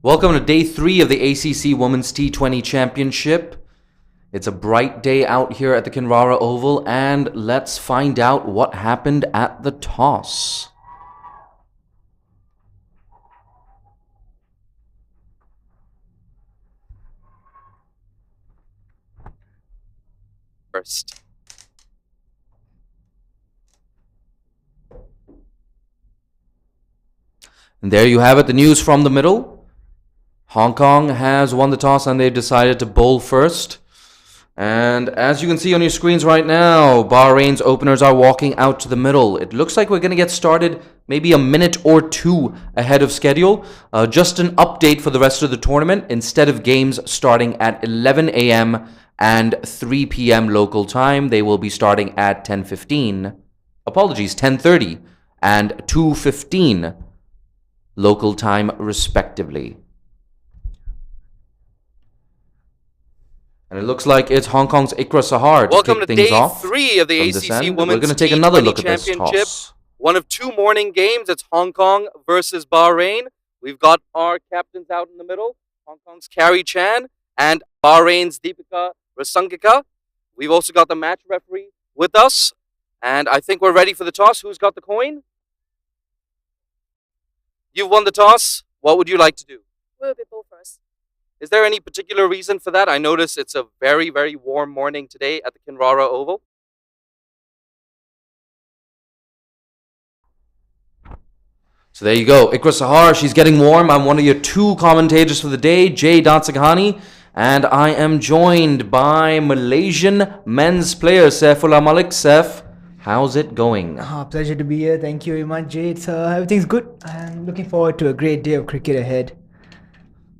Welcome to day 3 of the ACC Women's T20 Championship. It's a bright day out here at the Kinrara Oval, and let's find out what happened at the toss. First. And there you have it, the news from the middle. Hong Kong has won the toss and they've decided to bowl first. And as you can see on your screens right now, Bahrain's openers are walking out to the middle. It looks like we're going to get started maybe a minute or two ahead of schedule. Just an update for the rest of the tournament. Instead of games starting at 11 a.m. and 3 p.m. local time, they will be starting at 10:30 and 2:15 local time respectively. And it looks like it's Hong Kong's Ikra Sahar to kick things off. Welcome to day 3 of the ACC Women's We're going to take another look at this Championship. toss. One of two morning games. It's Hong Kong versus Bahrain. We've got our captains out in the middle. Hong Kong's Carrie Chan and Bahrain's Deepika Rasangika. We've also got the match referee with us. And I think we're ready for the toss. Who's got the coin? You've won the toss. What would you like to do? We'll be both first. Is there any particular reason for that? I notice it's a very, very warm morning today at the Kinrara Oval. So there you go. Ikra Sahar, she's getting warm. I'm one of your two commentators for the day, Jay Dansaghani. And I am joined by Malaysian men's player, Saifullah Malik. Saif, how's it going? Pleasure to be here. Thank you very much, Jay. Everything's good. I'm looking forward to a great day of cricket ahead.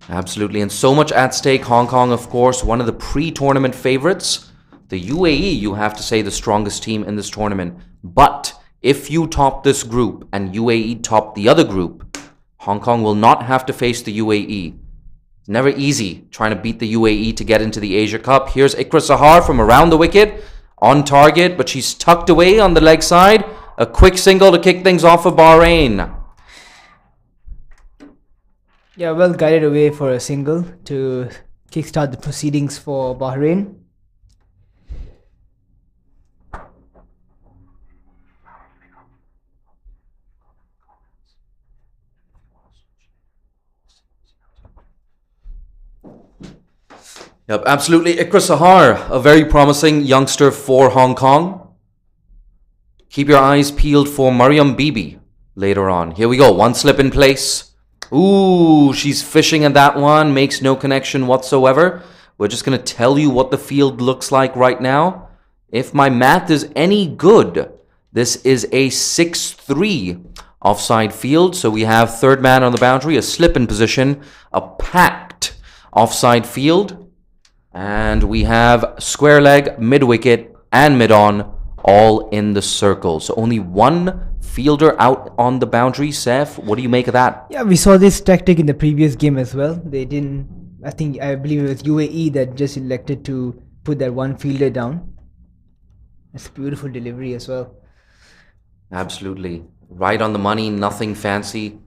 Absolutely, and so much at stake. Hong Kong, of course, one of the pre-tournament favorites. The UAE, you have to say, the strongest team in this tournament. But if you top this group and UAE top the other group, Hong Kong will not have to face the UAE. It's never easy trying to beat the UAE to get into the Asia Cup. Here's Ikra Sahar from around the wicket, on target, but she's tucked away on the leg side. A quick single to kick things off for Bahrain. Yeah, well guided away for a single to kickstart the proceedings for Bahrain. Yep, absolutely. Ikra Sahar, a very promising youngster for Hong Kong. Keep your eyes peeled for Mariam Bibi later on. Here we go. One slip in place. Ooh, she's fishing at that one. Makes no connection whatsoever. We're just going to tell you what the field looks like right now. If my math is any good, this is a 6-3 offside field. So we have third man on the boundary, a slip in position, a packed offside field. And we have square leg, mid-wicket, and mid-on all in the circle. So only one fielder out on the boundary. Saif, what do you make of that? Yeah, we saw this tactic in the previous game as well. I believe it was UAE that just elected to put that one fielder down. It's a beautiful delivery as well. Absolutely. Right on the money, nothing fancy.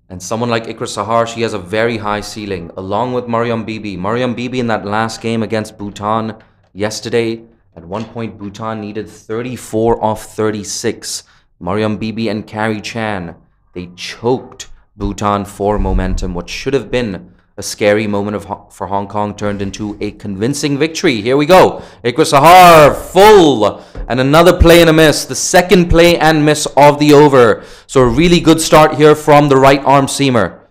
And someone like Ikra Sahar, she has a very high ceiling, along with Mariam Bibi. Mariam Bibi in that last game against Bhutan yesterday, at one point Bhutan needed 34 off 36. Mariam Bibi and Carrie Chan, they choked Bhutan for momentum. What should have been a scary moment for Hong Kong turned into a convincing victory. Here we go. Ikra Sahar, full. And another play and a miss. The second play and miss of the over. So a really good start here from the right arm seamer.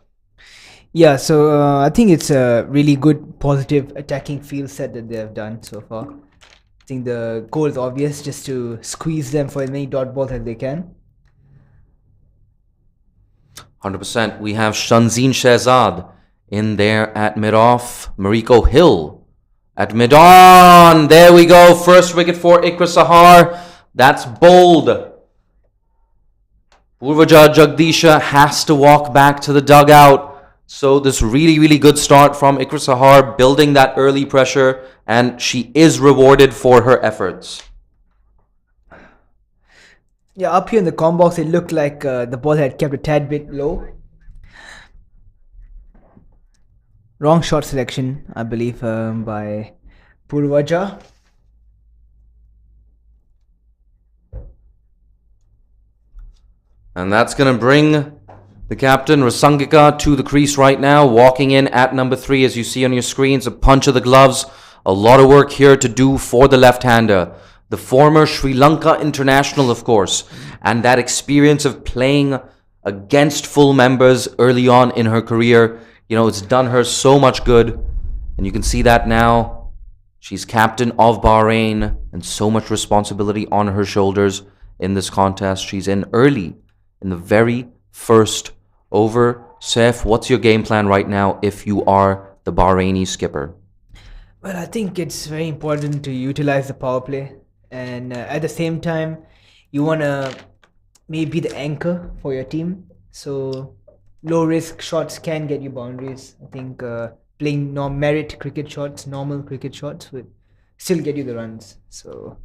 Yeah, so I think it's a really good, positive attacking field set that they have done so far. I think the goal is obvious, just to squeeze them for as many dot balls as they can. 100%. We have Shanzeen Shehzad in there at mid-off. Mariko Hill at mid-on. There we go. First wicket for Ikra Sahar. That's bold. Purvaja Jagdisha has to walk back to the dugout. So this really, really good start from Ikra Sahar, building that early pressure, and she is rewarded for her efforts. Yeah, up here in the com box, it looked like the ball had kept a tad bit low. Wrong shot selection, I believe, by Purvaja. And that's going to bring the captain, Rasangika, to the crease right now. Walking in at number 3, as you see on your screens. A punch of the gloves. A lot of work here to do for the left-hander. The former Sri Lanka international, of course. And that experience of playing against full members early on in her career, you know, it's done her so much good. And you can see that now. She's captain of Bahrain and so much responsibility on her shoulders in this contest. She's in early in the very first over. Saif, what's your game plan right now if you are the Bahraini skipper? Well, I think it's very important to utilize the power play. And at the same time, you want to maybe be the anchor for your team. So low risk shots can get you boundaries. I think playing merit cricket shots, normal cricket shots would still get you the runs. So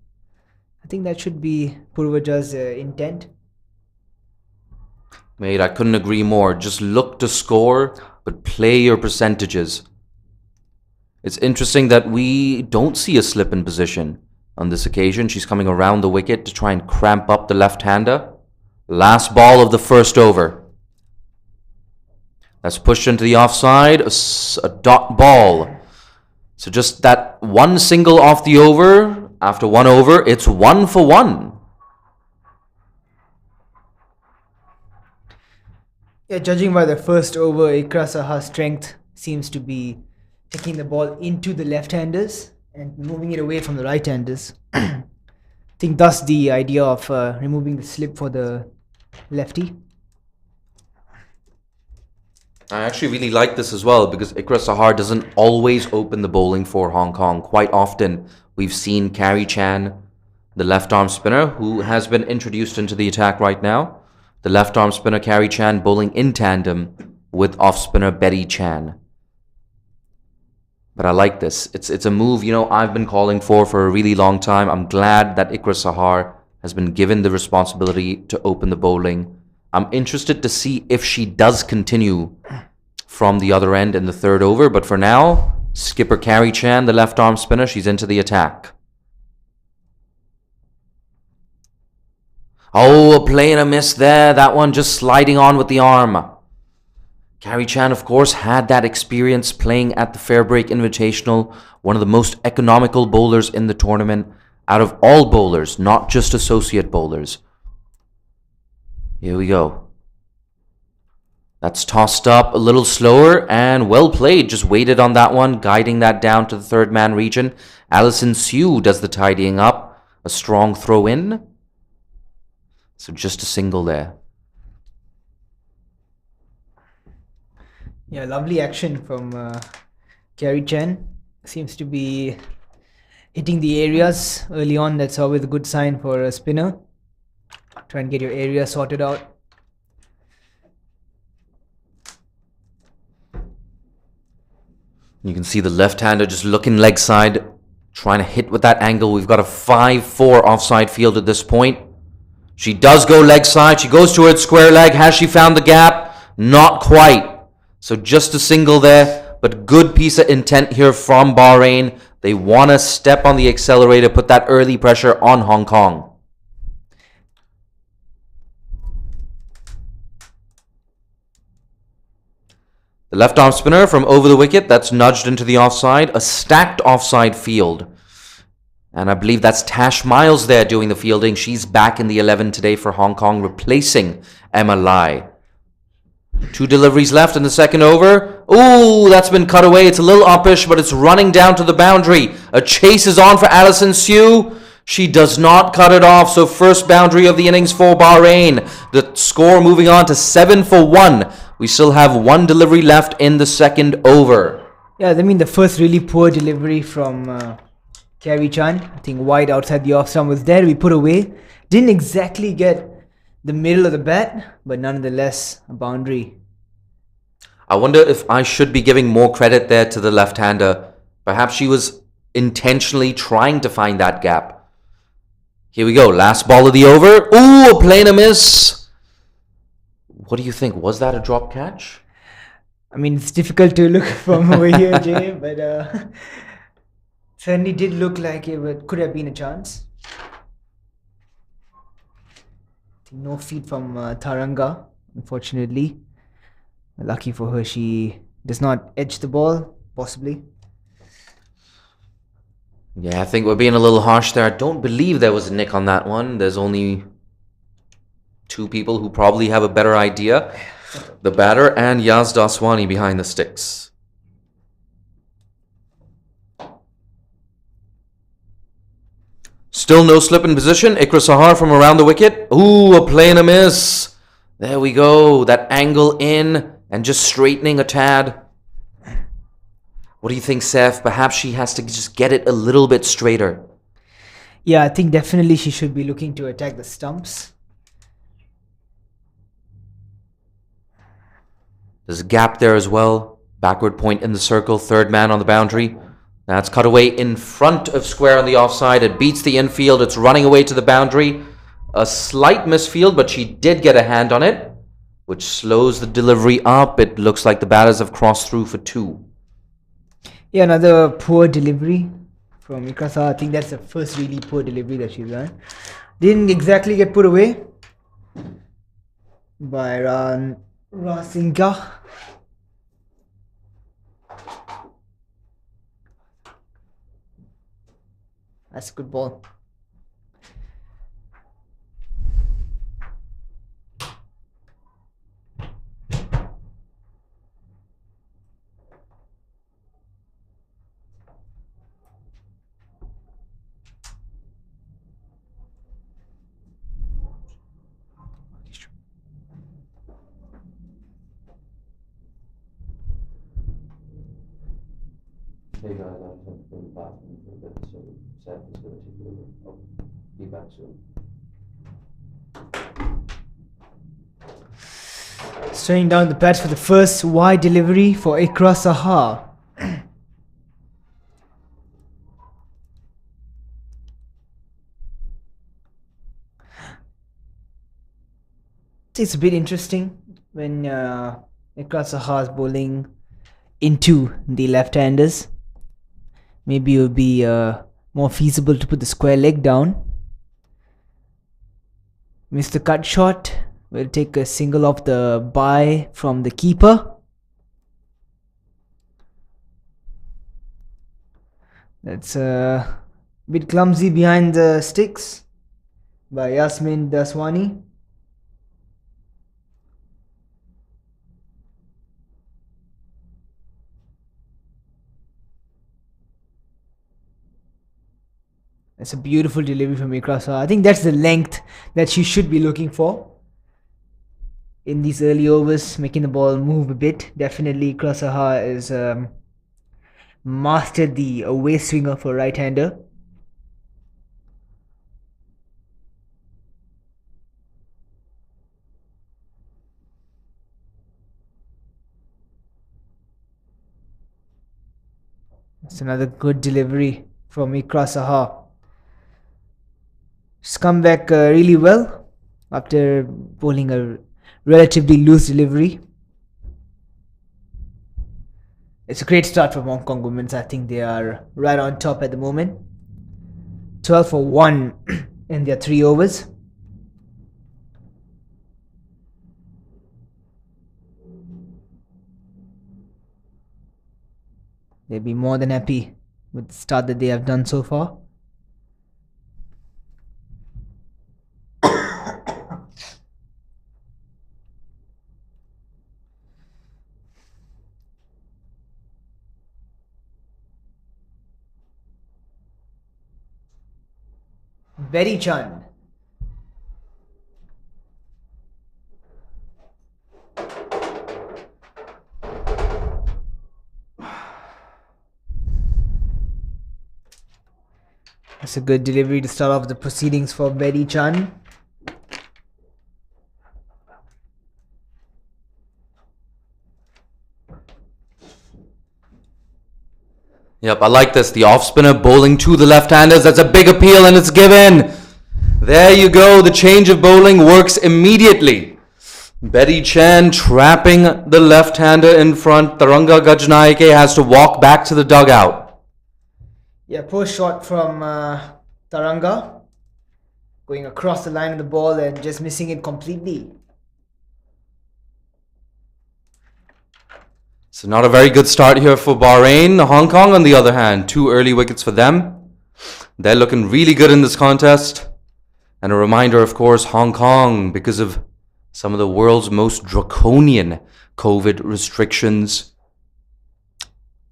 I think that should be Purvaja's intent. Mate, I couldn't agree more. Just look to score, but play your percentages. It's interesting that we don't see a slip in position on this occasion. She's coming around the wicket to try and cramp up the left-hander. Last ball of the first over. That's pushed into the offside. A dot ball. So just that one single off the over. After one over, it's 1 for 1. Yeah, judging by the first over, Ikra Saha's strength seems to be taking the ball into the left-handers and moving it away from the right-handers. I think thus the idea of removing the slip for the lefty. I actually really like this as well because Ikra Sahar doesn't always open the bowling for Hong Kong. Quite often we've seen Carrie Chan, the left-arm spinner, who has been introduced into the attack right now. The left-arm spinner Carrie Chan bowling in tandem with off-spinner Betty Chan. But I like this. It's a move, you know, I've been calling for a really long time. I'm glad that Ikra Sahar has been given the responsibility to open the bowling. I'm interested to see if she does continue from the other end in the third over. But for now, skipper Carrie Chan, the left-arm spinner, she's into the attack. Oh, a play and a miss there. That one just sliding on with the arm. Carrie Chan, of course, had that experience playing at the Fairbreak Invitational, one of the most economical bowlers in the tournament, out of all bowlers, not just associate bowlers. Here we go. That's tossed up a little slower and well played. Just waited on that one, guiding that down to the third man region. Alison Sue does the tidying up. A strong throw in. So just a single there. Yeah, lovely action from Carrie Chan. Seems to be hitting the areas early on. That's always a good sign for a spinner. Try and get your area sorted out. You can see the left-hander just looking leg side, trying to hit with that angle. We've got a 5-4 offside field at this point. She does go leg side. She goes towards square leg. Has she found the gap? Not quite. So just a single there, but good piece of intent here from Bahrain. They want to step on the accelerator, put that early pressure on Hong Kong. The left-arm spinner from over the wicket, that's nudged into the offside. A stacked offside field. And I believe that's Tash Miles there doing the fielding. She's back in the 11 today for Hong Kong, replacing Emma Lai. 2 deliveries left in the second over. Ooh, that's been cut away. It's a little uppish, but it's running down to the boundary. A chase is on for Alison Sue. She does not cut it off. So first boundary of the innings for Bahrain. The score moving on to 7 for 1. We still have 1 delivery left in the second over. Yeah, I mean the first really poor delivery from Carrie Chan. I think wide outside the off stump was there. We put away. Didn't exactly get the middle of the bat, but nonetheless a boundary. I wonder if I should be giving more credit there to the left-hander. Perhaps she was intentionally trying to find that gap. Here we go. Last ball of the over. Ooh, a play and a miss. What do you think? Was that a drop catch? I mean, it's difficult to look from over here, Jay, but certainly did look like could have been a chance. No feed from Taranga, unfortunately. Lucky for her, she does not edge the ball, possibly. Yeah, I think we're being a little harsh there. I don't believe there was a nick on that one. There's only 2 people who probably have a better idea. The batter and Yaz Daswani behind the sticks. Still no slip in position. Ikra Sahar from around the wicket. Ooh, a play and a miss. There we go. That angle in and just straightening a tad. What do you think, Seth? Perhaps she has to just get it a little bit straighter. Yeah, I think definitely she should be looking to attack the stumps. There's a gap there as well. Backward point in the circle. 3rd man on the boundary. That's cut away in front of square on the offside. It beats the infield. It's running away to the boundary. A slight misfield, but she did get a hand on it, which slows the delivery up. It looks like the batters have crossed through for 2. Yeah, another poor delivery from Ikra Sahar. I think that's the first really poor delivery that she's done. Didn't exactly get put away by Rasinga. That's a good ball. Hey guys, I'm going to go to the bathroom for a bit, so Seth is going to take over. I'll be back soon. Straining down the pads for the first wide delivery for Ikra Sahar. It's a bit interesting when Ikra Sahar is bowling into the left-handers. Maybe it would be more feasible to put the square leg down. Missed the cut shot. We'll take a single off the bye from the keeper. That's a bit clumsy behind the sticks by Yasmin Daswani. That's a beautiful delivery from Ikra Sahar. I think that's the length that she should be looking for in these early overs, making the ball move a bit. Definitely Ikra Sahar is mastered the away swinger for right-hander. That's another good delivery from Ikra Sahar. She's come back really well after bowling a relatively loose delivery. It's a great start from Hong Kong women's. I think they are right on top at the moment. 12 for 1 in their 3 overs. They'll be more than happy with the start that they have done so far. Very Chan. That's a good delivery to start off the proceedings for Betty Chan. Yep, I like this. The off spinner bowling to the left-handers. That's a big appeal and it's given. There you go. The change of bowling works immediately. Betty Chan trapping the left-hander in front. Taranga Gajnaike has to walk back to the dugout. Yeah, poor shot from Taranga. Going across the line of the ball and just missing it completely. So not a very good start here for Bahrain. Hong Kong, on the other hand, 2 early wickets for them. They're looking really good in this contest. And a reminder, of course, Hong Kong, because of some of the world's most draconian COVID restrictions,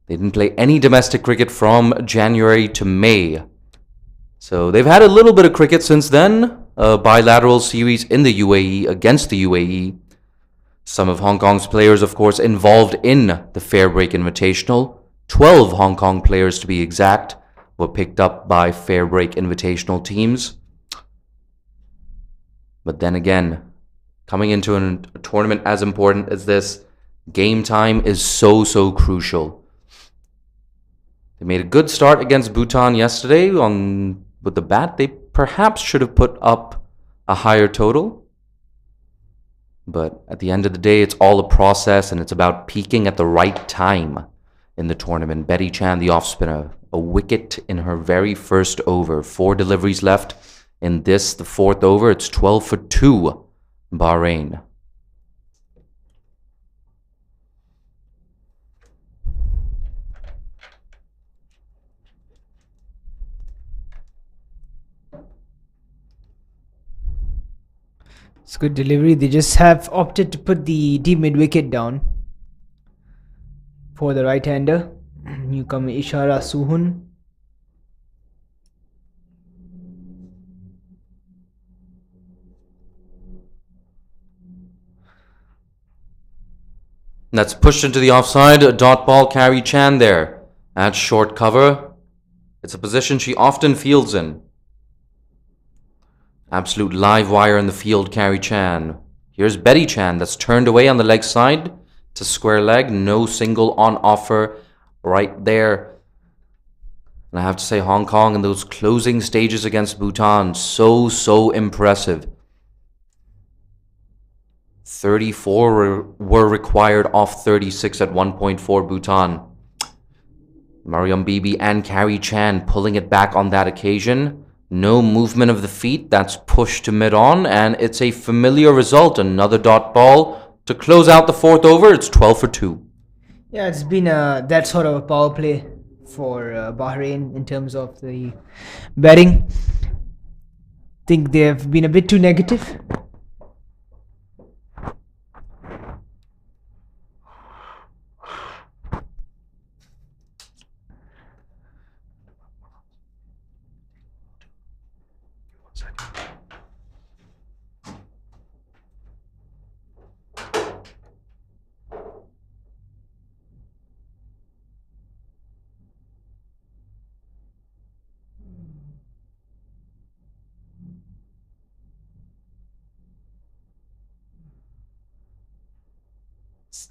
they didn't play any domestic cricket from January to May. So they've had a little bit of cricket since then, a bilateral series in the UAE against the UAE. Some of Hong Kong's players, of course, involved in the Fair Break Invitational. 12 Hong Kong players, to be exact, were picked up by Fair Break Invitational teams. But then again, coming into a tournament as important as this, game time is so crucial. They made a good start against Bhutan yesterday with the bat. They perhaps should have put up a higher total. But at the end of the day, it's all a process, and it's about peaking at the right time in the tournament. Betty Chan, the off-spinner, a wicket in her very first over. 4 deliveries left in this, the 4th over. It's 12 for 2, Bahrain. It's good delivery. They just have opted to put the deep mid wicket down for the right-hander. Newcomer Ishara Suhun. That's pushed into the offside. A dot ball, Carrie Chan there at short cover. It's a position she often fields in. Absolute live wire in the field, Carrie Chan. Here's Betty Chan, that's turned away on the leg side to square leg. No single on offer right there. And I have to say, Hong Kong in those closing stages against Bhutan, so impressive. 34 were required off 36 at 1 point for Bhutan. Mariam Bibi and Carrie Chan pulling it back on that occasion. No movement of the feet, that's pushed to mid-on, and it's a familiar result. Another dot ball to close out the 4th over. It's 12 for 2. Yeah, it's been that sort of a power play for Bahrain in terms of the batting. Think they've been a bit too negative.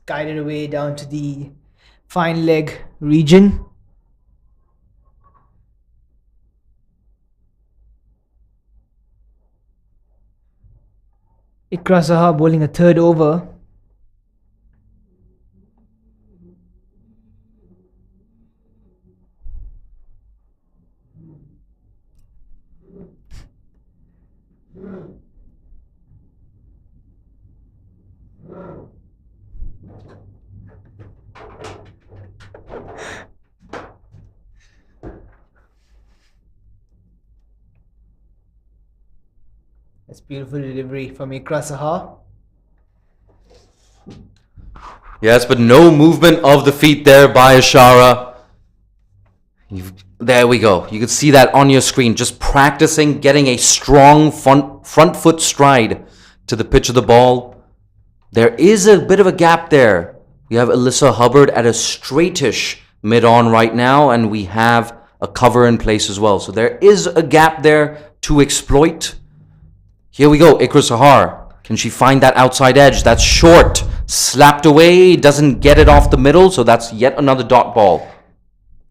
Guided away down to the fine leg region. Ikra Saha bowling a 3rd over. That's beautiful delivery from Ikra Saha. Yes, but no movement of the feet there by Ishara. There we go. You can see that on your screen. Just practicing getting a strong front foot stride to the pitch of the ball. There is a bit of a gap there. We have Alyssa Hubbard at a straightish mid-on right now, and we have a cover in place as well. So there is a gap there to exploit. Here we go, Ikra Sahar. Can she find that outside edge? That's short. Slapped away, doesn't get it off the middle, so that's yet another dot ball.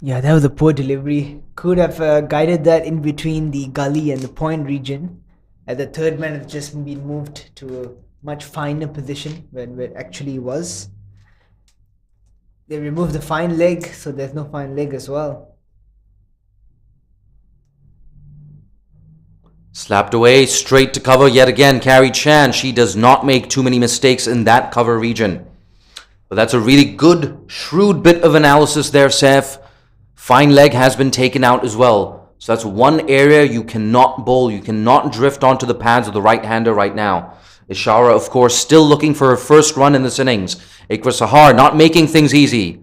Yeah, that was a poor delivery. Could have guided that in between the gully and the point region. And the 3rd man has just been moved to much finer position when it actually was. They removed the fine leg, so there's no fine leg as well. Slapped away, straight to cover yet again. Carrie Chan, she does not make too many mistakes in that cover region. But that's a really good, shrewd bit of analysis there, Seth. Fine leg has been taken out as well. So that's one area you cannot bowl. You cannot drift onto the pads of the right-hander right now. Ishara, of course, still looking for her first run in this innings. Ikra Sahar not making things easy.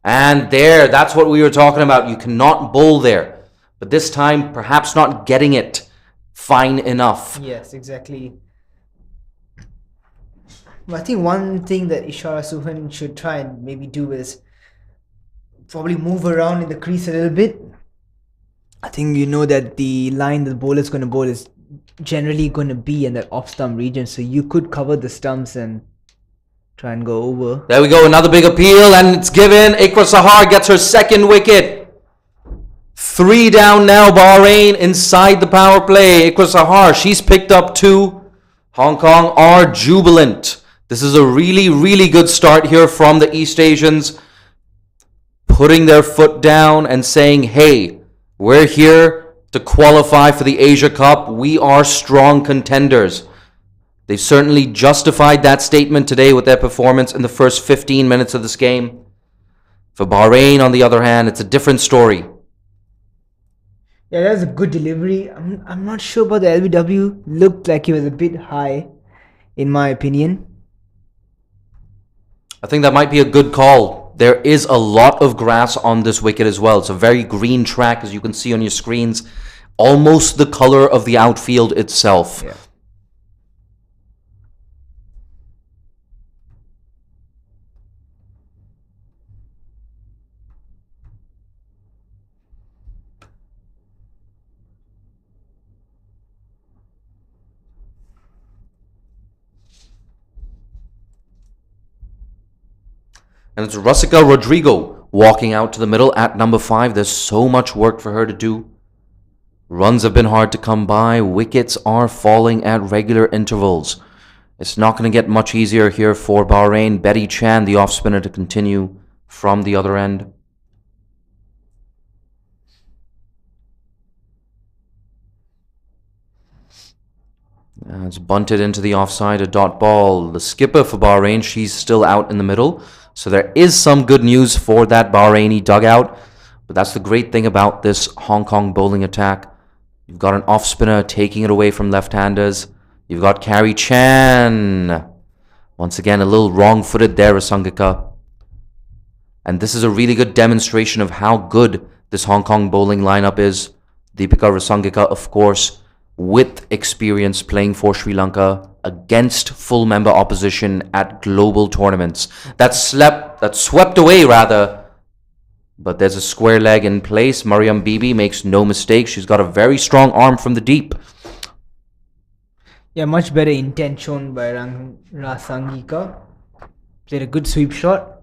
And there, that's what we were talking about. You cannot bowl there. But this time, perhaps not getting it fine enough. Yes, exactly. I think one thing that Ishara Suhan should try and maybe do is probably move around in the crease a little bit. I think you know that the line the bowler is going to bowl is generally going to be in that off stump region, so you could cover the stumps and try and go over. There we go, another big appeal, and it's given. Ikra Sahar gets her second wicket. 3 down now, Bahrain inside the power play. Ikra Sahar, she's picked up 2. Hong Kong are jubilant. This is a really, really good start here from the East Asians. Putting their foot down and saying, hey, we're here to qualify for the Asia Cup. We are strong contenders. They've certainly justified that statement today with their performance in the first 15 minutes of this game. For Bahrain, on the other hand, it's a different story. Yeah, that was a good delivery. I'm not sure about the LBW. Looked like it was a bit high, in my opinion. I think that might be a good call. There is a lot of grass on this wicket as well. It's a very green track, as you can see on your screens. Almost the color of the outfield itself. Yeah. And it's Rusika Rodrigo walking out to the middle at number 5. There's so much work for her to do. Runs have been hard to come by. Wickets are falling at regular intervals. It's not going to get much easier here for Bahrain. Betty Chan, the off spinner, to continue from the other end. It's bunted into the offside, a dot ball. The skipper for Bahrain, she's still out in the middle. So there is some good news for that Bahraini dugout. But that's the great thing about this Hong Kong bowling attack. You've got an off spinner taking it away from left-handers. You've got Carrie Chan. Once again, a little wrong-footed there, Rasangika. And this is a really good demonstration of how good this Hong Kong bowling lineup is. Deepika Rasangika, of course, with experience playing for Sri Lanka against full member opposition at global tournaments. That's swept away, rather. But there's a square leg in place. Mariam Bibi makes no mistake. She's got a very strong arm from the deep. Yeah, much better intent shown by Rasangika. Played a good sweep shot.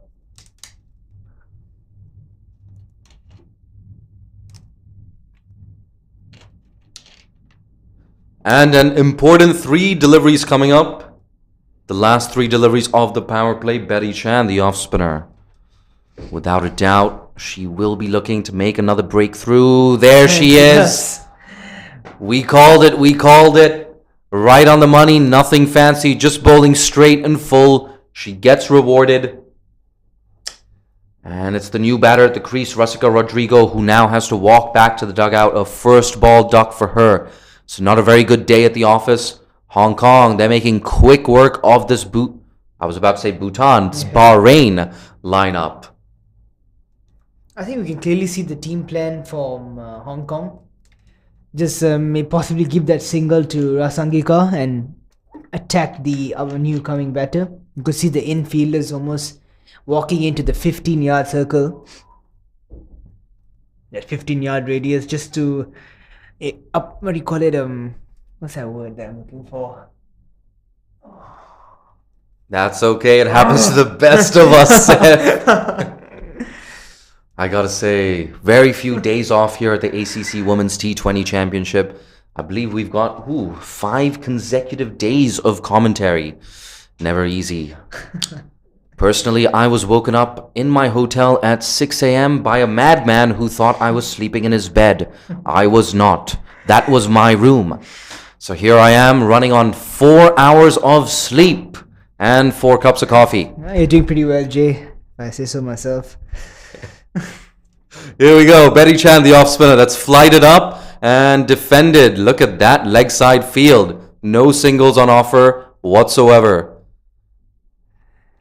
And an important 3 deliveries coming up. The last 3 deliveries of the power play. Betty Chan, the off spinner. Without a doubt, she will be looking to make another breakthrough. There she is. We called it. Right on the money, nothing fancy, just bowling straight and full. She gets rewarded. And it's the new batter at the crease, Rusika Rodrigo, who now has to walk back to the dugout. A first ball duck for her. So not a very good day at the office. Hong Kong, they're making quick work of this Bhutan, it's Bahrain lineup. I think we can clearly see the team plan from Hong Kong. Just may possibly give that single to Rasangika and attack our new coming batter. You could see the infielders almost walking into the 15-yard circle. That 15-yard radius just to what do you call it? What's that word that I'm looking for? That's okay. It happens to the best of us, Seth. I gotta say, very few days off here at the ACC Women's T20 Championship. I believe we've got 5 consecutive days of commentary. Never easy. Personally, I was woken up in my hotel at 6 a.m. by a madman who thought I was sleeping in his bed. I was not. That was my room. So here I am running on 4 hours of sleep and 4 cups of coffee. You're doing pretty well, Jay, if I say so myself. Here we go. Betty Chan, the off spinner, that's flighted up and defended. Look at that leg side field. No singles on offer whatsoever.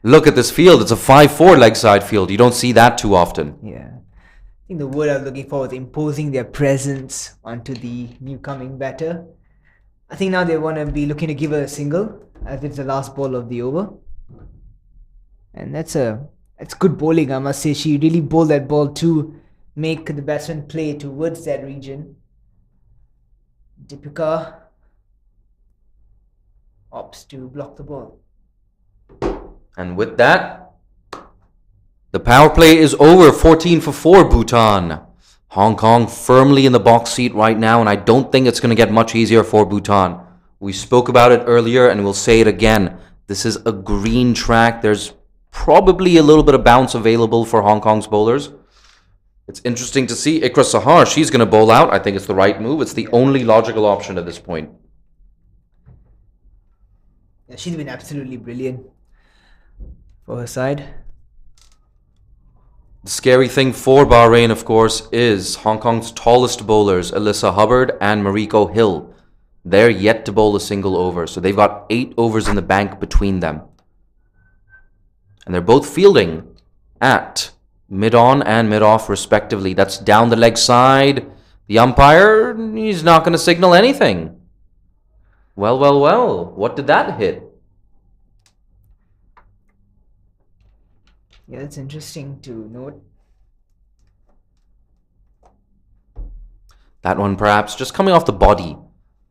Look at this field. It's a 5-4 leg side field. You don't see that too often. Yeah. I think the word I was looking for was imposing their presence onto the new coming batter. I think now they want to be looking to give a single as it's the last ball of the over. And that's good bowling, I must say. She really bowled that ball to make the batsman play towards that region. Deepika opts to block the ball. And with that, the power play is over. 14 for 4, Bhutan. Hong Kong firmly in the box seat right now, and I don't think it's going to get much easier for Bhutan. We spoke about it earlier, and we'll say it again. This is a green track. There's probably a little bit of bounce available for Hong Kong's bowlers. It's interesting to see Ikra Sahar. She's going to bowl out. I think it's the right move. It's the only logical option at this point. Yeah, she's been absolutely brilliant for her side. The scary thing for Bahrain, of course, is Hong Kong's tallest bowlers, Alyssa Hubbard and Mariko Hill. They're yet to bowl a single over, so they've got 8 overs in the bank between them. And they're both fielding at mid-on and mid-off respectively. That's down the leg side. The umpire, he's not going to signal anything. Well. What did that hit? Yeah, that's interesting to note. That one perhaps just coming off the body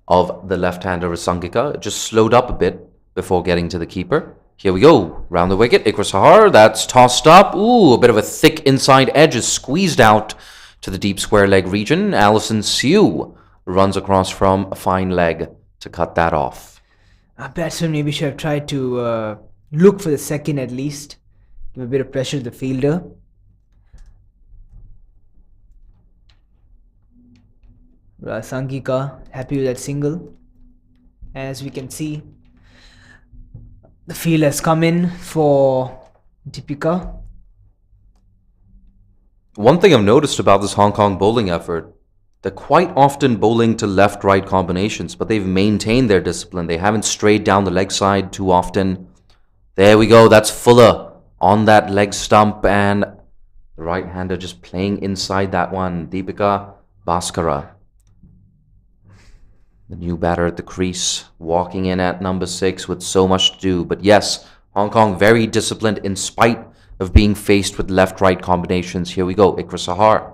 of the left-hander Rasangika. It just slowed up a bit before getting to the keeper. Here we go. Round the wicket. Ikra Sahar. That's tossed up. Ooh, a bit of a thick inside edge is squeezed out to the deep square leg region. Alison Siu runs across from a fine leg to cut that off. Batsman maybe should have tried to look for the second at least. Give a bit of pressure to the fielder. Sangika happy with that single. As we can see, the field has come in for Deepika. One thing I've noticed about this Hong Kong bowling effort, they're quite often bowling to left-right combinations, but they've maintained their discipline. They haven't strayed down the leg side too often. There we go. That's Fuller on that leg stump, and the right-hander just playing inside that one. Deepika Bhaskara, the new batter at the crease, walking in at number 6 with so much to do. But yes, Hong Kong very disciplined in spite of being faced with left-right combinations. Here we go, Ikra Sahar.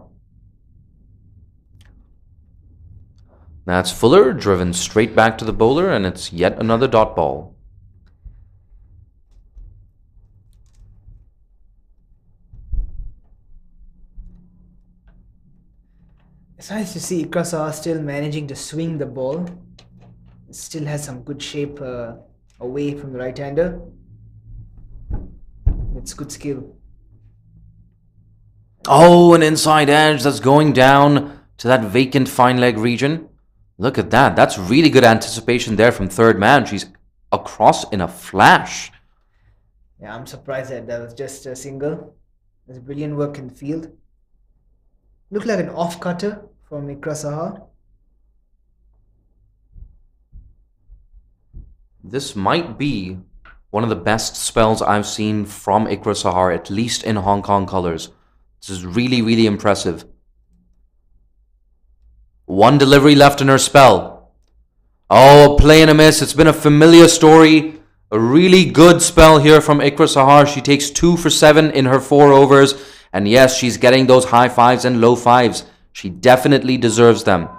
That's Fuller, driven straight back to the bowler, and it's yet another dot ball. It's nice to see Ikra Sahar still managing to swing the ball. It still has some good shape away from the right-hander. It's good skill. Oh, an inside edge that's going down to that vacant fine leg region. Look at that. That's really good anticipation there from third man. She's across in a flash. Yeah, I'm surprised that was just a single. There's brilliant work in the field. Looked like an off-cutter from Ikra Sahar. This might be one of the best spells I've seen from Ikra Sahar, at least in Hong Kong colours. This is really, really impressive. One delivery left in her spell. Oh, a play and a miss. It's been a familiar story. A really good spell here from Ikra Sahar. She takes 2 for 7 in her 4 overs. And yes, she's getting those high fives and low fives. She definitely deserves them.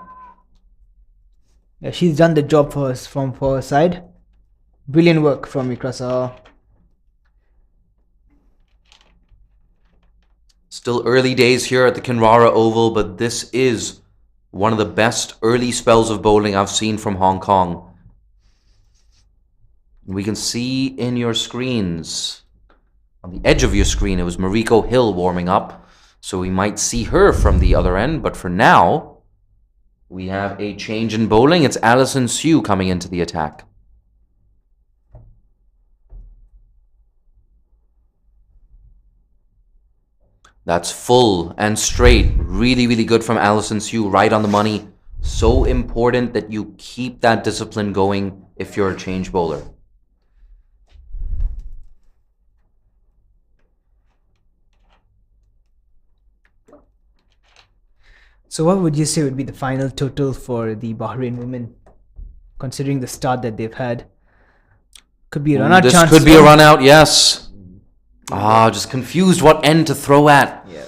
Yeah, she's done the job for us for her side. Brilliant work from Ikra Sahar. Still early days here at the Kinrara Oval, but this is One of the best early spells of bowling I've seen from Hong Kong. We can see in your screens, on the edge of your screen, it was Mariko Hill warming up. So we might see her from the other end. But for now, we have a change in bowling. It's Alison Sue coming into the attack. That's full and straight. Really, really good from Alison Sue. Right on the money. So important that you keep that discipline going if you're a change bowler. So what would you say would be the final total for the Bahrain women, considering the start that they've had? Could be a run out chance. This could be a run out, yes. Just confused what end to throw at. Yeah.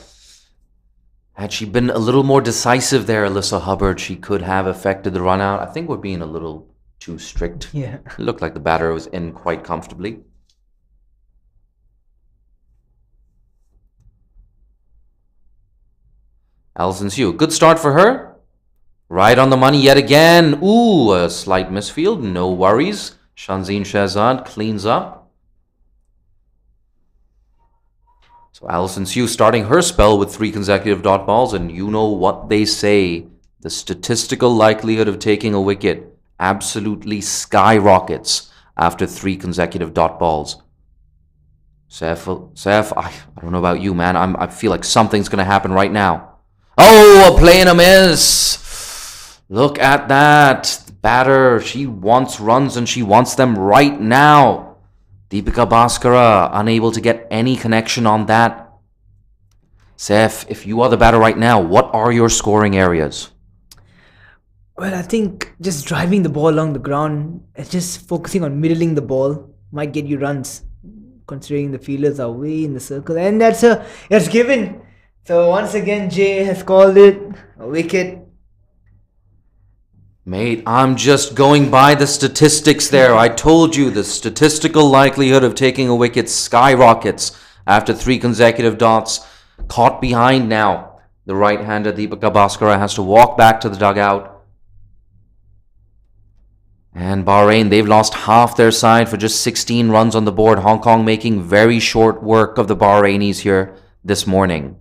Had she been a little more decisive there, Alyssa Hubbard, she could have affected the run out. I think we're being a little too strict. Yeah. It looked like the batter was in quite comfortably. Alison Sue, good start for her. Right on the money yet again. Ooh, a slight misfield. No worries. Shanzeen Shahzad cleans up. So Alison Sue starting her spell with 3 consecutive dot balls, and you know what they say. The statistical likelihood of taking a wicket absolutely skyrockets after 3 consecutive dot balls. Saif, I don't know about you, man. I feel like something's going to happen right now. Oh, a play and a miss. Look at that. The batter, she wants runs and she wants them right now. Deepika Bhaskara unable to get any connection on that. Saif, if you are the batter right now, what are your scoring areas? Well, I think just driving the ball along the ground and just focusing on middling the ball might get you runs, considering the fielders are way in the circle. And that's given. So once again, Jay has called it a wicket. Mate, I'm just going by the statistics there. I told you the statistical likelihood of taking a wicket skyrockets after 3 consecutive dots. Caught behind now. The right-hander Deepika Bhaskara has to walk back to the dugout. And Bahrain, they've lost half their side for just 16 runs on the board. Hong Kong making very short work of the Bahrainis here this morning.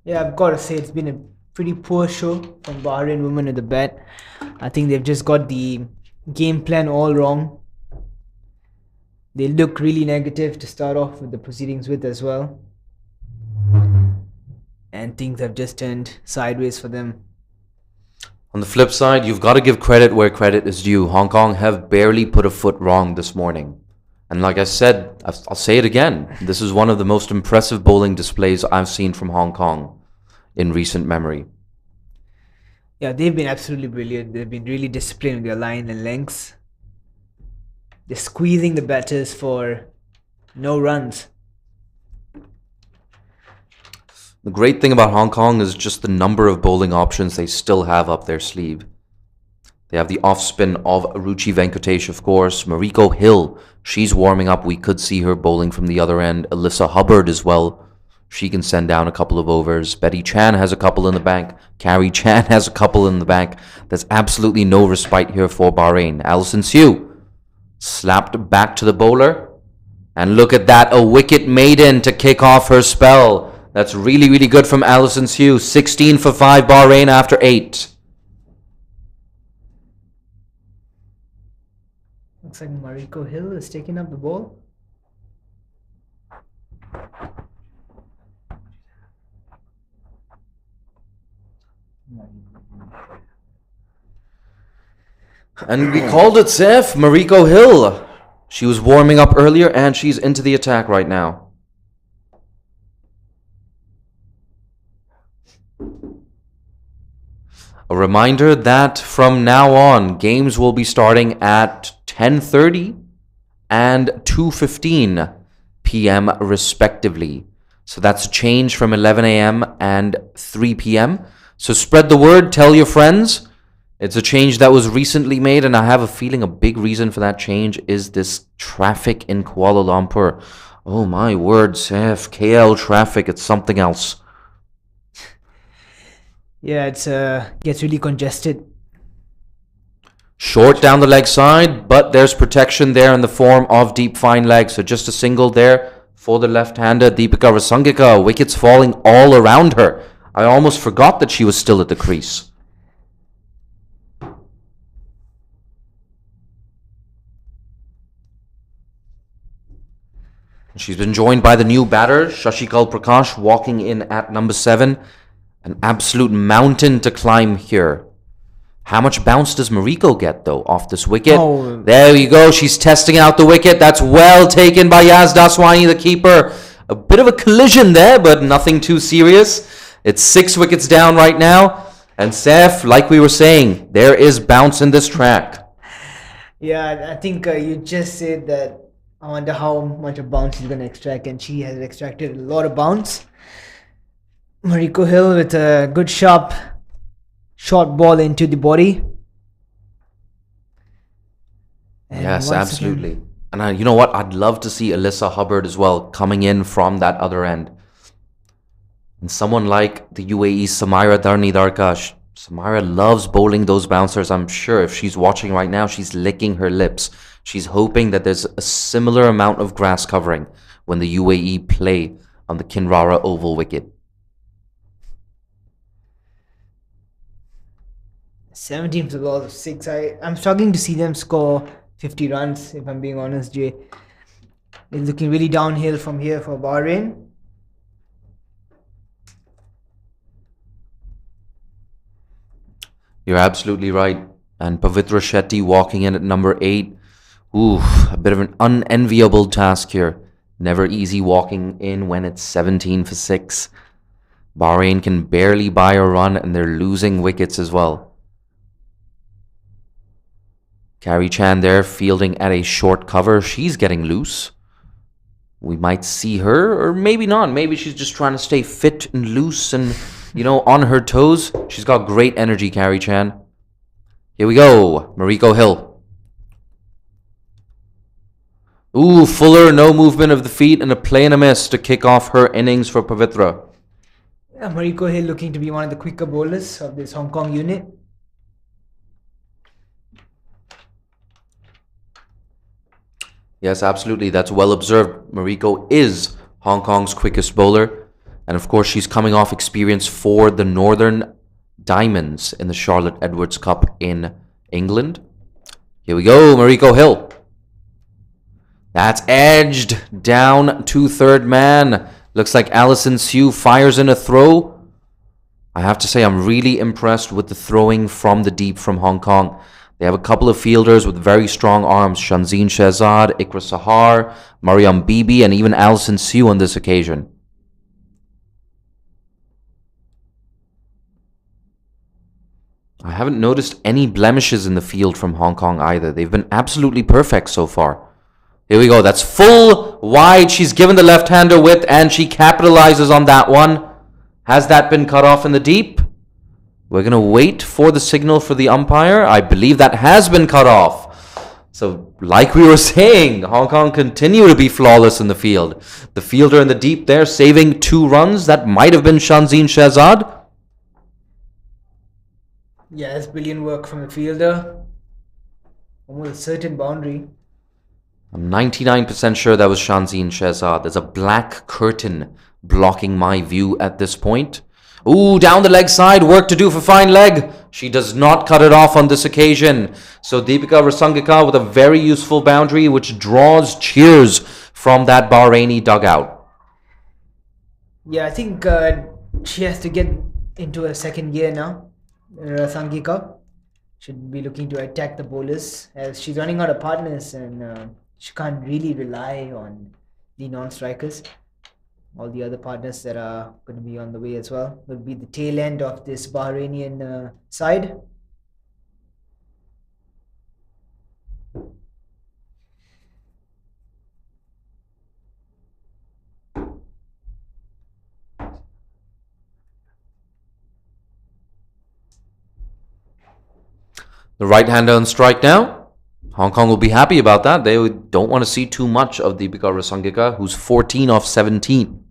Yeah, I've got to say it's been a pretty poor show from Bahrain women at the bat. I think they've just got the game plan all wrong. They look really negative to start off with the proceedings with as well. And things have just turned sideways for them. On the flip side, you've got to give credit where credit is due. Hong Kong have barely put a foot wrong this morning. And like I said, I'll say it again. This is one of the most impressive bowling displays I've seen from Hong Kong in recent memory. Yeah, they've been absolutely brilliant. They've been really disciplined with their line and lengths. They're squeezing the batters for no runs. The great thing about Hong Kong is just the number of bowling options they still have up their sleeve. They have the off-spin of Ruchi Venkatesh, of course. Mariko Hill, she's warming up. We could see her bowling from the other end. Alyssa Hubbard as well. She can send down a couple of overs. Betty Chan has a couple in the bank. Carrie Chan has a couple in the bank. There's absolutely no respite here for Bahrain. Alison Sue slapped back to the bowler. And look at that, a wicket maiden to kick off her spell. That's really, really good from Alison Sue. 16 for 5 Bahrain after 8. Looks like Mariko Hill is taking up the ball. And we called it safe. Mariko Hill. She was warming up earlier and she's into the attack right now. A reminder that from now on, games will be starting at 10:30 and 2:15 p.m. respectively. So that's a change from 11 a.m. and 3 p.m. So spread the word, tell your friends. It's a change that was recently made, and I have a feeling a big reason for that change is this traffic in Kuala Lumpur. Oh my word, Saif, KL traffic, it's something else. Yeah, it's gets really congested. Short down the leg side, but there's protection there in the form of deep fine leg. So just a single there for the left-hander, Deepika Rasangika. Wickets falling all around her. I almost forgot that she was still at the crease. She's been joined by the new batter, Shashikal Prakash, walking in at number 7. An absolute mountain to climb here. How much bounce does Mariko get, though, off this wicket? Oh. There we go. She's testing out the wicket. That's well taken by Yaz Daswani, the keeper. A bit of a collision there, but nothing too serious. It's 6 wickets down right now. And Saif, like we were saying, there is bounce in this track. Yeah, I think you just said that. I wonder how much of bounce she's going to extract, and she has extracted a lot of bounce. Mariko Hill with a good sharp short ball into the body. And Yes, once absolutely. again- And you know what? I'd love to see Alyssa Hubbard as well coming in from that other end. And someone like the UAE Samira Darni-Darkash. Samira loves bowling those bouncers. I'm sure if she's watching right now, she's licking her lips. She's hoping that there's a similar amount of grass covering when the UAE play on the Kinrara Oval wicket. 17 for the loss of 6. I'm struggling to see them score 50 runs, if I'm being honest, Jay. It's looking really downhill from here for Bahrain. You're absolutely right. And Pavitra Shetty walking in at number 8. Ooh, a bit of an unenviable task here. Never easy walking in when it's 17 for 6. Bahrain can barely buy a run and they're losing wickets as well. Carrie Chan there fielding at a short cover. She's getting loose. We might see her, or maybe not. Maybe she's just trying to stay fit and loose and, on her toes. She's got great energy, Carrie Chan. Here we go. Mariko Hill. Ooh, Fuller, no movement of the feet and a play and a miss to kick off her innings for Pavitra. Yeah, Mariko Hill looking to be one of the quicker bowlers of this Hong Kong unit. Yes, absolutely. That's well observed. Mariko is Hong Kong's quickest bowler. And of course, she's coming off experience for the Northern Diamonds in the Charlotte Edwards Cup in England. Here we go, Mariko Hill. That's edged down to third man. Looks like Alison Sue fires in a throw. I have to say, I'm really impressed with the throwing from the deep from Hong Kong. They have a couple of fielders with very strong arms. Shanzeen Shehzad, Ikra Sahar, Mariam Bibi, and even Alison Sue on this occasion. I haven't noticed any blemishes in the field from Hong Kong either. They've been absolutely perfect so far. Here we go. That's full wide. She's given the left-hander width, and she capitalizes on that one. Has that been cut off in the deep? We're going to wait for the signal for the umpire. I believe that has been cut off. So, like we were saying, Hong Kong continue to be flawless in the field. The fielder in the deep there saving 2 runs. That might have been Shanzeen Shehzad. Yeah, it's brilliant work from the fielder. Almost a certain boundary. I'm 99% sure that was Shanzeen Shehzad. There's a black curtain blocking my view at this point. Ooh, down the leg side, work to do for fine leg. She does not cut it off on this occasion. So Deepika Rasangika with a very useful boundary which draws cheers from that Bahraini dugout. Yeah, I think she has to get into a second gear now. Rasangika should be looking to attack the bowlers as she's running out of partners, and she can't really rely on the non-strikers. All the other partners that are going to be on the way as well will be the tail end of this Bahrainian side. The right-hander on strike now. Hong Kong will be happy about that. They don't want to see too much of Deepika Rasangika, who's 14 off 17.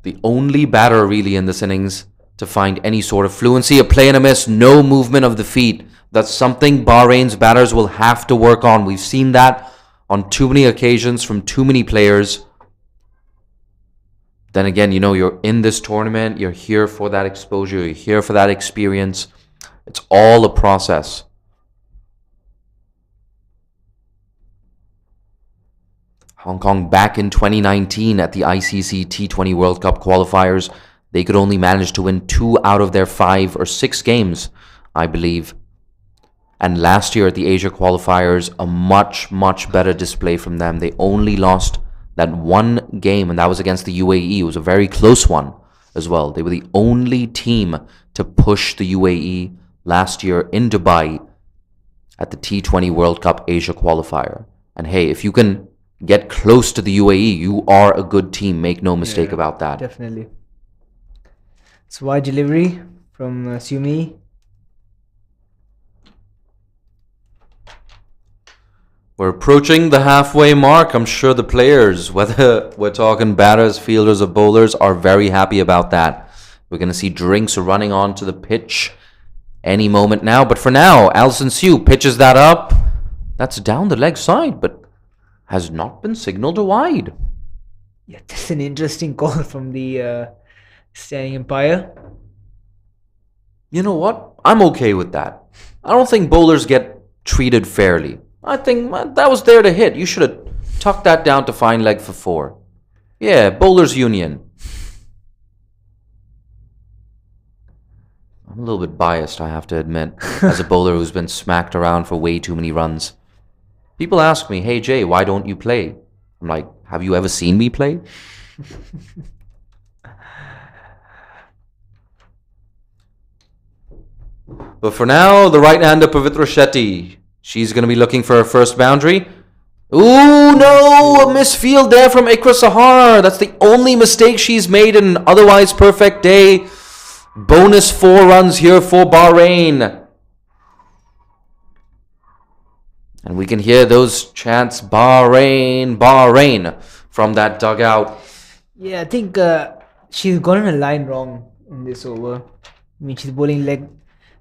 The only batter really in this innings to find any sort of fluency. A play and a miss, no movement of the feet. That's something Bahrain's batters will have to work on. We've seen that on too many occasions from too many players. Then again, you know, you're in this tournament. You're here for that exposure. You're here for that experience. It's all a process. Hong Kong back in 2019 at the ICC T20 World Cup qualifiers. They could only manage to win 2 out of their 5 or 6 games, I believe. And last year at the Asia qualifiers, a much, much better display from them. They only lost that one game, and that was against the UAE. It was a very close one as well. They were the only team to push the UAE last year in Dubai at the T20 World Cup Asia qualifier. And hey, if you can get close to the UAE, you are a good team. Make no mistake about that. Definitely. It's wide delivery from Sumi. We're approaching the halfway mark. I'm sure the players, whether we're talking batters, fielders, or bowlers, are very happy about that. We're going to see drinks running onto the pitch any moment now. But for now, Alison Sue pitches that up. That's down the leg side, but has not been signaled wide. Yeah, that's an interesting call from the standing umpire. You know what? I'm okay with that. I don't think bowlers get treated fairly. I think that was there to hit. You should have tucked that down to fine leg for 4. Yeah, bowlers union. I'm a little bit biased, I have to admit, as a bowler who's been smacked around for way too many runs. People ask me, hey Jay, why don't you play? I'm like, have you ever seen me play? But for now, the right-hander Pavitra Shetty. She's going to be looking for her first boundary. Ooh, no! A misfield there from Ikra Sahar. That's the only mistake she's made in an otherwise perfect day. Bonus 4 runs here for Bahrain. And we can hear those chants, Bahrain, Bahrain, from that dugout. Yeah, I think she's gotten a line wrong in this over. I mean, she's bowling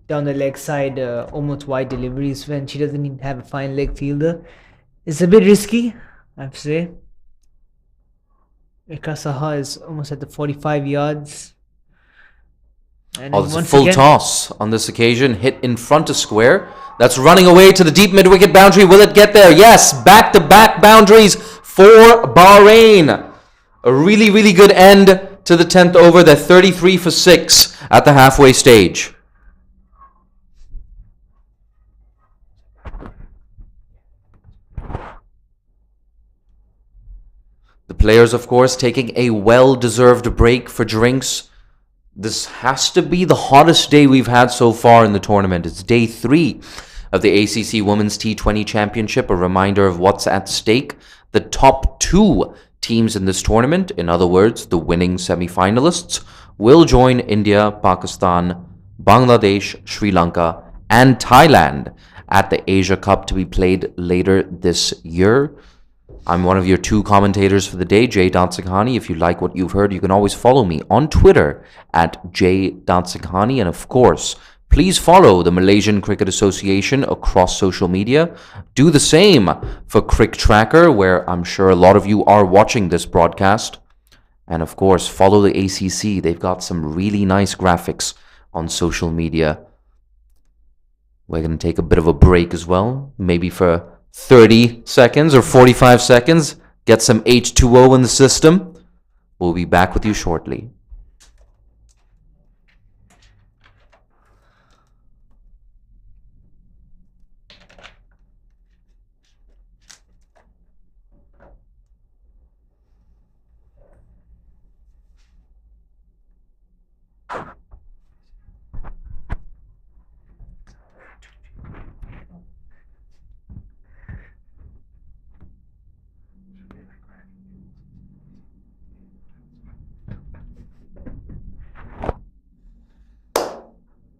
down the leg side, almost wide deliveries when she doesn't even have a fine leg fielder. It's a bit risky, I have to say. Ikra Sahar is almost at the 45 yards. And there's a full toss on this occasion, hit in front of square. That's running away to the deep mid-wicket boundary. Will it get there? Yes, back-to-back boundaries for Bahrain. A really, really good end to the 10th over. They're 33 for 6 at the halfway stage. The players, of course, taking a well-deserved break for drinks. This has to be the hottest day we've had so far in the tournament. It's day 3 of the ACC Women's T20 Championship. A reminder of what's at stake. The top 2 teams in this tournament, in other words, the winning semi-finalists, will join India, Pakistan, Bangladesh, Sri Lanka, and Thailand at the Asia Cup to be played later this year. I'm one of your 2 commentators for the day, Jay Dansighani. If you like what you've heard, you can always follow me on Twitter at Jay Dansighani. And of course, please follow the Malaysian Cricket Association across social media. Do the same for Crick Tracker, where I'm sure a lot of you are watching this broadcast. And of course, follow the ACC. They've got some really nice graphics on social media. We're going to take a bit of a break as well, maybe for 30 seconds or 45 seconds, get some H2O in the system. We'll be back with you shortly.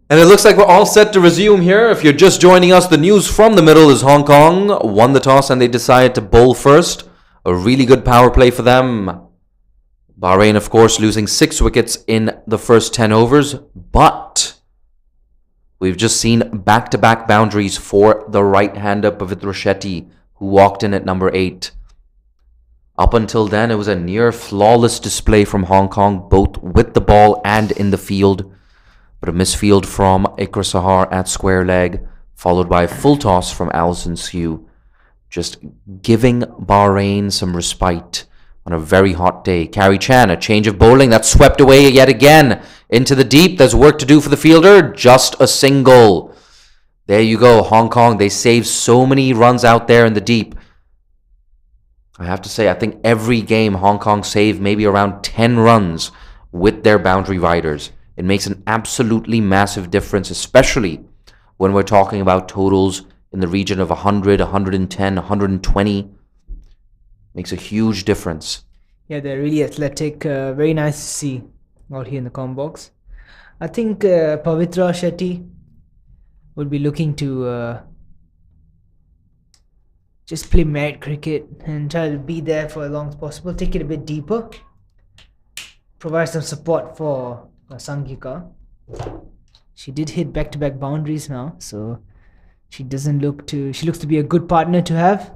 And it looks like we're all set to resume here. If you're just joining us, the news from the middle is Hong Kong won the toss and they decided to bowl first. A really good power play for them. Bahrain, of course, losing 6 wickets in the first 10 overs, but we've just seen back-to-back boundaries for the right-hander Pavitra Shetty, who walked in at number 8. Up until then, it was a near flawless display from Hong Kong, both with the ball and in the field. But a misfield from Ikra Sahar at square leg, followed by a full toss from Alison Sue, just giving Bahrain some respite on a very hot day. Carrie Chan, a change of bowling that's swept away yet again into the deep. There's work to do for the fielder. Just a single. There you go, Hong Kong. They saved so many runs out there in the deep. I have to say, I think every game Hong Kong saved maybe around 10 runs with their boundary riders. It makes an absolutely massive difference, especially when we're talking about totals in the region of 100, 110, 120. Makes a huge difference. Yeah, they're really athletic. Very nice to see out here in the com box. I think Pavitra Shetty would be looking to just play merit cricket and try to be there for as long as possible. Take it a bit deeper. Provide some support for Sangika. She did hit back-to-back boundaries now, so she looks to be a good partner to have.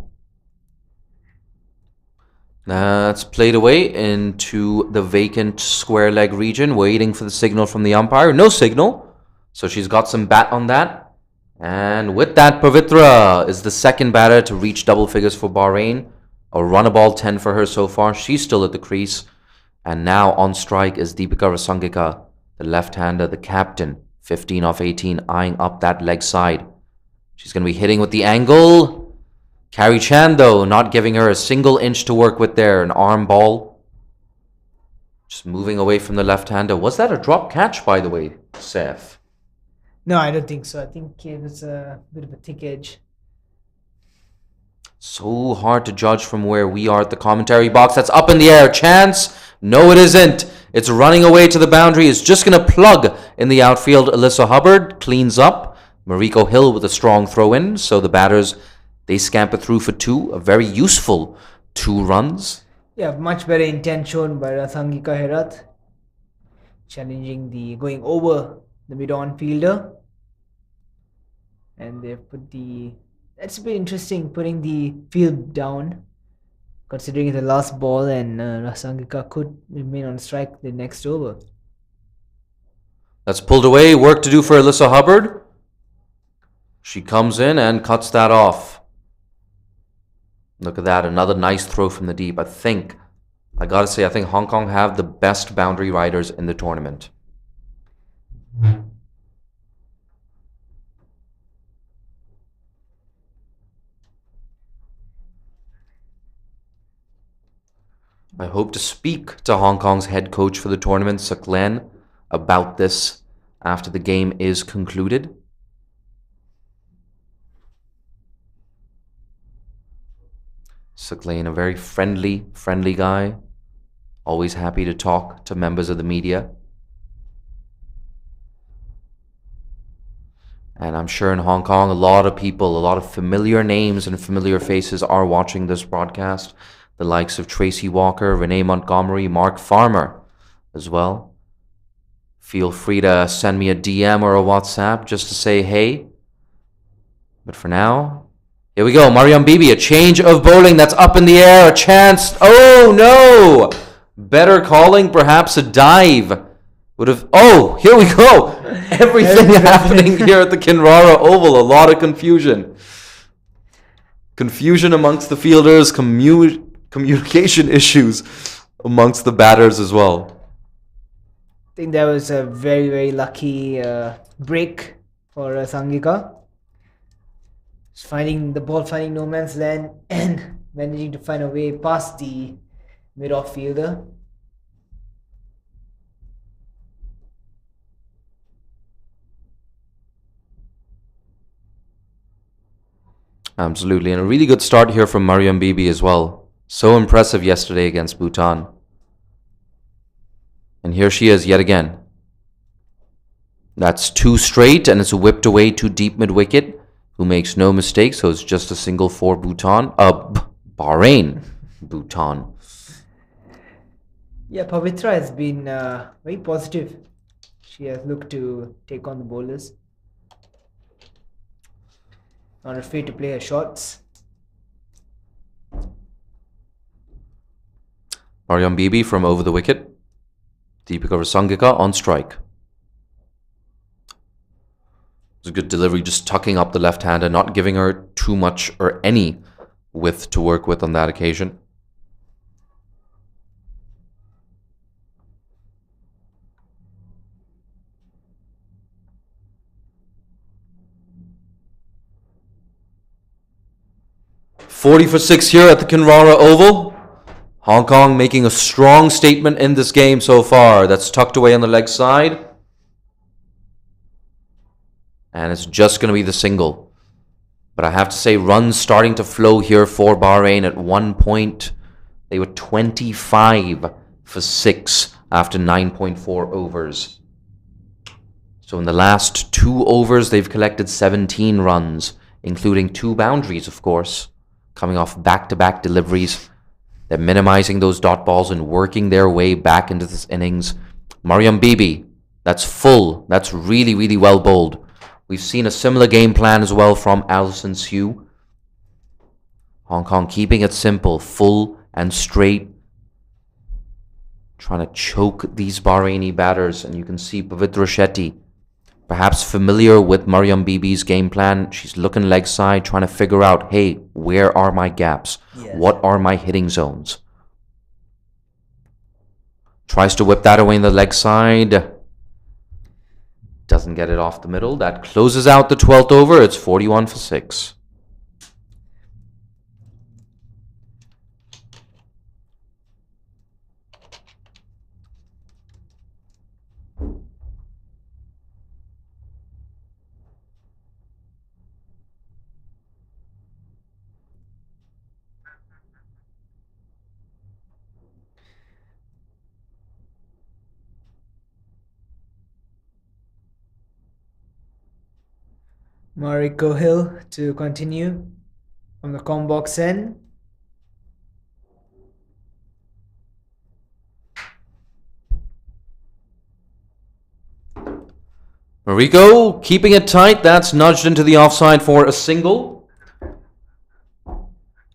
That's played away into the vacant square leg region, waiting for the signal from the umpire. No signal, so she's got some bat on that. And with that, Pavitra is the second batter to reach double figures for Bahrain. A run-a-ball 10 for her so far. She's still at the crease. And now on strike is Deepika Rasangika, the left-hander, the captain. 15 off 18, eyeing up that leg side. She's going to be hitting with the angle. Carrie Chan, though, not giving her a single inch to work with there. An arm ball. Just moving away from the left-hander. Was that a drop catch, by the way, Seth? No, I don't think so. I think it was a bit of a thick edge. So hard to judge from where we are at the commentary box. That's up in the air. Chance? No, it isn't. It's running away to the boundary. It's just going to plug in the outfield. Alyssa Hubbard cleans up. Mariko Hill with a strong throw-in. So the batters, they scamper through for 2. A very useful 2 runs. Yeah, much better intent shown by Rasangika Herat. Going over the mid-on fielder. And they've that's a bit interesting, putting the field down, considering it's the last ball and Rasangika could remain on strike the next over. That's pulled away. Work to do for Alyssa Hubbard. She comes in and cuts that off. Look at that. Another nice throw from the deep. I think Hong Kong have the best boundary riders in the tournament. I hope to speak to Hong Kong's head coach for the tournament, Saklan, about this after the game is concluded. Saklan, a very friendly guy. Always happy to talk to members of the media. And I'm sure in Hong Kong, a lot of familiar names and familiar faces are watching this broadcast. The likes of Tracy Walker, Renee Montgomery, Mark Farmer as well. Feel free to send me a DM or a WhatsApp just to say hey. But for now, here we go. Mariam Bibi, a change of bowling that's up in the air. A chance. Oh no! Better calling, perhaps a dive. Oh, here we go. Everything happening here at the Kinrara Oval. A lot of confusion. Confusion amongst the fielders, communication issues amongst the batters as well. I think that was a very, very lucky break for Sangika. Finding no man's land and managing to find a way past the mid-off fielder. Absolutely, and a really good start here from Mariam Bibi as well. So impressive yesterday against Bhutan. And here she is yet again. That's 2 straight, and it's whipped away to deep mid-wicket, who makes no mistake, so it's just a single for Bhutan. Bahrain. Bhutan. Yeah, Pavitra has been very positive. She has looked to take on the bowlers. Not afraid to play her shots. Mariam Bibi from over the wicket. Deepika Rasangika on strike. It was a good delivery, just tucking up the left-hander, not giving her too much or any width to work with on that occasion. .40 for 6 here at the Kinrara Oval. Hong Kong making a strong statement in this game so far. That's tucked away on the leg side. And it's just going to be the single. But I have to say, runs starting to flow here for Bahrain. At one point, they were 25 for 6 after 9.4 overs. So in the last 2 overs, they've collected 17 runs, including 2 boundaries, of course, coming off back-to-back deliveries. They're minimizing those dot balls and working their way back into this innings. Mariam Bibi, that's full. That's really, really well bowled. We've seen a similar game plan as well from Alison Sue. Hong Kong keeping it simple, full and straight. Trying to choke these Bahraini batters. And you can see Pavitra Shetty, perhaps familiar with Mariam Bibi's game plan. She's looking leg side, trying to figure out, hey, where are my gaps? Yes. What are my hitting zones? Tries to whip that away in the leg side. Doesn't get it off the middle. That closes out the 12th over. It's 41 for 6. Mariko Hill to continue from the combox end. Mariko keeping it tight. That's nudged into the offside for a single.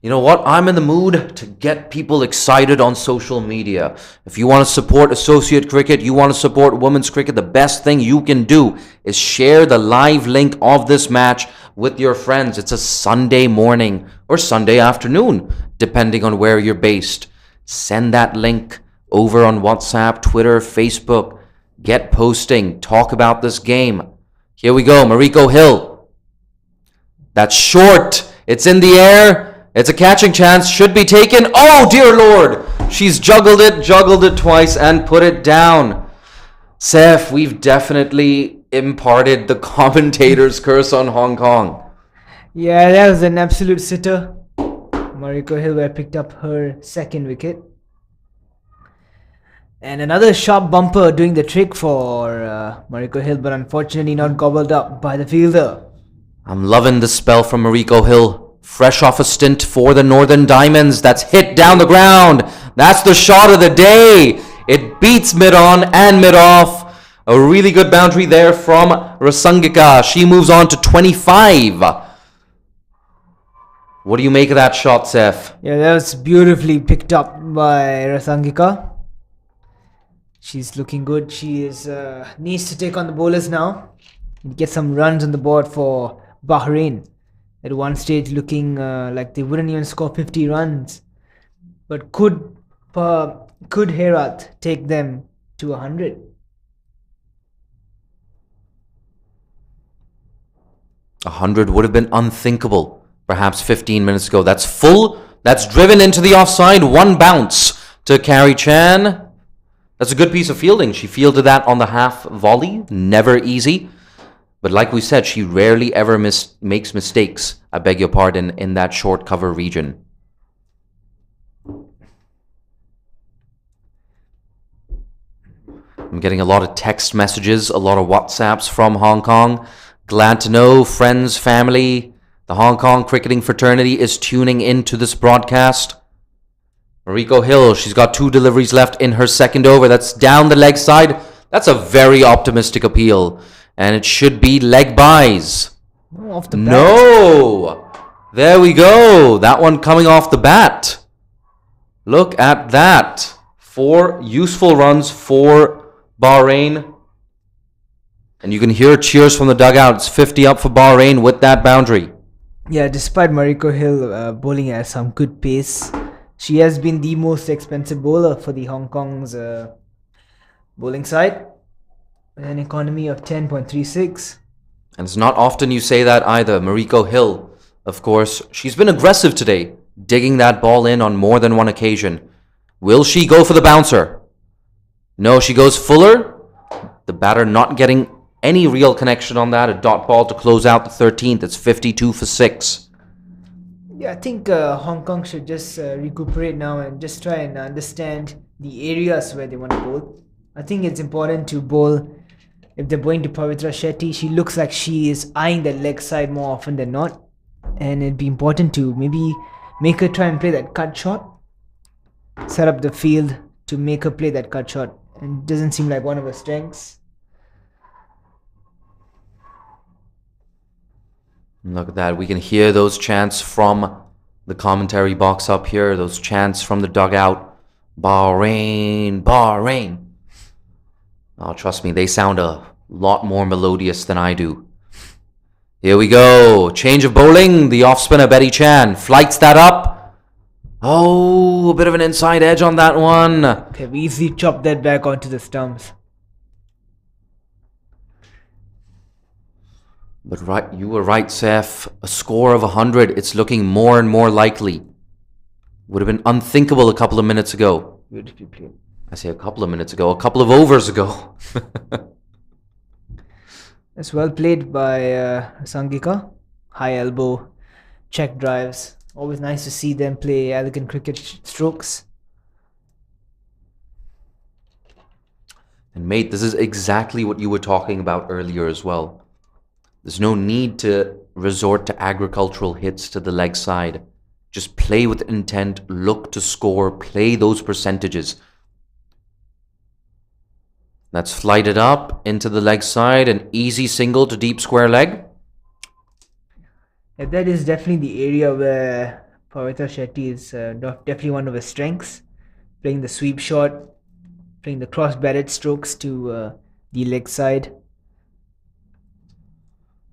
You know what? I'm in the mood to get people excited on social media. If you want to support associate cricket, you want to support women's cricket, the best thing you can do is share the live link of this match with your friends. It's a Sunday morning or Sunday afternoon, depending on where you're based. Send that link over on WhatsApp, Twitter, Facebook. Get posting. Talk about this game. Here we go. Mariko Hill. That's short. It's in the air. It's a catching chance. Should be taken. Oh, dear Lord. She's juggled it twice and put it down. Seth, we've definitely imparted the commentator's curse on Hong Kong. Yeah, that was an absolute sitter. Mariko Hill picked up her second wicket. And another sharp bumper doing the trick for Mariko Hill, but unfortunately not gobbled up by the fielder. I'm loving the spell from Mariko Hill. Fresh off a stint for the Northern Diamonds. That's hit down the ground. That's the shot of the day. It beats mid-on and mid-off. A really good boundary there from Rasangika. She moves on to 25. What do you make of that shot, Seth? Yeah, that was beautifully picked up by Rasangika. She's looking good. She is needs to take on the bowlers now. Get some runs on the board for Bahrain. At one stage looking like they wouldn't even score 50 runs. But could Herat take them to 100? A 100 would have been unthinkable perhaps 15 minutes ago. That's full. That's driven into the offside. One bounce to Carrie Chan. That's a good piece of fielding. She fielded that on the half volley. Never easy. But like we said, she rarely ever makes mistakes, I beg your pardon, in that short cover region. I'm getting a lot of text messages, a lot of WhatsApps from Hong Kong. Glad to know friends, family, the Hong Kong cricketing fraternity is tuning into this broadcast. Mariko Hill, she's got 2 deliveries left in her second over. That's down the leg side. That's a very optimistic appeal. And it should be leg buys. Oh, off the bat. No! There we go. That one coming off the bat. Look at that. 4 useful runs for Bahrain. And you can hear cheers from the dugout. It's 50 up for Bahrain with that boundary. Yeah, despite Mariko Hill bowling at some good pace, she has been the most expensive bowler for the Hong Kong's bowling side. With an economy of 10.36. And it's not often you say that either. Mariko Hill, of course, she's been aggressive today, digging that ball in on more than one occasion. Will she go for the bouncer? No, she goes fuller. The batter not getting any real connection on that. A dot ball to close out the 13th. It's 52 for 6. Yeah, I think Hong Kong should just recuperate now and just try and understand the areas where they want to bowl. I think it's important to bowl. If they're going to Pavitra Shetty, she looks like she is eyeing the leg side more often than not. And it'd be important to maybe make her try and play that cut shot. Set up the field to make her play that cut shot. And it doesn't seem like one of her strengths. Look at that. We can hear those chants from the commentary box up here. Those chants from the dugout. Bahrain, Bahrain. Oh, trust me, they sound a lot more melodious than I do. Here we go. Change of bowling. The off-spinner Betty Chan flights that up. Oh, a bit of an inside edge on that one. Okay, we easily chop that back onto the stumps. But right, you were right, Seth. A score of 100. It's looking more and more likely. Would have been unthinkable a couple of minutes ago. Beautifully played. I say a couple of minutes ago. A couple of overs ago. That's well played by Sangika. High elbow, check drives. Always nice to see them play elegant cricket strokes. And mate, this is exactly what you were talking about earlier as well. There's no need to resort to agricultural hits to the leg side. Just play with intent, look to score, play those percentages. That's flighted up into the leg side, an easy single to deep square leg. Yeah, that is definitely the area where Pavitra Shetty is definitely one of her strengths. Playing the sweep shot, playing the cross-batted strokes to the leg side.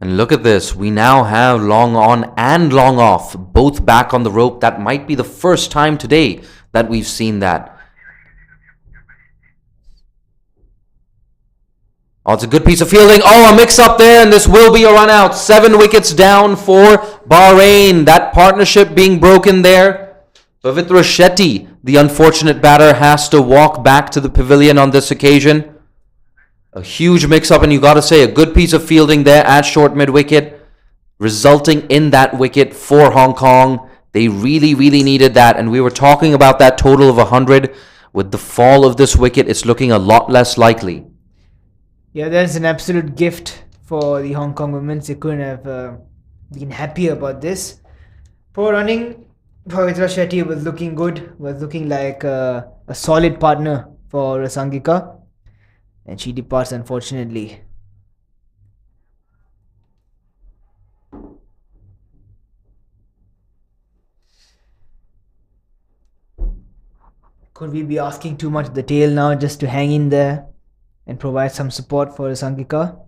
And look at this, we now have long on and long off, both back on the rope. That might be the first time today that we've seen that. Oh, it's a good piece of fielding. Oh, a mix-up there, and this will be a run-out. 7 wickets down for Bahrain. That partnership being broken there. Pavitra Shetty, the unfortunate batter, has to walk back to the pavilion on this occasion. A huge mix-up, and you got to say, a good piece of fielding there at short mid-wicket, resulting in that wicket for Hong Kong. They really, really needed that, and we were talking about that total of 100. With the fall of this wicket, it's looking a lot less likely. Yeah, that's an absolute gift for the Hong Kong women. They couldn't have been happier about this. Poor running, Pavitra Shetty was looking good, was looking like a solid partner for Sangika. And she departs, unfortunately. Could we be asking too much of the tail now just to hang in there and provide some support for Sangika,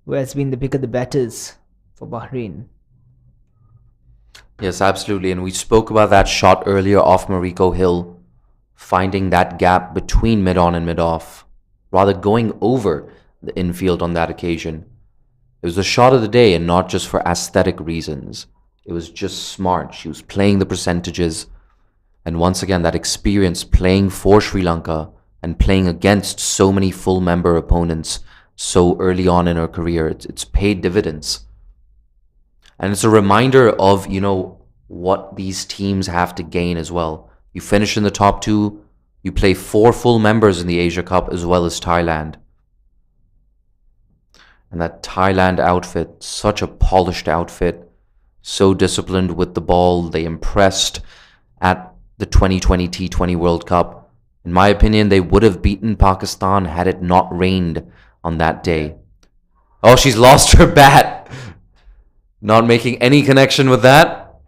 who has been the pick of the batters for Bahrain? Yes, absolutely. And we spoke about that shot earlier off Mariko Hill, finding that gap between mid-on and mid-off, rather going over the infield on that occasion. It was the shot of the day, and not just for aesthetic reasons. It was just smart. She was playing the percentages. And once again, that experience playing for Sri Lanka and playing against so many full member opponents so early on in her career, it's paid dividends. And it's a reminder of, what these teams have to gain as well. You finish in the top 2, you play 4 full members in the Asia Cup as well as Thailand. And that Thailand outfit, such a polished outfit, so disciplined with the ball. They impressed at the 2020 T20 World Cup. In my opinion, they would have beaten Pakistan had it not rained on that day. Oh, she's lost her bat. Not making any connection with that.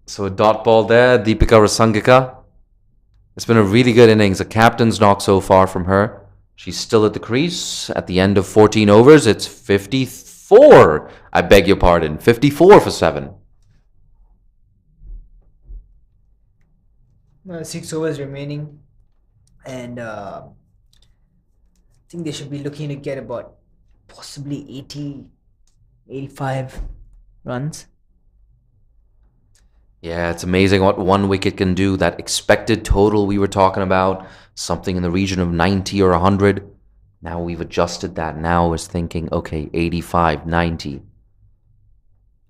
So a dot ball there, Deepika Rasangika. It's been a really good innings. A captain's knock so far from her. She's still at the crease. At the end of 14 overs, it's 54. I beg your pardon. 54 for 7. 6 overs remaining. And I think they should be looking to get about possibly 80, 85 runs. Yeah, it's amazing what one wicket can do. That expected total we were talking about, something in the region of 90 or 100. Now we've adjusted that. Now is thinking, okay, 85, 90.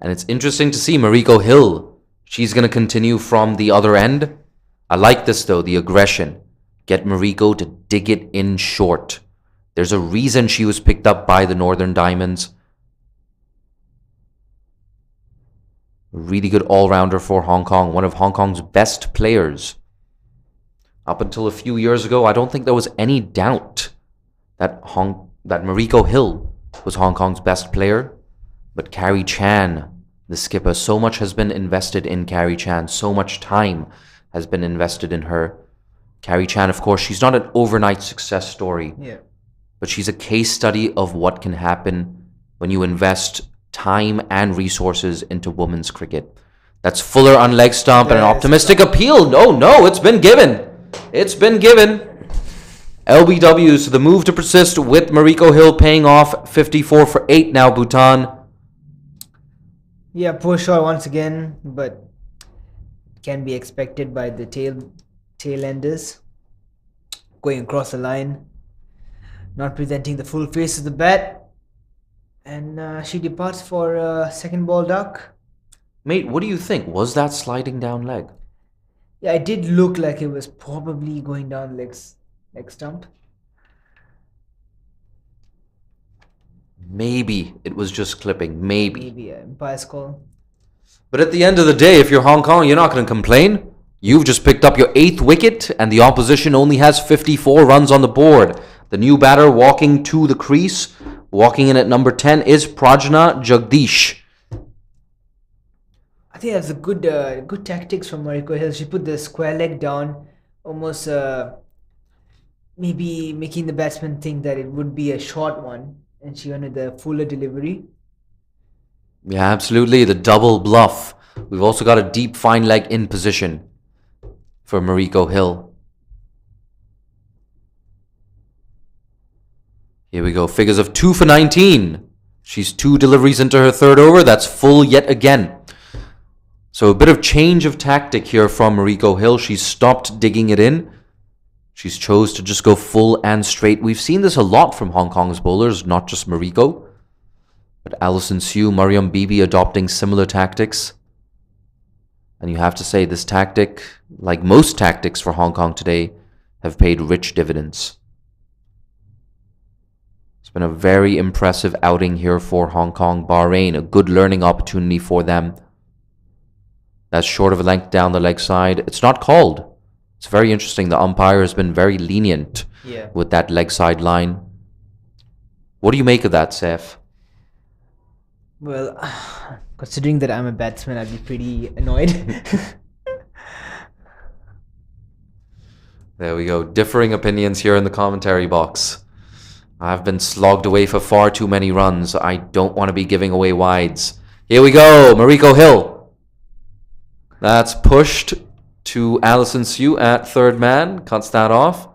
And it's interesting to see Mariko Hill. She's going to continue from the other end. I like this though, the aggression. Get Mariko to dig it in short. There's a reason she was picked up by the Northern Diamonds. A really good all-rounder for Hong Kong. One of Hong Kong's best players. Up until a few years ago, I don't think there was any doubt that Mariko Hill was Hong Kong's best player. But Carrie Chan, the skipper, so much has been invested in Carrie Chan. So much time has been invested in her. Carrie Chan, of course, she's not an overnight success story. Yeah. But she's a case study of what can happen when you invest time and resources into women's cricket. That's Fuller on leg stump and an optimistic appeal. No, it's been given. It's been given. LBW, so the move to persist with Mariko Hill paying off. 54 for 8 now, Bhutan. Yeah, poor shot once again, but can be expected by the tail enders. Going across the line. Not presenting the full face of the bat. And she departs for second ball duck. Mate, what do you think? Was that sliding down leg? Yeah, it did look like it was probably going down leg stump. Maybe it was just clipping. Maybe. Maybe bias call. But at the end of the day, if you're Hong Kong, you're not going to complain. You've just picked up your 8th wicket, and the opposition only has 54 runs on the board. The new batter walking to the crease, walking in at number 10, is Prajna Jagdish. I think that's a good tactics from Mariko Hill. She put the square leg down, almost maybe making the batsman think that it would be a short one, and she went with the fuller delivery. Yeah, absolutely. The double bluff. We've also got a deep fine leg in position for Mariko Hill. Here we go. Figures of 2 for 19. She's 2 deliveries into her third over. That's full yet again. So a bit of change of tactic here from Mariko Hill. She's stopped digging it in. She's chose to just go full and straight. We've seen this a lot from Hong Kong's bowlers, not just Mariko. But Alison Sue, Mariam Bibi adopting similar tactics. And you have to say this tactic, like most tactics for Hong Kong today, have paid rich dividends. It's been a very impressive outing here for Hong Kong. Bahrain, a good learning opportunity for them. That's short of a length down the leg side. It's not called. It's very interesting. The umpire has been very lenient with that leg side line. What do you make of that, Saif? Well, considering that I'm a batsman, I'd be pretty annoyed. There we go. Differing opinions here in the commentary box. I've been slogged away for far too many runs. I don't want to be giving away wides. Here we go. Mariko Hill. That's pushed to Alison Sue at third man. Cuts that off.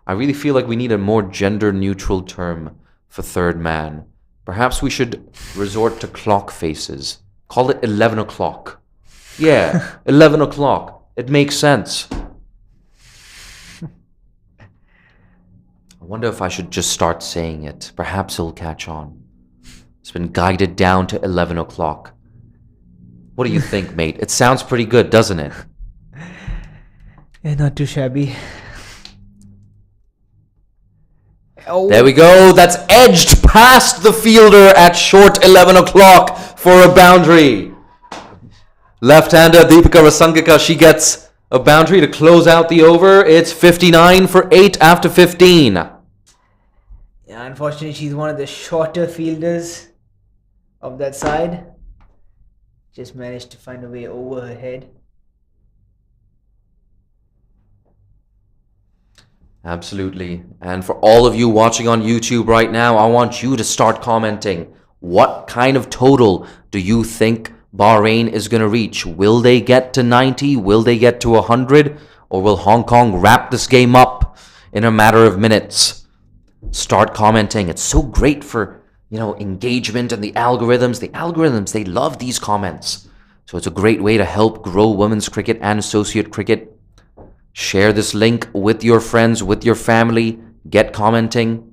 I really feel like we need a more gender-neutral term for third man. Perhaps we should resort to clock faces. Call it 11 o'clock. Yeah, 11 o'clock. It makes sense. I wonder if I should just start saying it. Perhaps it'll catch on. It's been guided down to 11 o'clock. What do you think, mate? It sounds pretty good, doesn't it? Yeah, not too shabby. Oh. There we go. That's edged past the fielder at short 11 o'clock for a boundary. Left-hander Deepika Rasangika, she gets A boundary to close out the over. It's 59 for 8 after 15. Yeah, unfortunately, she's one of the shorter fielders of that side. Just managed to find a way over her head. Absolutely. And for all of you watching on YouTube right now, I want you to start commenting. What kind of total do you think Bahrain is going to reach? Will they get to 90? Will they get to 100? Or will Hong Kong wrap this game up in a matter of minutes? Start commenting. It's so great for, engagement and the algorithms. The algorithms, they love these comments. So it's a great way to help grow women's cricket and associate cricket. Share this link with your friends, with your family. Get commenting.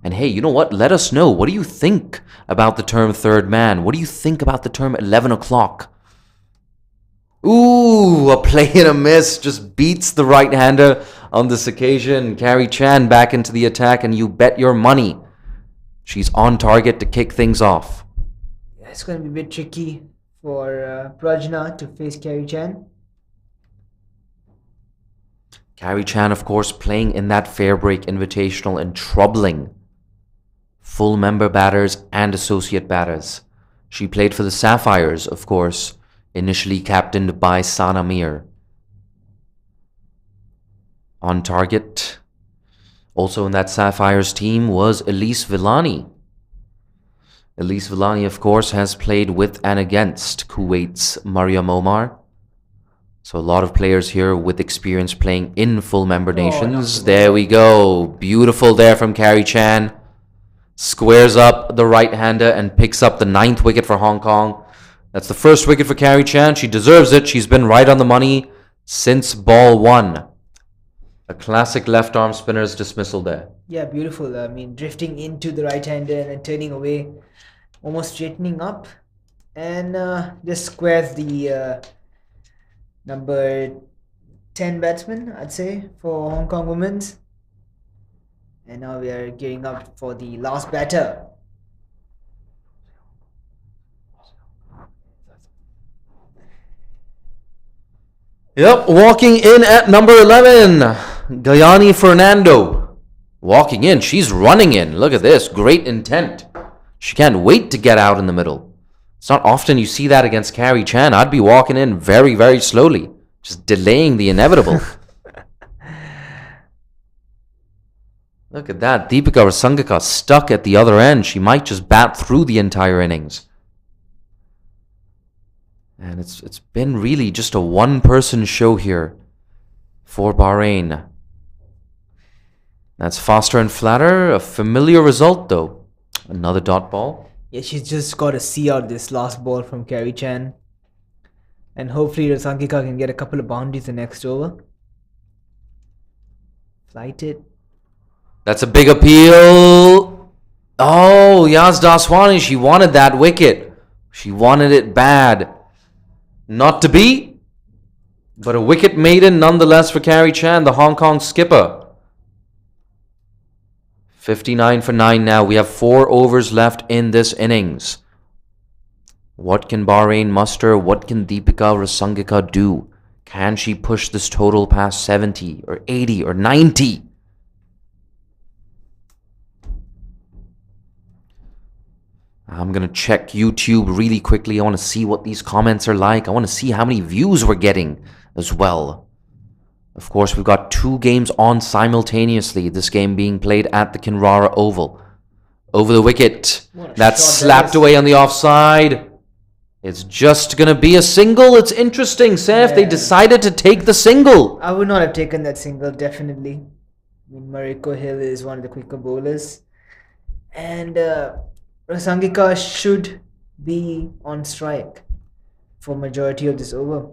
And hey, you know what? Let us know. What do you think about the term third man? What do you think about the term 11 o'clock? Ooh, a play and a miss just beats the right-hander on this occasion. Carrie Chan back into the attack, and you bet your money she's on target to kick things off. Yeah, it's going to be a bit tricky for Prajna to face Carrie Chan. Carrie Chan, of course, playing in that Fair Break Invitational and troubling full member batters and associate batters. She played for the Sapphires, of course, initially captained by Sana Mir. On target, also in that Sapphires team, was Elise Villani. Elise Villani, of course, has played with and against Kuwait's Mariam Omar. So a lot of players here with experience playing in full member nations. There we go. Beautiful there from Carrie Chan. Squares up the right-hander and picks up the 9th wicket for Hong Kong. That's the first wicket for Carrie Chan. She deserves it. She's been right on the money since ball 1. A classic left-arm spinner's dismissal there. Yeah, beautiful. I mean, drifting into the right-hander and then turning away, almost straightening up. And just squares the number 10 batsman, I'd say, for Hong Kong women's. And now we are gearing up for the last batter. Yep, walking in at number 11, Gayani Fernando. Walking in, she's running in. Look at this, great intent. She can't wait to get out in the middle. It's not often you see that against Carrie Chan. I'd be walking in very, very slowly, just delaying the inevitable. Look at that. Deepika Rasangaka stuck at the other end. She might just bat through the entire innings. And it's been really just a one-person show here for Bahrain. That's faster and flatter. A familiar result, though. Another dot ball. Yeah, she's just got to see out this last ball from Carrie Chan. And hopefully Rasangika can get a couple of boundaries the next over. Flight it. That's a big appeal. Oh, Yaz Daswani, she wanted that wicket. She wanted it bad. Not to be, but a wicket maiden nonetheless for Carrie Chan, the Hong Kong skipper. 59 for 9 now. We have 4 overs left in this innings. What can Bahrain muster? What can Deepika Rasangika do? Can she push this total past 70 or 80 or 90? I'm going to check YouTube really quickly. I want to see what these comments are like. I want to see how many views we're getting as well. Of course, we've got 2 games on simultaneously. This game being played at the Kinrara Oval. Over the wicket. That's slapped away on the offside. It's just going to be a single. It's interesting, Saif. They decided to take the single. I would not have taken that single, definitely. I mean, Mariko Hill is one of the quicker bowlers. And Rasangika should be on strike for majority of this over.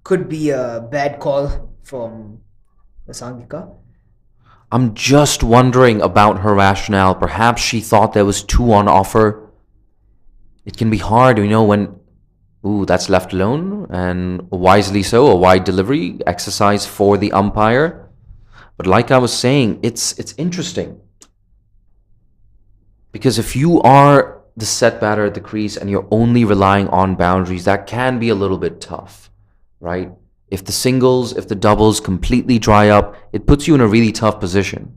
Could be a bad call from Rasangika. I'm just wondering about her rationale. Perhaps she thought there was 2 on offer. It can be hard, when... Ooh, that's left alone. And wisely so, a wide delivery. Exercise for the umpire. But like I was saying, it's interesting. Because if you are the set batter at the crease and you're only relying on boundaries, that can be a little bit tough, right? If the singles, if the doubles completely dry up, it puts you in a really tough position.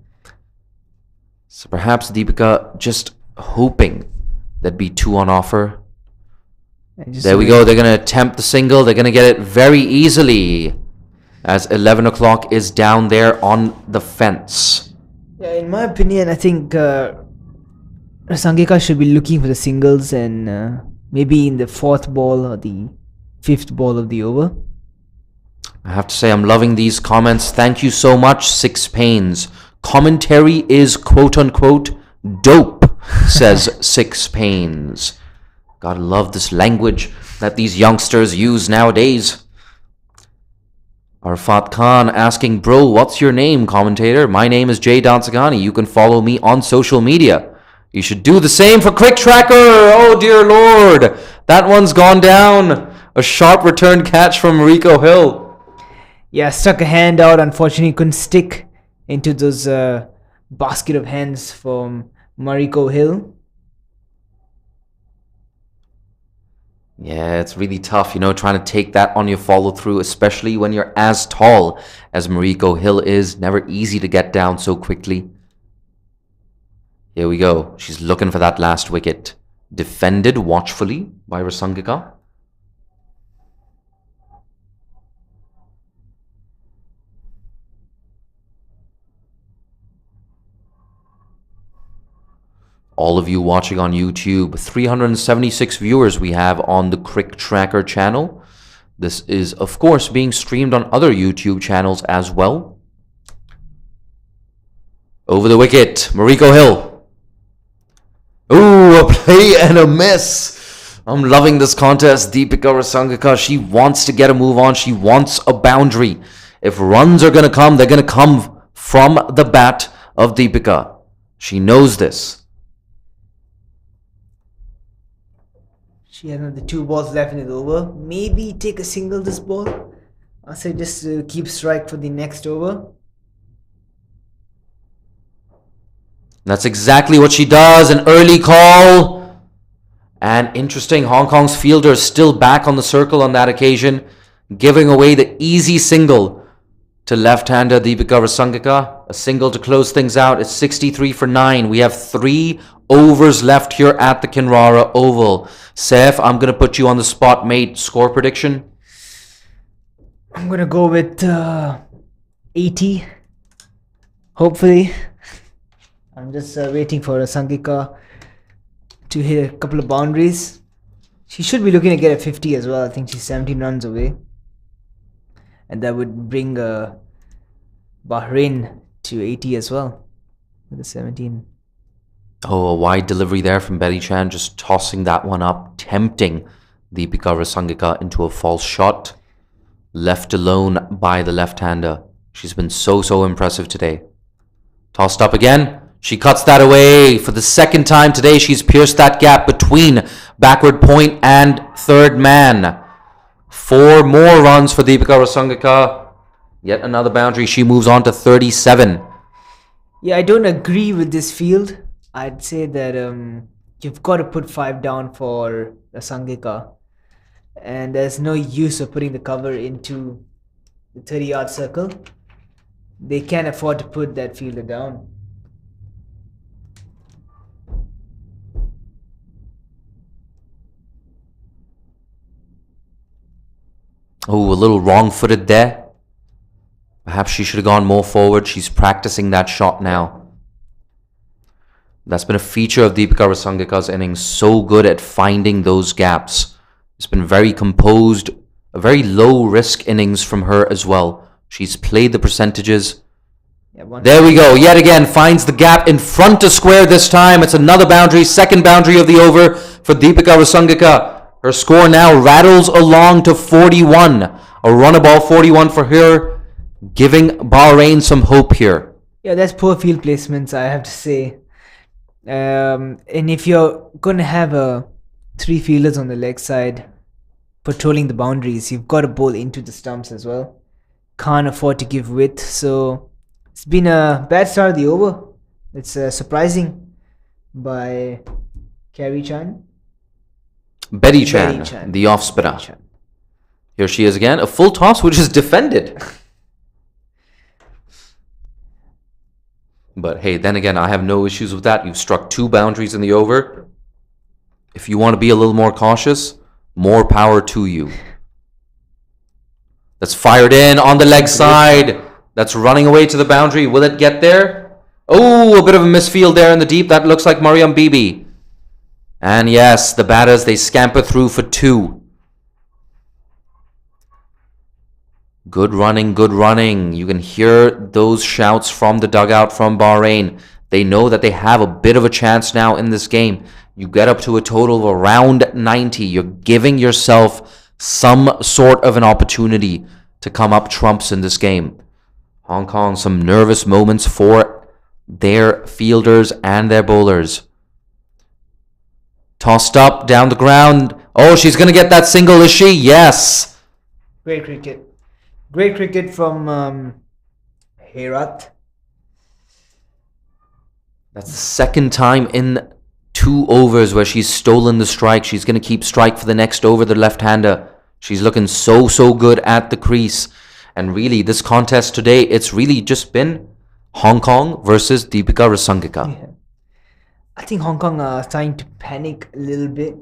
So perhaps Deepika just hoping there'd be 2 on offer. There we go. They're going to attempt the single. They're going to get it very easily as 11 o'clock is down there on the fence. Yeah, in my opinion, I think Sangika should be looking for the singles and maybe in the 4th ball or the 5th ball of the over. I have to say, I'm loving these comments. Thank you so much, Six Pains. Commentary is quote-unquote dope, says Six Pains. Gotta love this language that these youngsters use nowadays. Arfat Khan asking, bro, what's your name, commentator? My name is Jay Dansagani. You can follow me on social media. You should do the same for Quick Tracker. Oh, dear Lord. That one's gone down. A sharp return catch from Mariko Hill. Yeah, stuck a hand out. Unfortunately, couldn't stick into those basket of hands from Mariko Hill. Yeah, it's really tough, trying to take that on your follow through, especially when you're as tall as Mariko Hill is. Never easy to get down so quickly. Here we go. She's looking for that last wicket. Defended watchfully by Rasangika. All of you watching on YouTube, 376 viewers we have on the Crick Tracker channel. This is, of course, being streamed on other YouTube channels as well. Over the wicket, Mariko Hill. Ooh, a play and a miss. I'm loving this contest. Deepika Rasangika, she wants to get a move on. She wants a boundary. If runs are going to come, they're going to come from the bat of Deepika. She knows this. She had another 2 balls left in the over. Maybe take a single this ball. I say just keep strike for the next over. That's exactly what she does. An early call. And interesting, Hong Kong's fielder is still back on the circle on that occasion, giving away the easy single to left-hander Deepika Rasangika. A single to close things out. It's 63 for 9. We have 3 overs left here at the Kinrara Oval. Saif, I'm going to put you on the spot, mate. Score prediction? I'm going to go with 80. Hopefully. I'm just waiting for Sangika to hit a couple of boundaries. She should be looking to get a 50 as well. I think she's 17 runs away. And that would bring Bahrain to 80 as well. With a 17. Oh, a wide delivery there from Betty Chan, just tossing that one up, tempting Deepika Rasangika into a false shot. Left alone by the left-hander. She's been so impressive today. Tossed up again. She cuts that away. For the second time today, she's pierced that gap between backward point and third man. 4 more runs for Deepika Rasangika. Yet another boundary. She moves on to 37. Yeah, I don't agree with this field. I'd say that you've got to put 5 down for Rasangika. And there's no use of putting the cover into the 30-yard circle. They can't afford to put that fielder down. Oh, a little wrong-footed there. Perhaps she should have gone more forward. She's practicing that shot now. That's been a feature of Deepika Rasangika's innings. So good at finding those gaps. It's been very composed. A very low-risk innings from her as well. She's played the percentages. Yeah, there we go. Yet again, finds the gap in front of square this time. It's another boundary. Second boundary of the over for Deepika Rasangika. Her score now rattles along to 41. A runnable 41 for her, giving Bahrain some hope here. Yeah, that's poor field placements, I have to say. And if you're going to have 3 fielders on the leg side patrolling the boundaries, you've got to bowl into the stumps as well. Can't afford to give width, so it's been a bad start of the over. It's surprising by Carrie Chan. Betty Chan, the off spinner. Here she is again. A full toss, which is defended. But hey, then again, I have no issues with that. You've struck 2 boundaries in the over. If you want to be a little more cautious, more power to you. That's fired in on the leg side. That's running away to the boundary. Will it get there? Oh, a bit of a misfield there in the deep. That looks like Mariam Bibi. And yes, the batters, they scamper through for 2. Good running, good running. You can hear those shouts from the dugout from Bahrain. They know that they have a bit of a chance now in this game. You get up to a total of around 90. You're giving yourself some sort of an opportunity to come up trumps in this game. Hong Kong, some nervous moments for their fielders and their bowlers. Tossed up, down the ground. Oh, she's going to get that single, is she? Yes. Great cricket. Great cricket from Herat. That's the second time in 2 overs where she's stolen the strike. She's going to keep strike for the next over, the left-hander. She's looking so good at the crease. And really, this contest today, it's really just been Hong Kong versus Deepika Rasangika. Yeah. I think Hong Kong are starting to panic a little bit.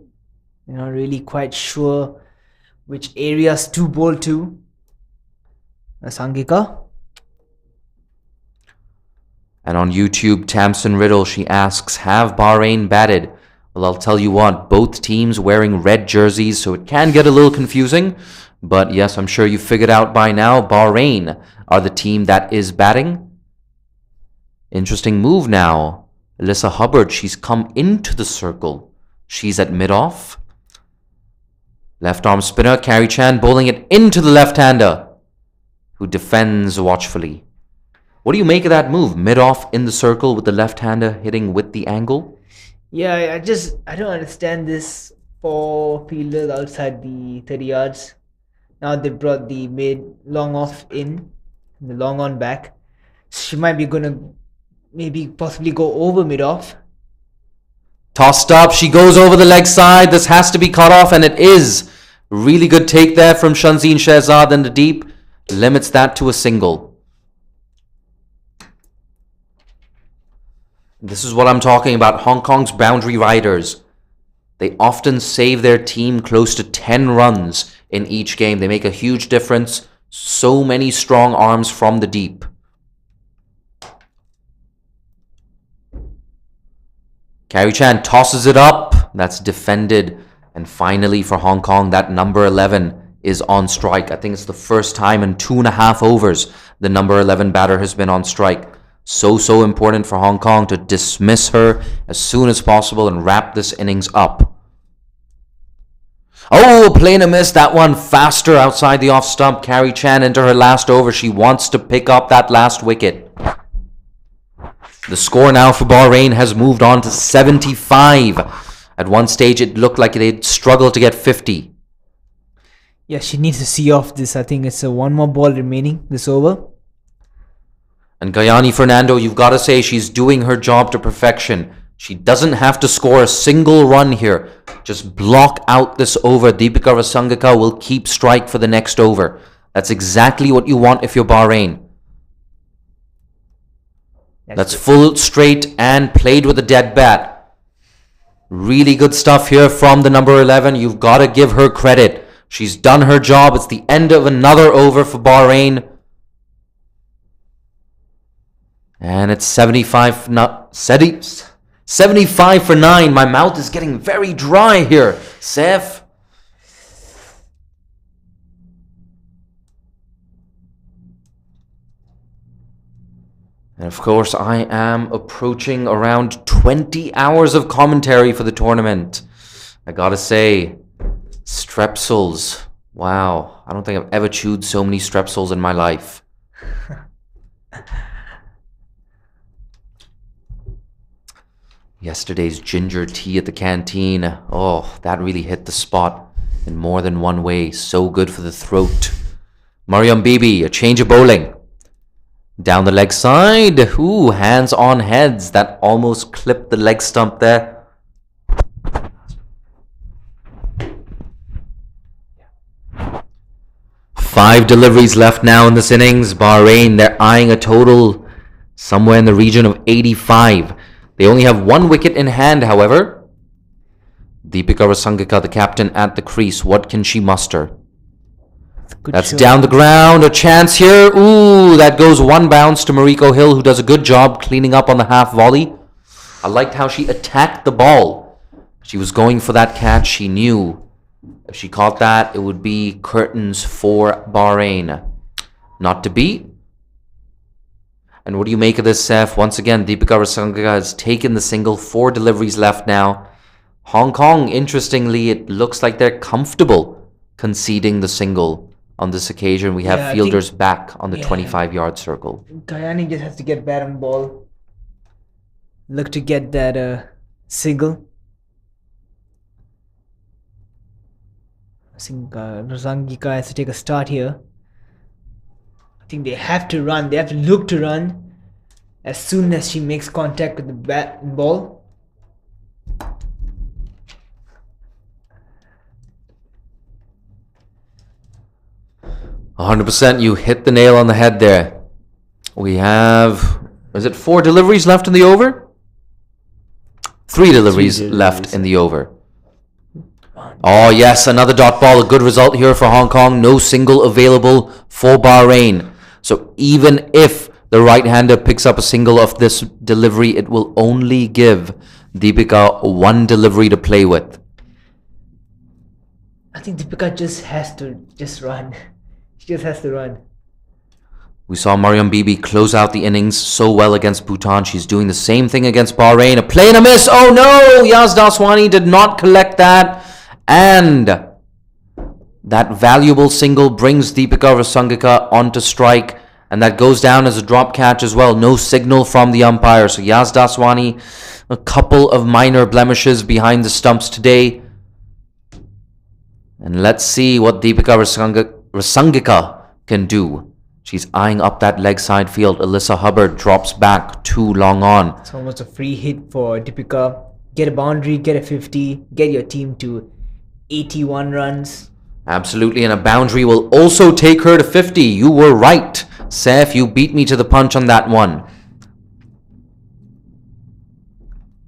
They're not really quite sure which areas to bowl to. Rasangika. And on YouTube, Tamsin Riddle, she asks, have Bahrain batted? Well, I'll tell you what, both teams wearing red jerseys, so it can get a little confusing. But yes, I'm sure you figured out by now, Bahrain are the team that is batting. Interesting move now. Alyssa Hubbard, she's come into the circle. She's at mid-off. Left arm spinner, Carrie Chan bowling it into the left-hander, who defends watchfully. What do you make of that move? Mid-off in the circle with the left-hander hitting with the angle? Yeah, I don't understand this 4 fielders outside the 30 yards. Now they brought the long off in, the long on back. She might be gonna possibly go over mid-off. Tossed up, she goes over the leg side. This has to be cut off, and it is. Really good take there from Shanzeen Shehzad in the deep. Limits that to a single. This is what I'm talking about. Hong Kong's boundary riders. They often save their team close to 10 runs in each game. They make a huge difference. So many strong arms from the deep. Carrie Chan tosses it up. That's defended. And finally for Hong Kong, that number 11 is on strike. I think it's the first time in 2.5 overs the number 11 batter has been on strike. So important for Hong Kong to dismiss her as soon as possible and wrap this innings up. Oh, plain a miss. That one faster outside the off stump. Carrie Chan into her last over. She wants to pick up that last wicket. The score now for Bahrain has moved on to 75. At one stage, it looked like they'd struggle to get 50. Yeah, she needs to see off this. I think it's one more ball remaining this over. And Gayani Fernando, you've got to say she's doing her job to perfection. She doesn't have to score a single run here. Just block out this over. Deepika Rasangika will keep strike for the next over. That's exactly what you want if you're Bahrain. That's full straight and played with a dead bat. Really good stuff here from the number 11. You've got to give her credit. She's done her job. It's the end of another over for Bahrain. And it's 75 for 9. My mouth is getting very dry here, Saif. And of course, I am approaching around 20 hours of commentary for the tournament. I gotta say, strepsils. Wow, I don't think I've ever chewed so many strepsils in my life. Yesterday's ginger tea at the canteen. Oh, that really hit the spot in more than one way. So good for the throat. Mariam Bibi, a change of bowling. Down the leg side. Ooh, hands on heads. That almost clipped the leg stump there. 5 deliveries left now in this innings. Bahrain, they're eyeing a total somewhere in the region of 85. They only have 1 wicket in hand, however. Deepika Rasangika, the captain, at the crease. What can she muster? That's shot. down the ground. A chance here. Ooh, that goes 1 bounce to Mariko Hill, who does a good job cleaning up on the half volley. I liked how she attacked the ball. She was going for that catch. She knew if she caught that, it would be curtains for Bahrain. Not to be. And what do you make of this, Seth? Once again, Deepika Rasangika has taken the single. 4 deliveries left now. Hong Kong, interestingly, it looks like they're comfortable conceding the single on this occasion. We have fielders back on the 25-yard circle. Kayani just has to get bat on ball. Look to get that single. I think Rasangika has to take a start here. I think they have to run. They have to look to run as soon as she makes contact with the bat and ball. %, you hit the nail on the head there. We have, is it 4 deliveries left in the over? 3 deliveries left in the over. Oh yes, another dot ball. A good result here for Hong Kong. No single available for Bahrain. So even if the right-hander picks up a single of this delivery, it will only give Deepika 1 delivery to play with. I think Deepika just has to run. She just has to run. We saw Mariam Bibi close out the innings so well against Bhutan. She's doing the same thing against Bahrain. A play and a miss. Oh no! Yas Daswani did not collect that. And that valuable single brings Deepika Rasangika onto strike. And that goes down as a drop catch as well. No signal from the umpire. So Yas Daswani, a couple of minor blemishes behind the stumps today. And let's see what Deepika Rasangika can do. She's eyeing up that leg side field. Alyssa Hubbard drops back too long on. It's almost a free hit for Deepika. Get a boundary, get a 50, get your team to 81 runs. Absolutely, and a boundary will also take her to 50. You were right, Seth. You beat me to the punch on that one.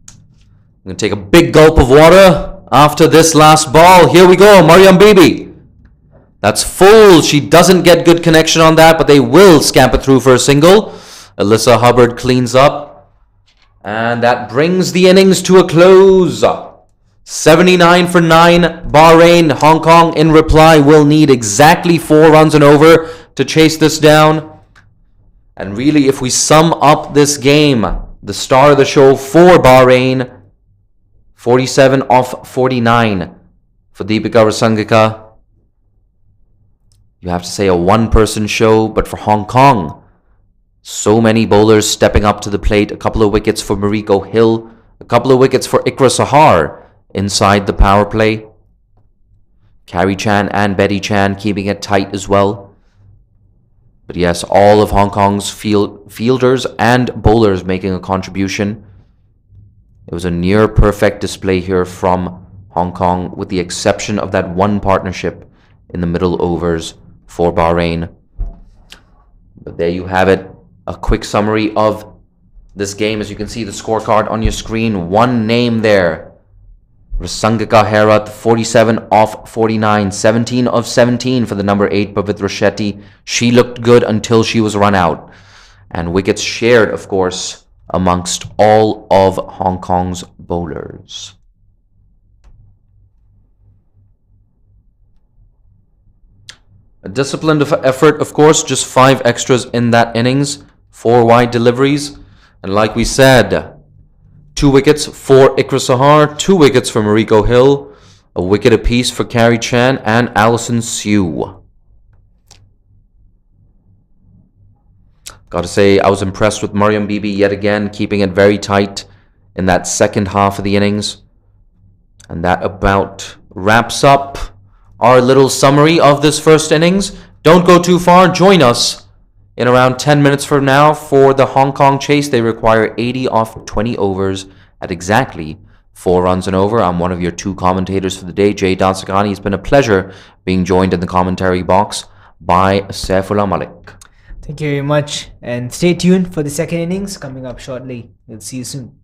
I'm going to take a big gulp of water after this last ball. Here we go, Mariam Bibi. That's full. She doesn't get good connection on that, but they will scamper through for a single. Alyssa Hubbard cleans up. And that brings the innings to a close. 79 for 9. Bahrain, Hong Kong in reply will need exactly 4 runs and over to chase this down. And really, if we sum up this game, the star of the show for Bahrain, 47 off 49 for Deepika Rasangika. You have to say a one-person show, but for Hong Kong, so many bowlers stepping up to the plate. A couple of wickets for Mariko Hill, a couple of wickets for Ikra Sahar inside the power play. Carrie Chan and Betty Chan keeping it tight as well. But yes, all of Hong Kong's fielders and bowlers making a contribution. It was a near perfect display here from Hong Kong, with the exception of that one partnership in the middle overs for Bahrain. But there you have it. A quick summary of this game. As you can see the scorecard on your screen. One name there. Rasangika Herat, 47 off 49. 17 of 17 for the number 8, Pavitra Shetty. She looked good until she was run out. And wickets shared, of course, amongst all of Hong Kong's bowlers. A disciplined effort, of course, just 5 extras in that innings, 4 wide deliveries, and like we said, 2 wickets for Ikra Sahar, 2 wickets for Mariko Hill, a wicket apiece for Carrie Chan and Alison Sue. Gotta say, I was impressed with Mariam Bibi yet again, keeping it very tight in that second half of the innings. And that about wraps up our little summary of this first innings. Don't go too far. Join us in around 10 minutes from now for the Hong Kong chase. They require 80 off 20 overs at exactly 4 runs and over. I'm one of your 2 commentators for the day, Jay Dansagani. It's been a pleasure being joined in the commentary box by Saifullah Malik. Thank you very much, and stay tuned for the second innings coming up shortly. We'll see you soon.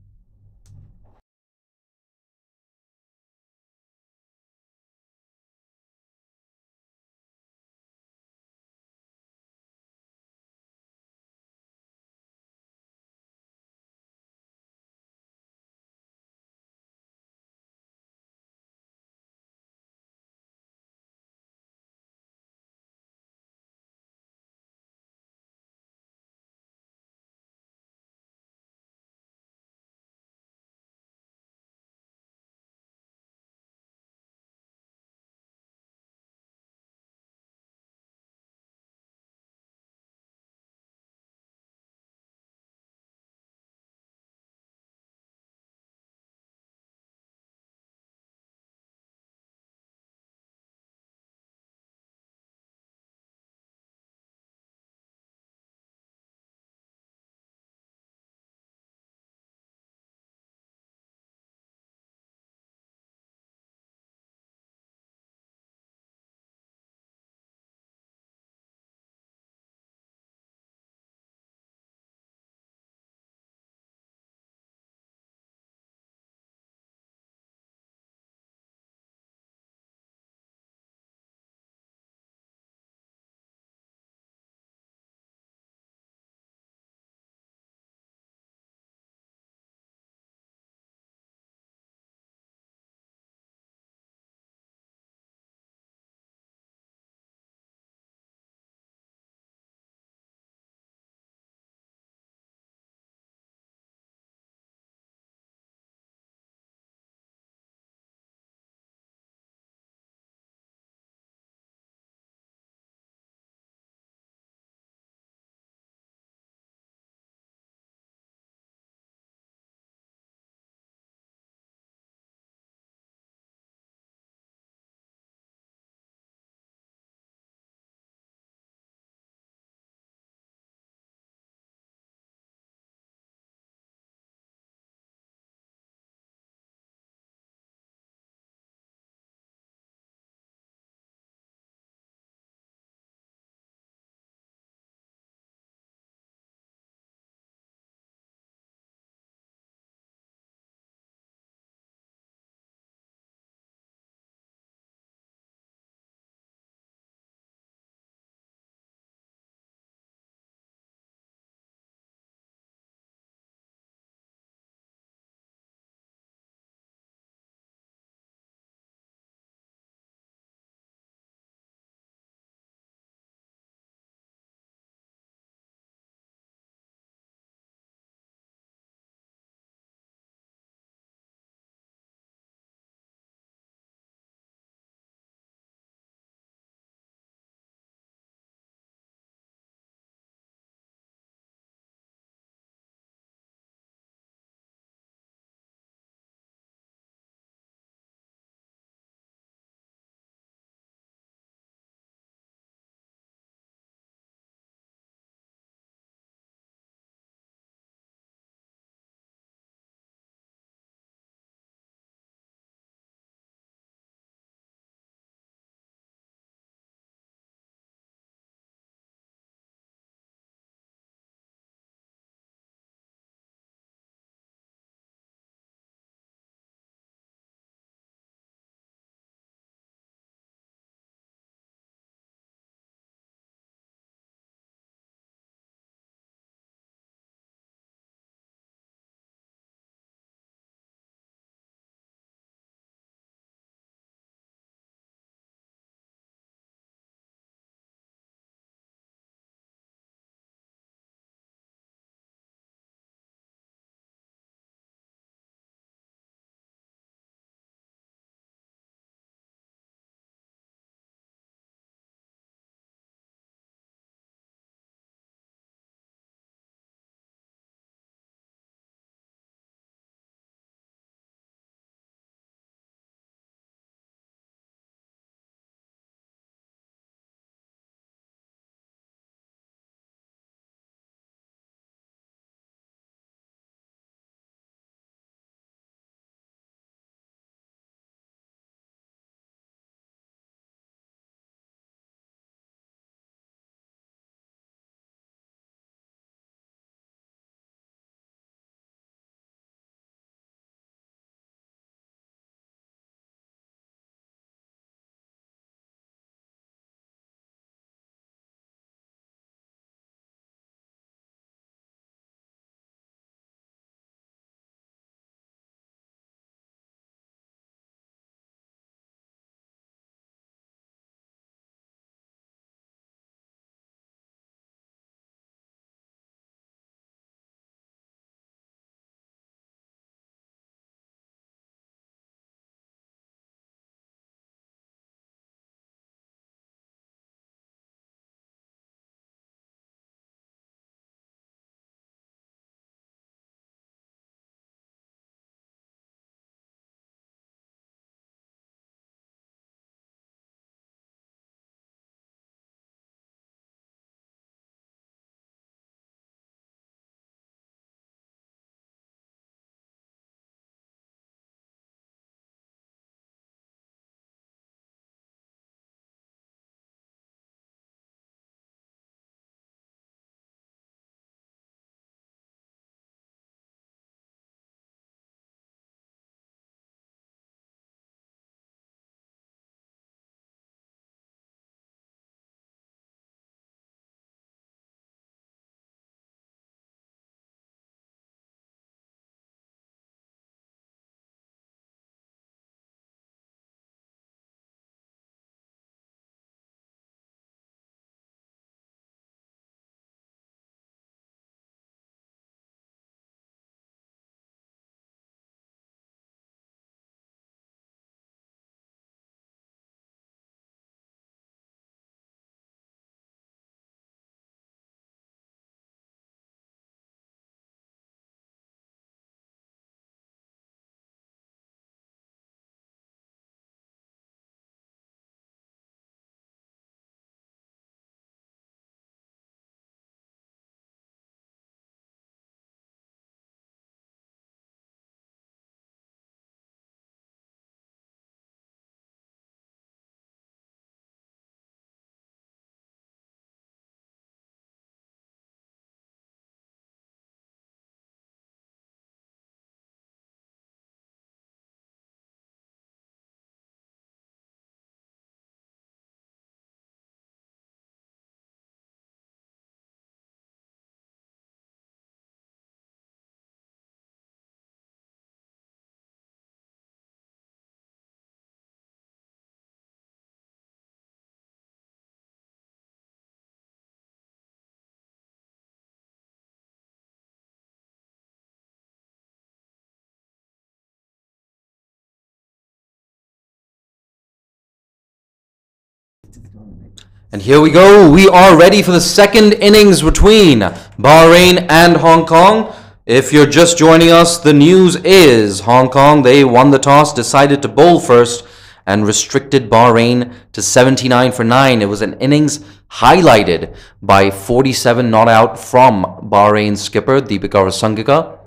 And here we go. We are ready for the second innings between Bahrain and Hong Kong. If you're just joining us, the news is Hong Kong, they won the toss, decided to bowl first, and restricted Bahrain to 79 for 9. It was an innings highlighted by 47 not out from Bahrain's skipper, Deepika Rasangika.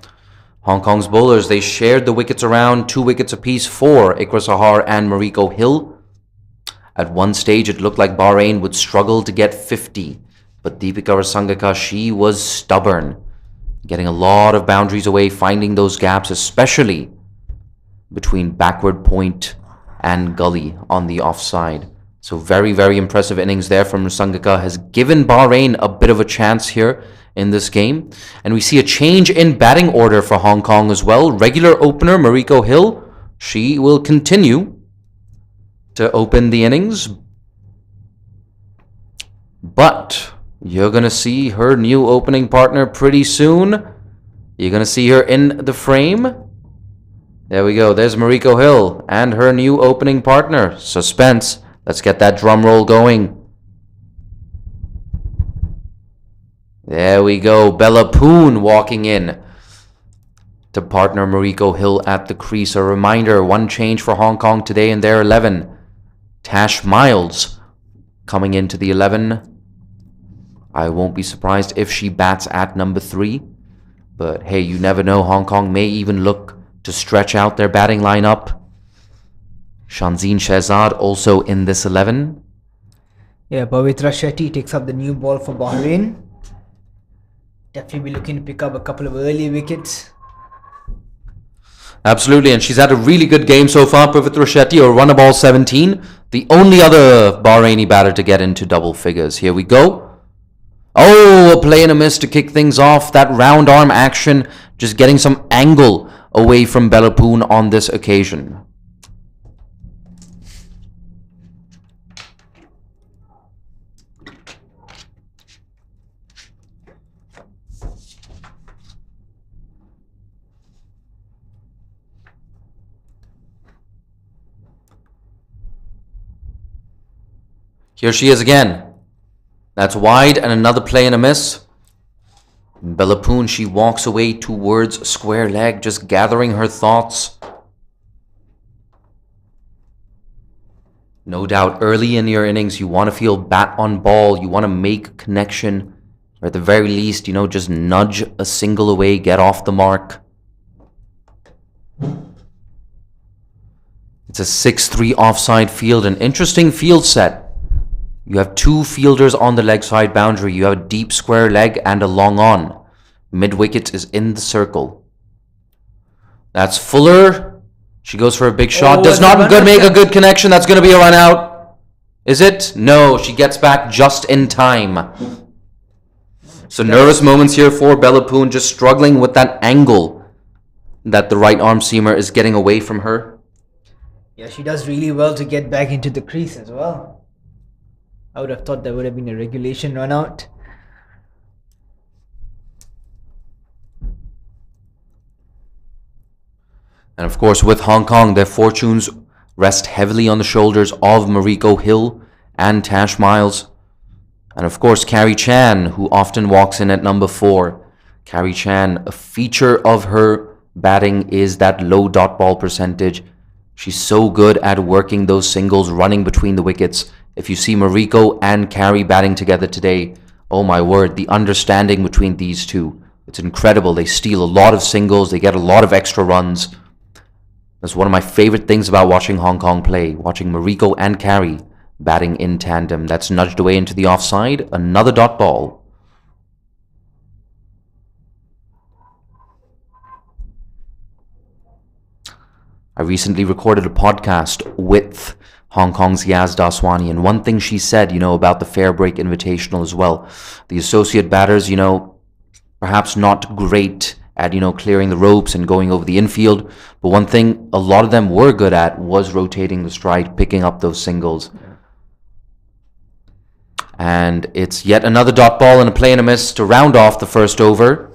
Hong Kong's bowlers, they shared the wickets around, 2 wickets apiece for Ikra Sahar and Mariko Hill. At one stage, it looked like Bahrain would struggle to get 50, but Deepika Rasangika, she was stubborn, getting a lot of boundaries away, finding those gaps, especially between backward point and gully on the offside. So very, very impressive innings there from Rasangika, has given Bahrain a bit of a chance here in this game. And we see a change in batting order for Hong Kong as well. Regular opener Mariko Hill, she will continue to open the innings, but you're going to see her new opening partner pretty soon. You're going to see her in the frame. There we go. There's Mariko Hill and her new opening partner. Suspense. Let's get that drum roll going. There we go. Bella Poon walking in to partner Mariko Hill at the crease. A reminder, one change for Hong Kong today in their 11. Tash Miles coming into the 11. I won't be surprised if she bats at number 3. But hey, you never know. Hong Kong may even look to stretch out their batting lineup. Shanzeen Shehzad also in this 11. Yeah, Pavitra Shetty takes up the new ball for Bahrain. Definitely be looking to pick up a couple of early wickets. Absolutely, and she's had a really good game so far. Pavitra Shetty, a run of ball 17. The only other Bahraini batter to get into double figures. Here we go. Oh, a play and a miss to kick things off. That round arm action, just getting some angle away from Bella Poon on this occasion. Here she is again. That's wide and another play and a miss. Bella Poon, she walks away towards square leg, just gathering her thoughts. No doubt, early in your innings, you want to feel bat on ball. You want to make connection. Or at the very least, just nudge a single away, get off the mark. It's a 6-3 offside field, an interesting field set. You have 2 fielders on the leg side boundary. You have a deep square leg and a long on. Mid wicket is in the circle. That's Fuller. She goes for a big shot. Does not make a good connection. That's going to be a run out. Is it? No, she gets back just in time. So nervous moments here for Bella Poon, just struggling with that angle that the right arm seamer is getting away from her. Yeah, she does really well to get back into the crease as well. I would have thought there would have been a regulation run out. And of course, with Hong Kong, their fortunes rest heavily on the shoulders of Mariko Hill and Tash Miles. And of course, Carrie Chan, who often walks in at number 4. Carrie Chan, a feature of her batting is that low dot ball percentage. She's so good at working those singles, running between the wickets. If you see Mariko and Carrie batting together today, oh my word, the understanding between these two, it's incredible. They steal a lot of singles, they get a lot of extra runs. That's one of my favorite things about watching Hong Kong play, watching Mariko and Carrie batting in tandem. That's nudged away into the offside, another dot ball. I recently recorded a podcast with Hong Kong's Yaz Daswani, and one thing she said, about the Fair Break Invitational as well. The associate batters, perhaps not great at, clearing the ropes and going over the infield, but one thing a lot of them were good at was rotating the stride, picking up those singles. And it's yet another dot ball and a play and a miss to round off the first over.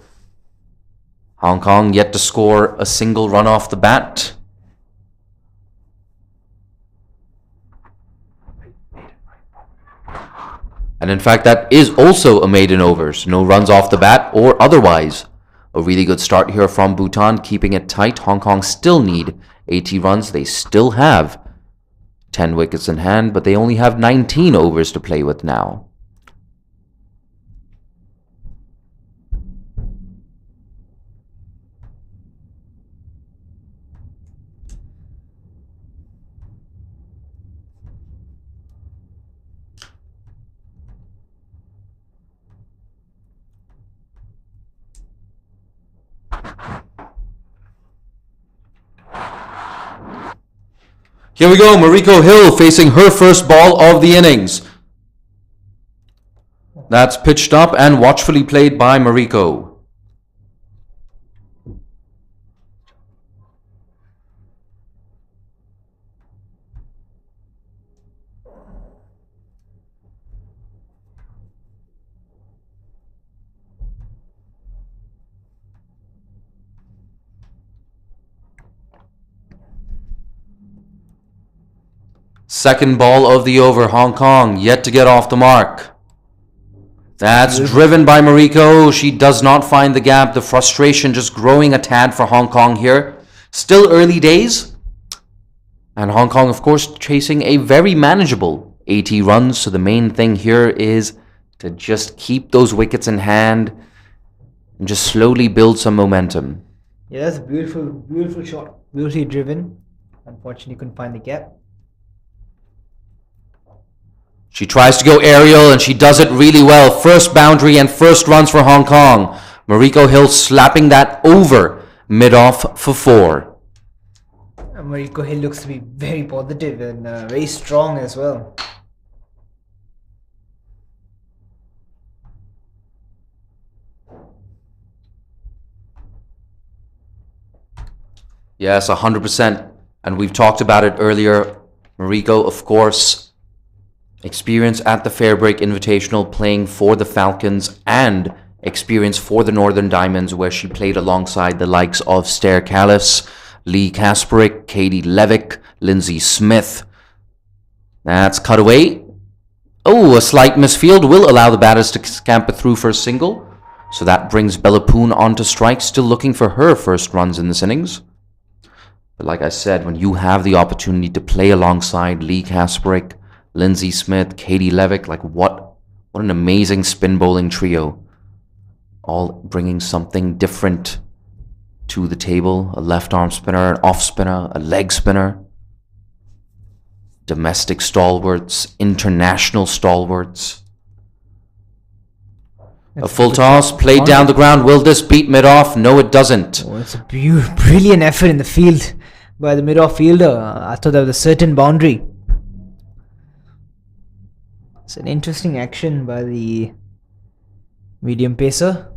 Hong Kong yet to score a single run off the bat. And in fact, that is also a maiden overs. No runs off the bat or otherwise. A really good start here from Bhutan, keeping it tight. Hong Kong still need 80 runs. They still have 10 wickets in hand, but they only have 19 overs to play with now. Here we go, Mariko Hill facing her first ball of the innings. That's pitched up and watchfully played by Mariko. Second ball of the over, Hong Kong yet to get off the mark. That's driven by Mariko. She does not find the gap. The frustration just growing a tad for Hong Kong here. Still early days. And Hong Kong, of course, chasing a very manageable 80 runs. So the main thing here is to just keep those wickets in hand and just slowly build some momentum. Yeah, that's a beautiful shot. Beautifully driven. Unfortunately, couldn't find the gap. She tries to go aerial and she does it really well. First boundary and first runs for Hong Kong. Mariko Hill slapping that over mid-off for 4. Mariko Hill looks to be very positive and very strong as well. Yes, 100%. And we've talked about it earlier. Mariko, of course, experience at the Fairbreak Invitational playing for the Falcons and experience for the Northern Diamonds where she played alongside the likes of Stair Callis, Lee Kasperick, Katie Levick, Lindsay Smith. That's cut away. Oh, a slight misfield will allow the batters to scamper through for a single. So that brings Bella Poon onto strike, still looking for her first runs in this innings. But like I said, when you have the opportunity to play alongside Lee Kasperick, Lindsay Smith, Katie Levick, like what an amazing spin bowling trio. All bringing something different to the table. A left arm spinner, an off spinner, a leg spinner. Domestic stalwarts, international stalwarts. A full toss, played down the ground. Will this beat mid-off? No, it doesn't. Oh, it's a brilliant effort in the field by the mid-off fielder. I thought that was a certain boundary. It's an interesting action by the medium pacer.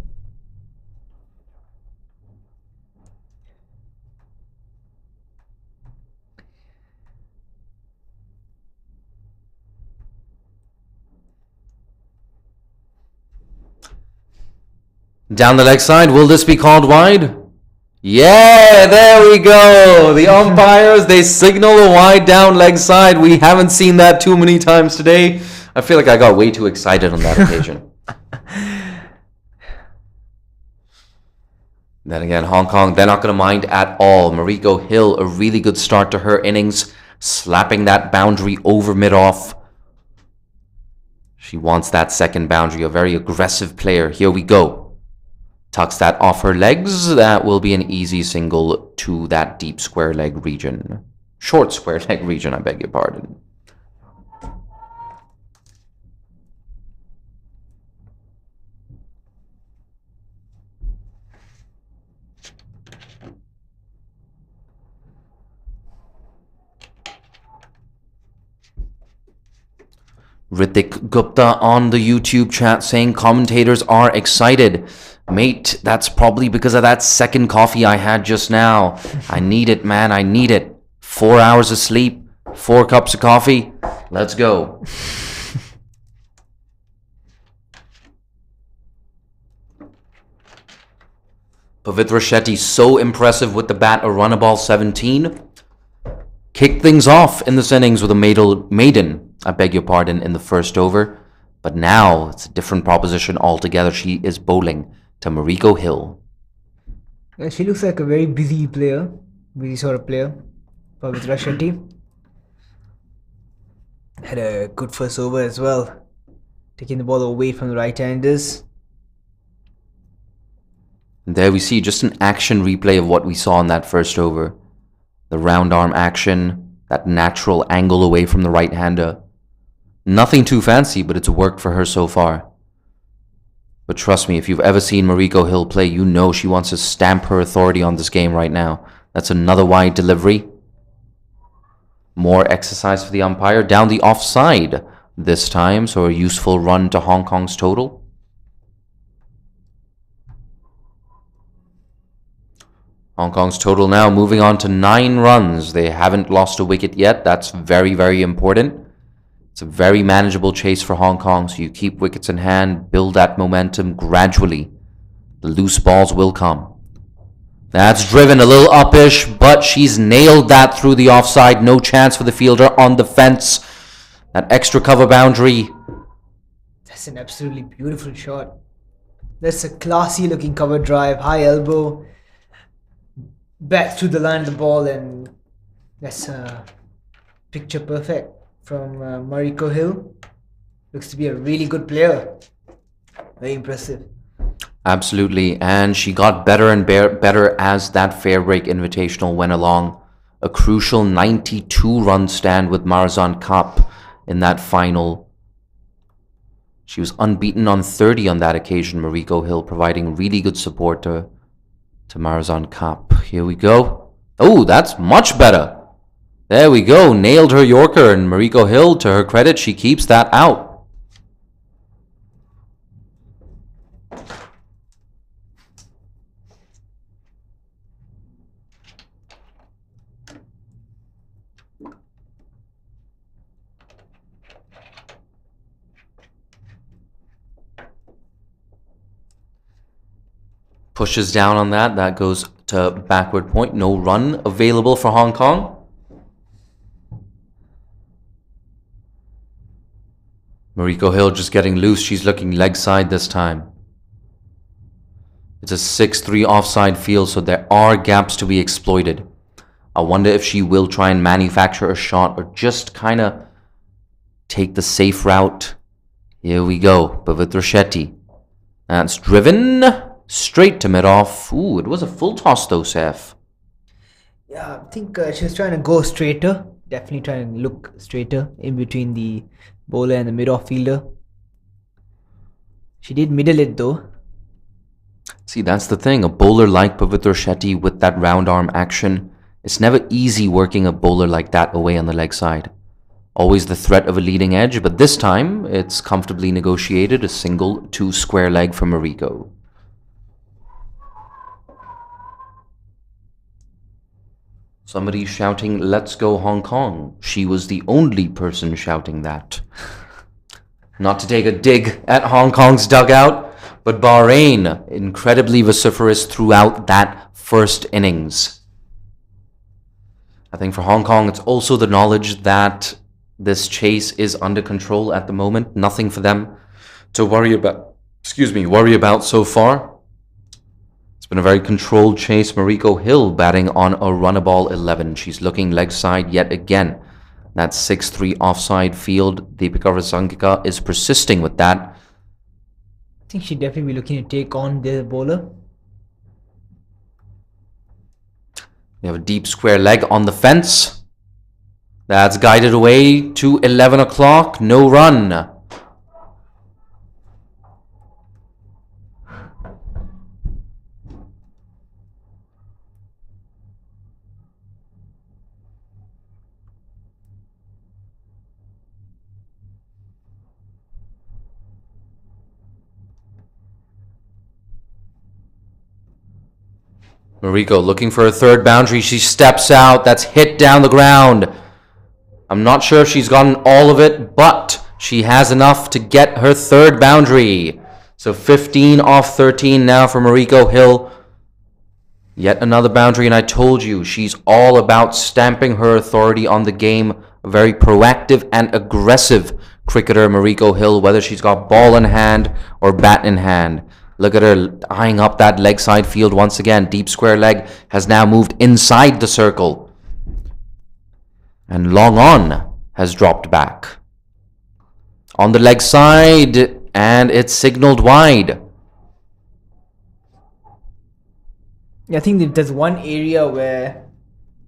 Down the leg side, will this be called wide? Yeah, there we go. The umpires, they signal a wide down leg side. We haven't seen that too many times today. I feel like I got way too excited on that occasion. Then again, Hong Kong, they're not going to mind at all. Mariko Hill, a really good start to her innings, slapping that boundary over mid-off. She wants that second boundary, a very aggressive player. Here we go. Tucks that off her legs. That will be an easy single to that deep square leg region. Short square leg region, I beg your pardon. Ritik Gupta on the YouTube chat saying commentators are excited. Mate, that's probably because of that second coffee I had just now. I need it, man. I need it. 4 hours of sleep, 4 cups of coffee. Let's go. Pavitra Shetty, so impressive with the bat, a run a ball 17. Kicked things off in this innings with a maiden, I beg your pardon, in the first over. But now it's a different proposition altogether. She is bowling to Mariko Hill. Yeah, she looks like a very busy player, busy sort of player. Pavitra Shetty had a good first over as well, taking the ball away from the right-handers. And there we see just an action replay of what we saw in that first over. The round arm action, that natural angle away from the right-hander. Nothing too fancy, but it's worked for her so far. But trust me, if you've ever seen Mariko Hill play, you know she wants to stamp her authority on this game right now. That's another wide delivery. More exercise for the umpire. Down the offside this time, so a useful run to Hong Kong's total. Hong Kong's total now moving on to 9 runs. They haven't lost a wicket yet. That's very, very important. It's a very manageable chase for Hong Kong, so you keep wickets in hand, build that momentum gradually. The loose balls will come. That's driven a little uppish, but she's nailed that through the offside. No chance for the fielder on the fence. That extra cover boundary. That's an absolutely beautiful shot. That's a classy looking cover drive, high elbow, back through the line of the ball, and that's picture perfect from Mariko Hill. Looks to be a really good player. Very impressive. Absolutely, and she got better and better as that Fair Break Invitational went along. A crucial 92-run stand with Marazan Kaap in that final. She was unbeaten on 30 on that occasion, Mariko Hill, providing really good support to Marazan Kaap. Here we go. Oh, that's much better. There we go. Nailed her Yorker, and Mariko Hill, to her credit, she keeps that out. Pushes down on that. That goes to backward point. No run available for Hong Kong. Mariko Hill just getting loose. She's looking leg side this time. It's a 6-3 offside field, so there are gaps to be exploited. I wonder if she will try and manufacture a shot or just kind of take the safe route. Here we go. Pavitra Shetty. That's driven straight to mid-off. Ooh, it was a full toss though, Seth. Yeah, I think she was trying to go straighter. Definitely trying to look straighter in between the bowler and the mid-off fielder. She did middle it though. See, that's the thing. A bowler like Pavitra Shetty with that round arm action, it's never easy working a bowler like that away on the leg side. Always the threat of a leading edge, but this time it's comfortably negotiated. A single 2 square leg for Mariko. Somebody shouting, "Let's go Hong Kong." She was the only person shouting that. Not to take a dig at Hong Kong's dugout, but Bahrain, incredibly vociferous throughout that first innings. I think for Hong Kong, it's also the knowledge that this chase is under control at the moment. Nothing for them to worry about so far. It's been a very controlled chase. Mariko Hill batting on a runnable 11. She's looking leg side yet again. That 6-3 offside field, Deepika Rasangika is persisting with that. I think she'd definitely be looking to take on the bowler. We have a deep square leg on the fence. That's guided away to 11 o'clock. No run. Mariko looking for a third boundary. She steps out. That's hit down the ground. I'm not sure if she's gotten all of it, but she has enough to get her third boundary. So 15 off 13 now for Mariko Hill. Yet another boundary, and I told you, she's all about stamping her authority on the game. A very proactive and aggressive cricketer Mariko Hill, whether she's got ball in hand or bat in hand. Look at her eyeing up that leg side field once again. Deep square leg has now moved inside the circle. And long on has dropped back. On the leg side, and it's signaled wide. I think if there's one area where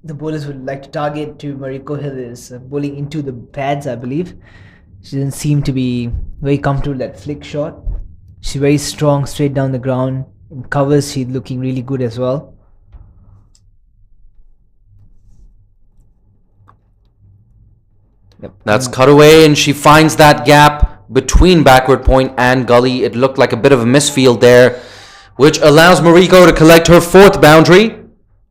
the bowlers would like to target to Mariko Hill is bowling into the pads, I believe. She doesn't seem to be very comfortable with that flick shot. She's very strong straight down the ground. In covers, she's looking really good as well. Yep. That's cut away, and she finds that gap between backward point and gully. It looked like a bit of a misfield there, which allows Mariko to collect her 4th boundary.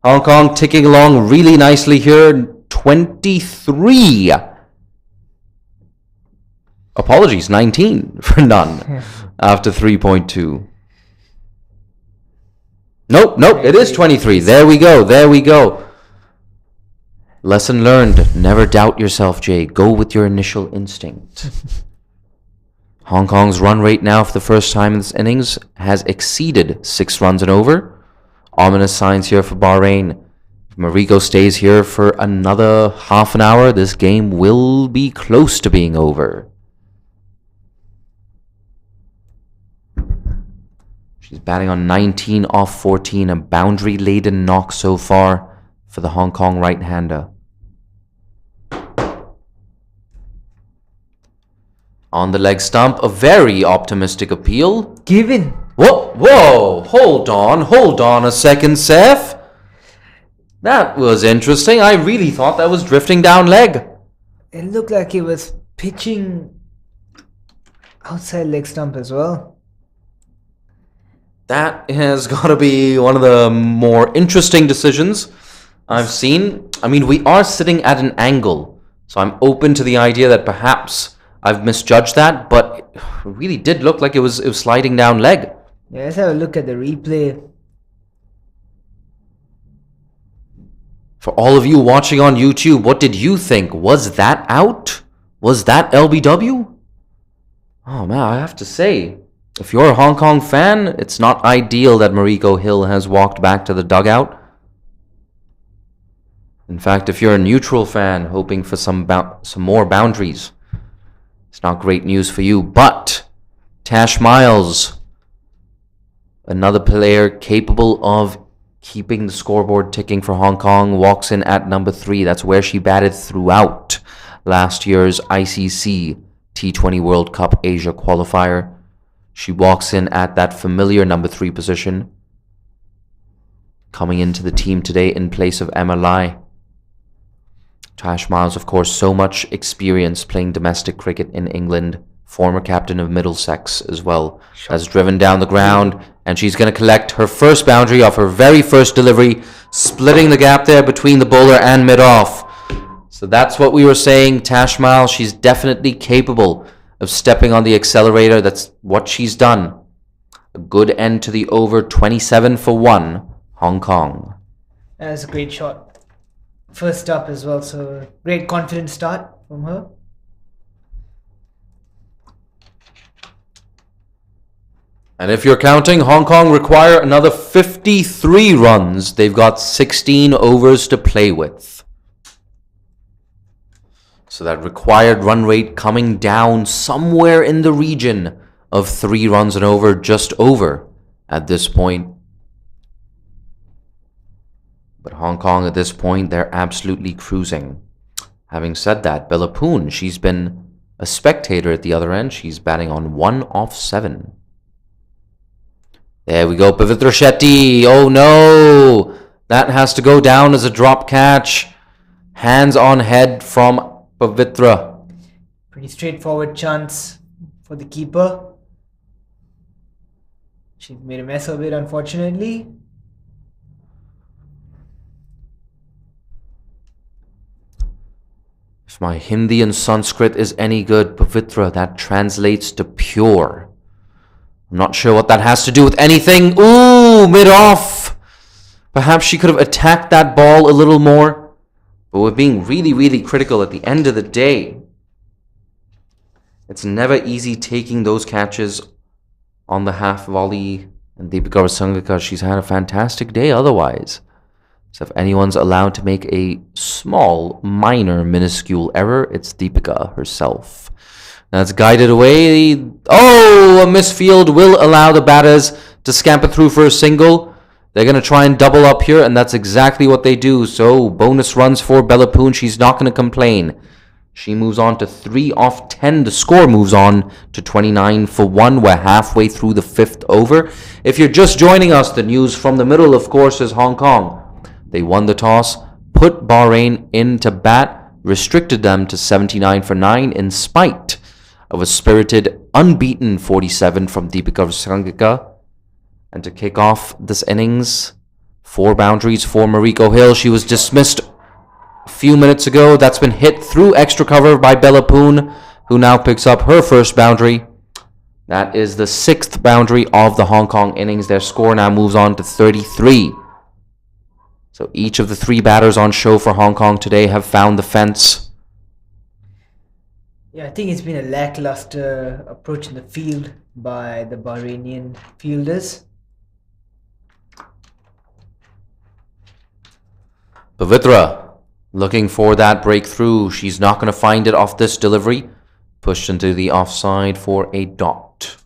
Hong Kong ticking along really nicely here. 23. Apologies, 19 for none after 3.2. Nope, it is 23. There we go. Lesson learned. Never doubt yourself, Jay. Go with your initial instinct. Hong Kong's run rate now for the first time in this innings has exceeded 6 runs and over. Ominous signs here for Bahrain. If Mariko stays here for another half an hour, this game will be close to being over. She's batting on 19 off 14, a boundary-laden knock so far for the Hong Kong right-hander. On the leg stump, a very optimistic appeal. Given. Whoa, hold on a second, Seth. That was interesting. I really thought that was drifting down leg. It looked like it was pitching outside leg stump as well. That has got to be one of the more interesting decisions I've seen. I mean, we are sitting at an angle, so I'm open to the idea that perhaps I've misjudged that, but it really did look like it was sliding down leg. Yeah, let's have a look at the replay. For all of you watching on YouTube, what did you think? Was that out? Was that LBW? Oh man, I have to say, if you're a Hong Kong fan, it's not ideal that Mariko Hill has walked back to the dugout. In fact, if you're a neutral fan hoping for some more boundaries, it's not great news for you. But Tash Miles, another player capable of keeping the scoreboard ticking for Hong Kong, walks in at number 3. That's where she batted throughout last year's ICC T20 World Cup Asia qualifier. She walks in at that familiar number 3 position, coming into the team today in place of Emma Lai. Tash Miles, of course, so much experience playing domestic cricket in England, former captain of Middlesex as well, has driven down the ground, and she's going to collect her first boundary off her very first delivery, splitting the gap there between the bowler and mid-off. So that's what we were saying. Tash Miles, she's definitely capable of stepping on the accelerator. That's what she's done. A good end to the over, 27 for 1, Hong Kong. That's a great shot. First up as well, so great confident start from her. And if you're counting, Hong Kong require another 53 runs. They've got 16 overs to play with. So that required run rate coming down somewhere in the region of 3 runs and over, just over at this point. But Hong Kong at this point, they're absolutely cruising. Having said that, Bella Poon, she's been a spectator at the other end. She's batting on 1 off 7. There we go, Pavitra Shetty. Oh no! That has to go down as a drop catch. Hands on head from Pavitra. Pretty straightforward chance for the keeper. She made a mess of it, unfortunately. If my Hindi and Sanskrit is any good, Pavitra, that translates to pure. I'm not sure what that has to do with anything. Ooh, mid-off. Perhaps she could have attacked that ball a little more. But we're being really, really critical at the end of the day. It's never easy taking those catches on the half volley. And Deepika Rasangaka, she's had a fantastic day otherwise. So if anyone's allowed to make a small, minor, minuscule error, it's Deepika herself. Now it's guided away. Oh, a misfield will allow the batters to scamper through for a single. They're going to try and double up here, and that's exactly what they do. So bonus runs for Belapoon. She's not going to complain. She moves on to 3 off 10. The score moves on to 29 for 1. We're halfway through the 5th over. If you're just joining us, the news from the middle, of course, is Hong Kong. They won the toss, put Bahrain into bat, restricted them to 79 for 9 in spite of a spirited, unbeaten 47 from Deepika Rasangaka. And to kick off this innings, 4 boundaries for Mariko Hill. She was dismissed a few minutes ago. That's been hit through extra cover by Belapoon, who now picks up her first boundary. That is the 6th boundary of the Hong Kong innings. Their score now moves on to 33. So each of the 3 batters on show for Hong Kong today have found the fence. Yeah, I think it's been a lackluster approach in the field by the Bahrainian fielders. Pavitra looking for that breakthrough. She's not going to find it off this delivery. Pushed into the offside for a dot.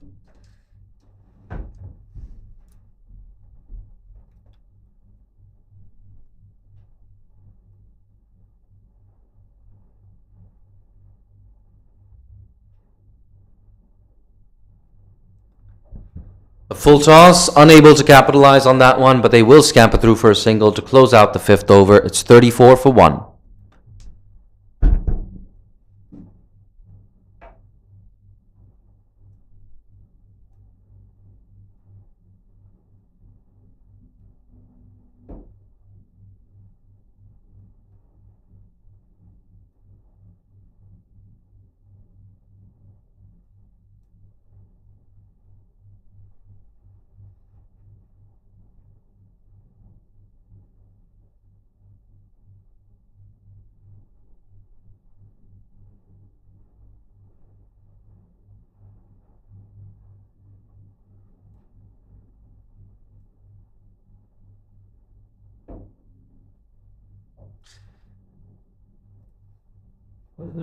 A full toss, unable to capitalize on that one, but they will scamper through for a single to close out the 5th over. It's 34 for 1.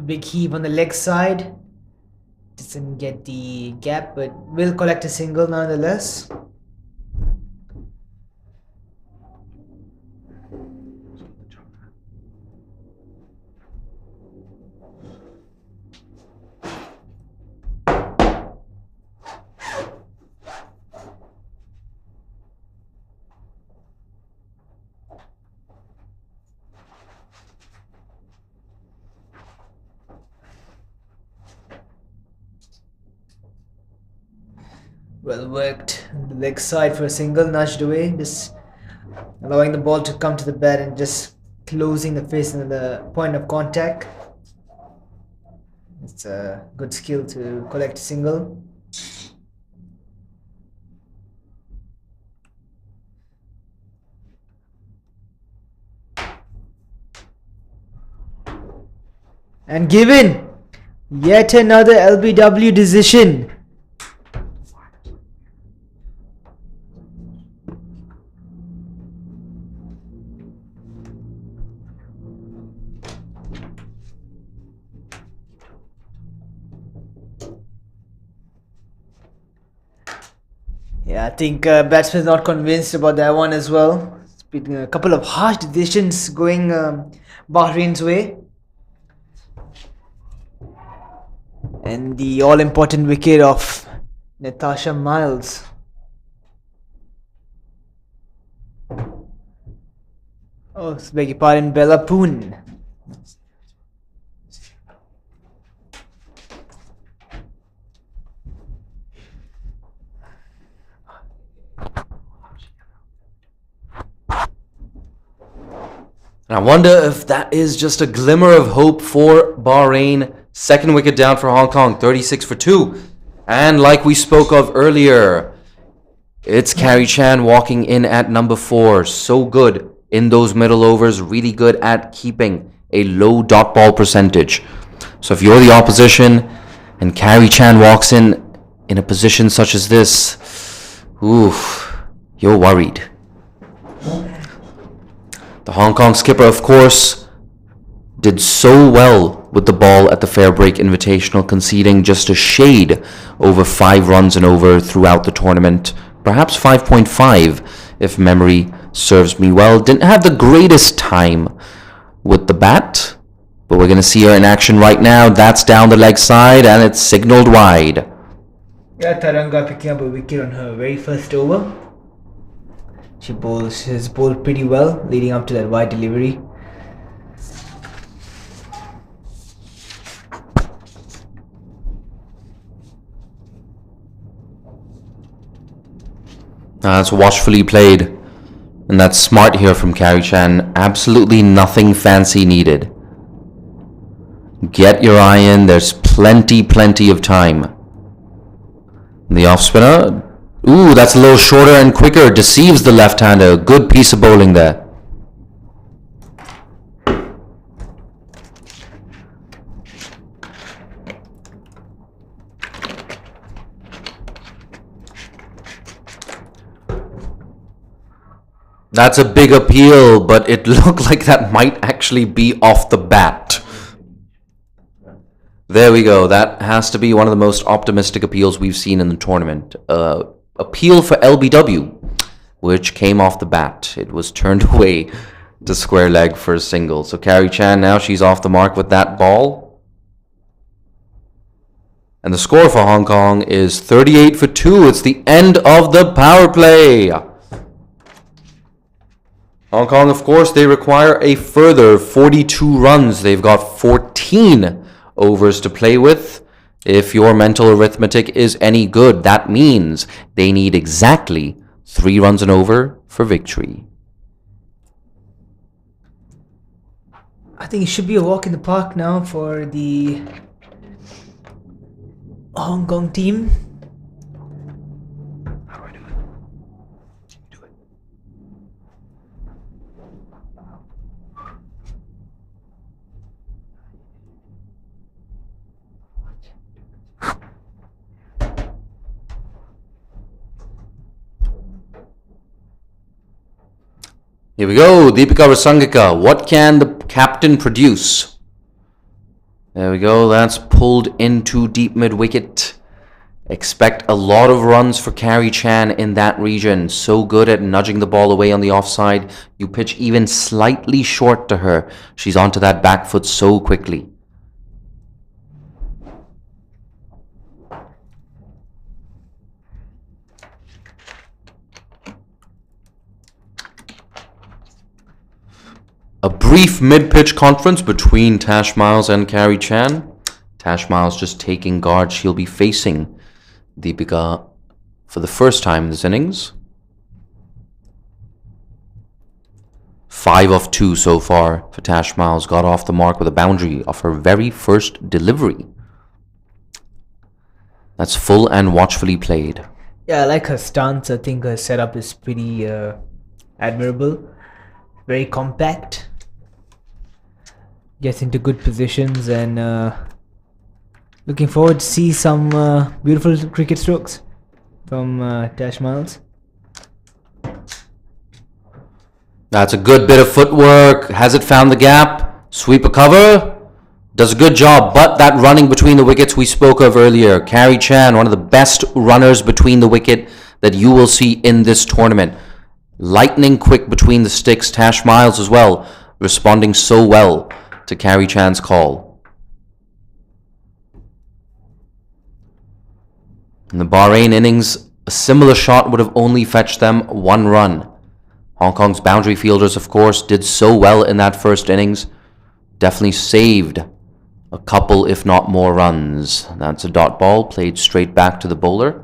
Big heave on the leg side. Doesn't get the gap, but will collect a single nonetheless. Well worked. The leg side for a single, nudged away, just allowing the ball to come to the bat and just closing the face and the point of contact. It's a good skill to collect a single. And given yet another LBW decision. Yeah, I think batsman's not convinced about that one as well. It's been a couple of harsh decisions going Bahrain's way. And the all-important wicket of Natasha Miles. Oh, beg your pardon, Belapoon. And I wonder if that is just a glimmer of hope for Bahrain. 2nd wicket down for Hong Kong, 36 for 2. And like we spoke of earlier, it's Carrie Chan walking in at number 4. So good in those middle overs, really good at keeping a low dot ball percentage. So if you're the opposition And Carrie Chan walks in a position such as this. Oof, you're worried. The Hong Kong skipper, of course, did so well with the ball at the Fair Break Invitational, conceding just a shade over 5 runs and over throughout the tournament. Perhaps 5.5, if memory serves me well. Didn't have the greatest time with the bat, but we're going to see her in action right now. That's down the leg side, and it's signaled wide. Yeah, Taranga picking up a wicket on her very first over. She has bowled pretty well leading up to that wide delivery. That's watchfully played. And that's smart here from Carrie Chan. Absolutely nothing fancy needed. Get your eye in. There's plenty of time. The off spinner. Ooh, that's a little shorter and quicker. Deceives the left-hander. Good piece of bowling there. That's a big appeal, but it looked like that might actually be off the bat. There we go. That has to be one of the most optimistic appeals we've seen in the tournament. Appeal for LBW, which came off the bat. It was turned away to square leg for a single. So Carrie Chan, now she's off the mark with that ball. And the score for Hong Kong is 38 for 2. It's the end of the power play. Hong Kong, of course, they require a further 42 runs. They've got 14 overs to play with. If your mental arithmetic is any good, that means they need exactly 3 runs and over for victory. I think it should be a walk in the park now for the Hong Kong team. Here we go, Deepika Rasangika. What can the captain produce? There we go, that's pulled into deep mid-wicket. Expect a lot of runs for Carrie Chan in that region. So good at nudging the ball away on the offside. You pitch even slightly short to her. She's onto that back foot so quickly. A brief mid-pitch conference between Tash Miles and Carrie Chan. Tash Miles just taking guard. She'll be facing Deepika for the first time in this innings. 5 of 2 so far for Tash Miles. Got off the mark with a boundary of her very first delivery. That's full and watchfully played. Yeah, I like her stance. I think her setup is pretty admirable. Very compact. Gets into good positions, and looking forward to see some beautiful cricket strokes from Tash Miles. That's a good bit of footwork. Has it found the gap? Sweep a cover. Does a good job, but that running between the wickets we spoke of earlier. Carrie Chan, one of the best runners between the wicket that you will see in this tournament. Lightning quick between the sticks. Tash Miles as well, responding so well to Carrie Chan's call. In the Bahrain innings, a similar shot would have only fetched them 1 run. Hong Kong's boundary fielders, of course, did so well in that first innings. Definitely saved a couple, if not more, runs. That's a dot ball played straight back to the bowler.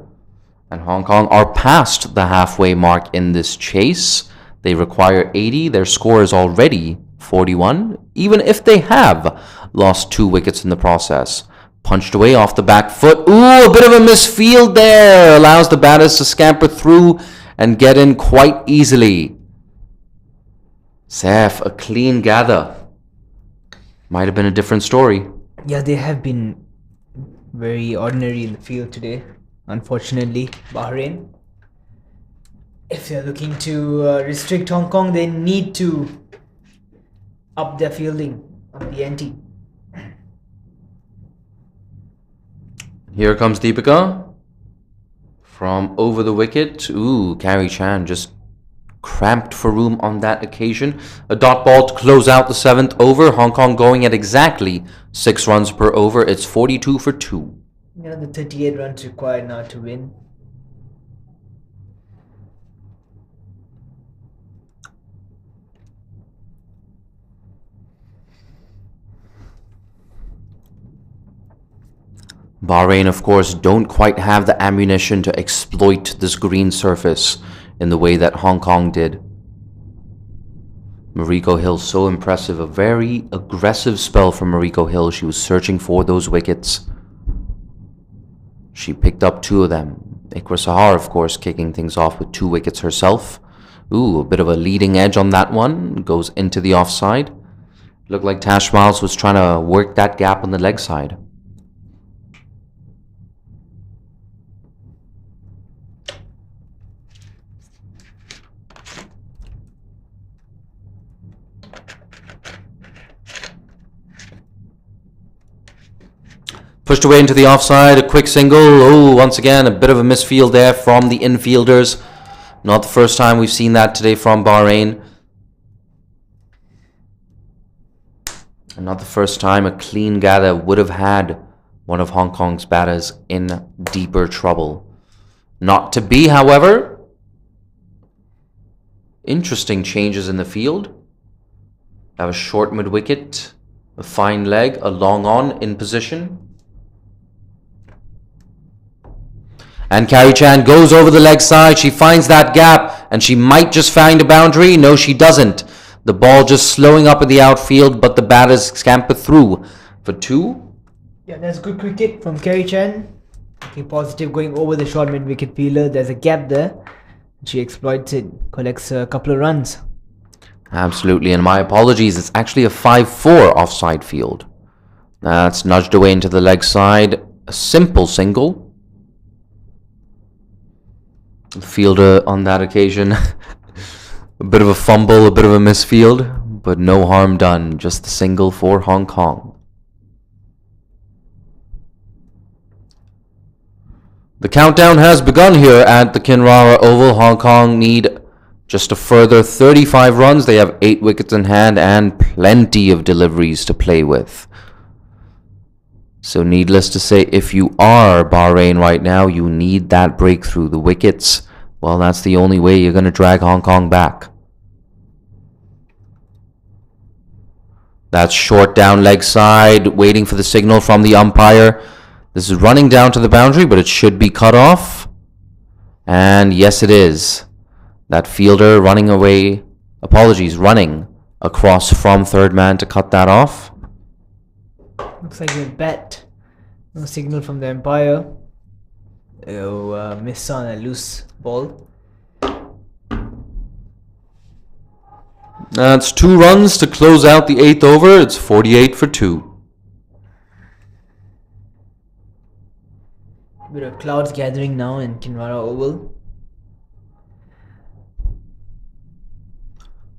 And Hong Kong are past the halfway mark in this chase. They require 80. Their score is already 41, even if they have lost 2 wickets in the process. Punched away off the back foot. Ooh, a bit of a misfield there. Allows the batters to scamper through and get in quite easily. Saif, a clean gather. Might have been a different story. Yeah, they have been very ordinary in the field today. Unfortunately, Bahrain. If they're looking to restrict Hong Kong, they need to up their fielding, up the ante. Here comes Deepika from over the wicket. Ooh, Carrie Chan just cramped for room on that occasion. A dot ball to close out the 7th over. Hong Kong going at exactly 6 runs per over. It's 42 for 2. The 38 runs required now to win. Bahrain, of course, don't quite have the ammunition to exploit this green surface in the way that Hong Kong did. Mariko Hill, so impressive. A very aggressive spell from Mariko Hill. She was searching for those wickets. She picked up 2 of them. Ikra Sahar, of course, kicking things off with 2 wickets herself. Ooh, a bit of a leading edge on that one. Goes into the offside. Looked like Tash Miles was trying to work that gap on the leg side. Pushed away into the offside, a quick single. Oh, once again, a bit of a misfield there from the infielders. Not the first time we've seen that today from Bahrain. And not the first time a clean gather would have had one of Hong Kong's batters in deeper trouble. Not to be, however. Interesting changes in the field. Have a short mid-wicket, a fine leg, a long on in position. And Carrie Chan goes over the leg side. She finds that gap, and she might just find a boundary. No, she doesn't. The ball just slowing up in the outfield, but the batters scamper through for 2. Yeah, that's good cricket from Carrie Chan. Looking positive, going over the short mid-wicket fielder. There's a gap there. She exploits it, collects a couple of runs. Absolutely, and my apologies. It's actually a 5-4 offside field. That's nudged away into the leg side. A simple single. The fielder on that occasion, a bit of a fumble, a bit of a misfield, but no harm done. Just the single for Hong Kong. The countdown has begun here at the Kinrara Oval. Hong Kong need just a further 35 runs. They have 8 wickets in hand and plenty of deliveries to play with. So needless to say, if you are Bahrain right now, you need that breakthrough. The wickets, well, that's the only way you're going to drag Hong Kong back. That's short down leg side, waiting for the signal from the umpire. This is running down to the boundary, but it should be cut off. And yes, it is. That fielder running away, running across from third man to cut that off. Looks like a bat. No signal from the umpire. Miss on a loose ball. That's 2 runs to close out the 8th over. It's 48 for 2. Bit of clouds gathering now in Kinrara Oval.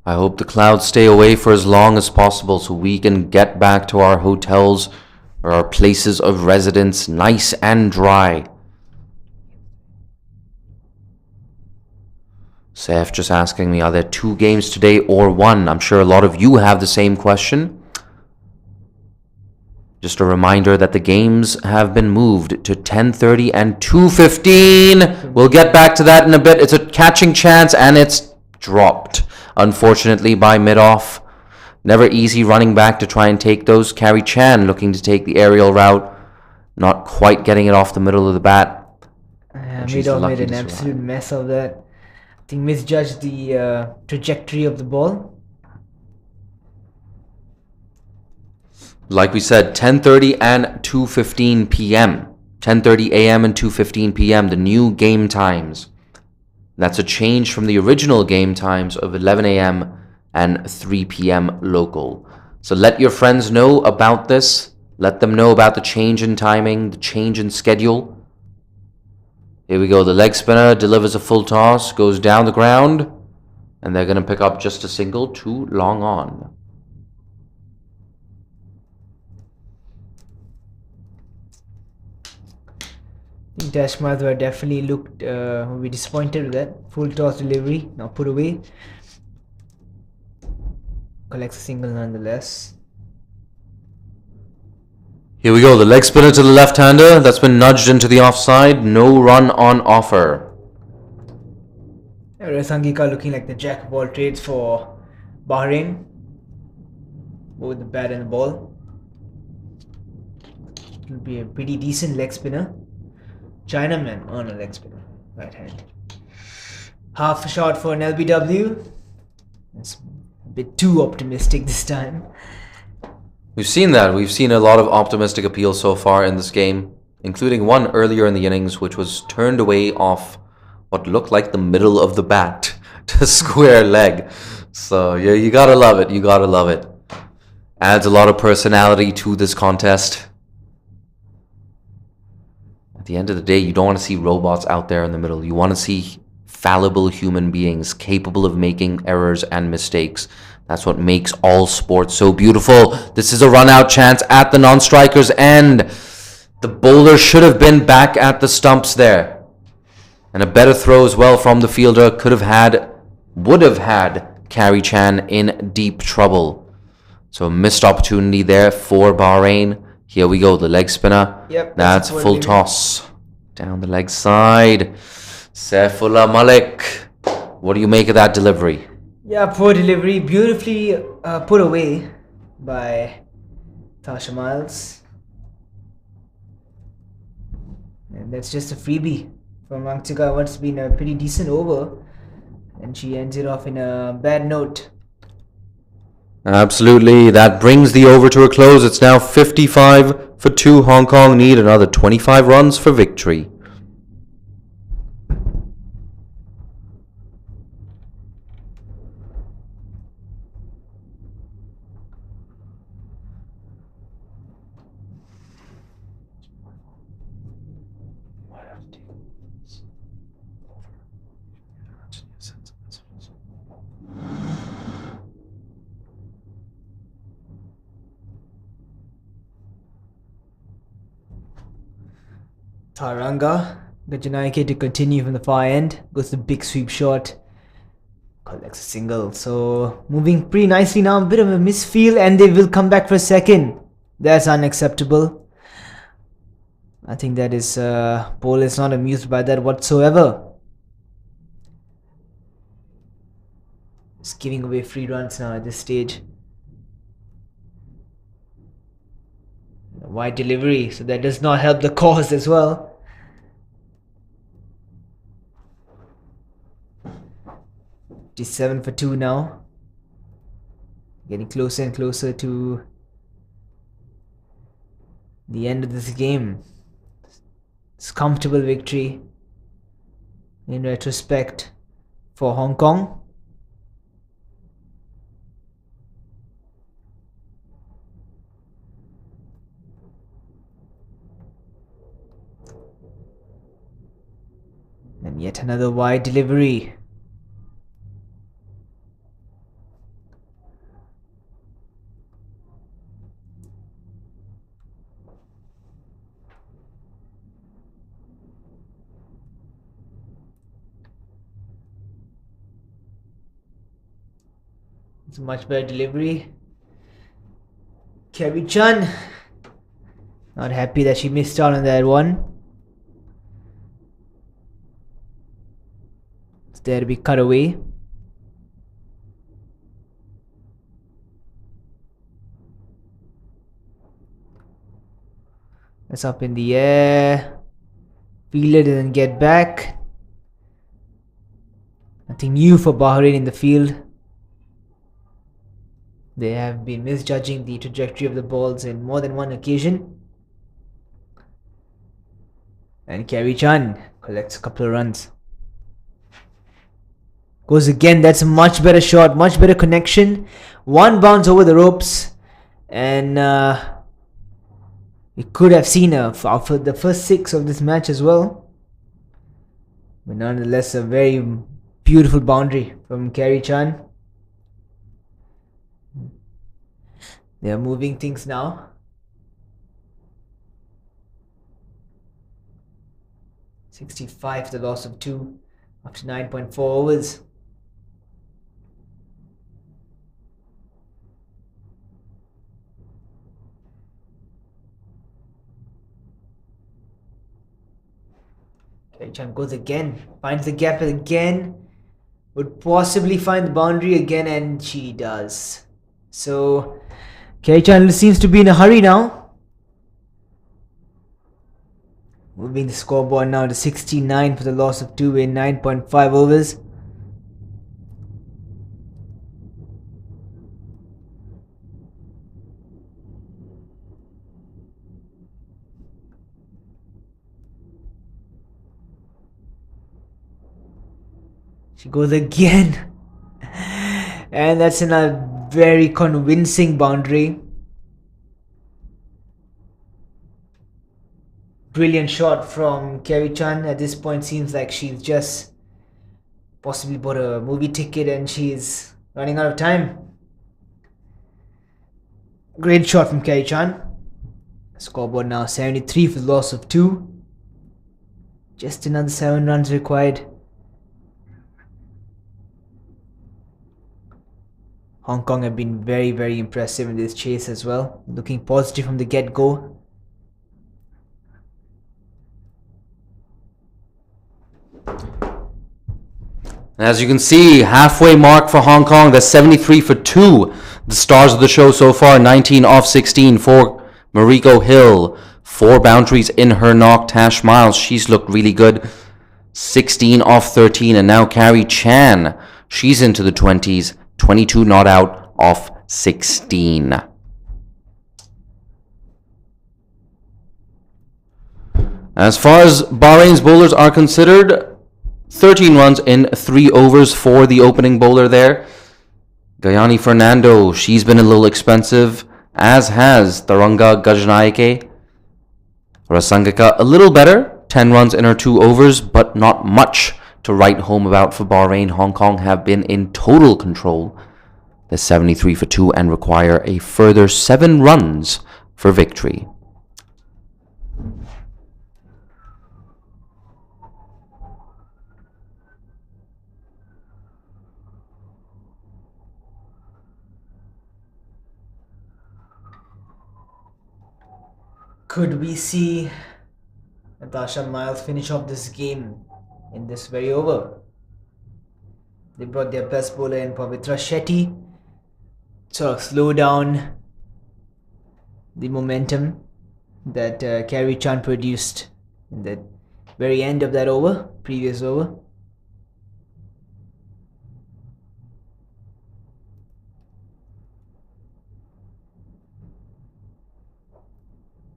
I hope the clouds stay away for as long as possible so we can get back to our hotels or our places of residence nice and dry. Saif just asking me, are there 2 games today or 1? I'm sure a lot of you have the same question. Just a reminder that the games have been moved to 10:30 and 2:15. We'll get back to that in a bit. It's a catching chance and it's dropped, unfortunately, by mid-off. Never easy running back to try and take those. Carrie Chan looking to take the aerial route. Not quite getting it off the middle of the bat. Mid-off made an absolute mess of that. I think misjudged the trajectory of the ball. Like we said, 10:30 and 2:15 p.m. 10:30 a.m. and 2:15 p.m. The new game times. That's a change from the original game times of 11 a.m. and 3 p.m. local. So let your friends know about this. Let them know about the change in timing, the change in schedule. Here we go. The leg spinner delivers a full toss, goes down the ground, and they're going to pick up just a single, too long on. I think Dash Madhwa definitely will be disappointed with that. Full toss delivery, now put away. Collects a single nonetheless. Here we go, the leg spinner to the left-hander. That's been nudged into the offside. No run on offer. Rasangika looking like the jack of all trades for Bahrain. Both the bat and the ball. It will be a pretty decent leg spinner. Chinaman on a leg spinner. Right hand. Half a shot for an LBW. That's a bit too optimistic this time. We've seen that. We've seen a lot of optimistic appeal so far in this game, including one earlier in the innings, which was turned away off what looked like the middle of the bat to square leg. So yeah, you gotta love it. You gotta love it. Adds a lot of personality to this contest. At the end of the day, you don't want to see robots out there in the middle. You want to see fallible human beings capable of making errors and mistakes. That's what makes all sports so beautiful. This is a run-out chance at the non-striker's end. The bowler should have been back at the stumps there. And a better throw as well from the fielder would have had Carey Chan in deep trouble. So a missed opportunity there for Bahrain. Here we go, the leg spinner. Yep, that's full toss. Down the leg side. Saifullah Malik. What do you make of that delivery? Yeah, poor delivery. Beautifully put away by Tasha Miles. And that's just a freebie from Angtika. What's been a pretty decent over. And she ends it off in a bad note. Absolutely. That brings the over to a close. It's now 55 for 2. Hong Kong need another 25 runs for victory. Taranga Gajanaike to continue from the far end. Goes the big sweep shot. Collects a single. So moving pretty nicely now. A bit of a misfeel and they will come back for a second. That's unacceptable. I think that is Paul is not amused by that whatsoever. Just giving away free runs now at this stage. Wide delivery, so that does not help the cause as well. $57 for 2 now. Getting closer and closer to the end of this game. It's a comfortable victory in retrospect for Hong Kong. And yet another wide delivery. It's a much better delivery. Carey Chan. Not happy that she missed out on that one. There to be cut away. That's up in the air. Fielder doesn't get back. Nothing new for Bahrain in the field. They have been misjudging the trajectory of the balls in more than one occasion. And Carey Chan collects a couple of runs. Goes again. That's a much better shot, much better connection. One bounce over the ropes, and We could have seen her for the first 6 of this match as well. But nonetheless, a very beautiful boundary from Carrie Chan. They are moving things now. .65, the loss of 2 after 9.4 overs. Chan goes again, finds the gap again, would possibly find the boundary again, and she does. So Chan seems to be in a hurry now. Moving the scoreboard now to 69 for the loss of 2 in 9.5 overs. She goes again. And that's in a very convincing boundary. Brilliant shot from Carrie Chan. At this point, seems like she's just possibly bought a movie ticket and she's running out of time. Great shot from Carrie Chan. Scoreboard now 73 for the loss of 2. Just another 7 runs required. Hong Kong have been very, very impressive in this chase as well. Looking positive from the get-go. As you can see, halfway mark for Hong Kong. That's 73 for 2. The stars of the show so far, 19 off 16 for Mariko Hill. 4 boundaries in her knock. Tash Miles, she's looked really good. 16 off 13. And now Carrie Chan, she's into the 20s. 22 not out off 16. As far as Bahrain's bowlers are considered, 13 runs in 3 overs for the opening bowler there. Gayani Fernando, she's been a little expensive, as has Taranga Gajnaike. Rasangika, a little better, 10 runs in her 2 overs, but not much to write home about for Bahrain. Hong Kong have been in total control. They're 73 for 2 and require a further 7 runs for victory. Could we see Natasha Miles finish off this game in this very over? They brought their best bowler in, Pavitra Shetty, sort of slow down the momentum that Carrie Chan produced in the very end of that over, previous over.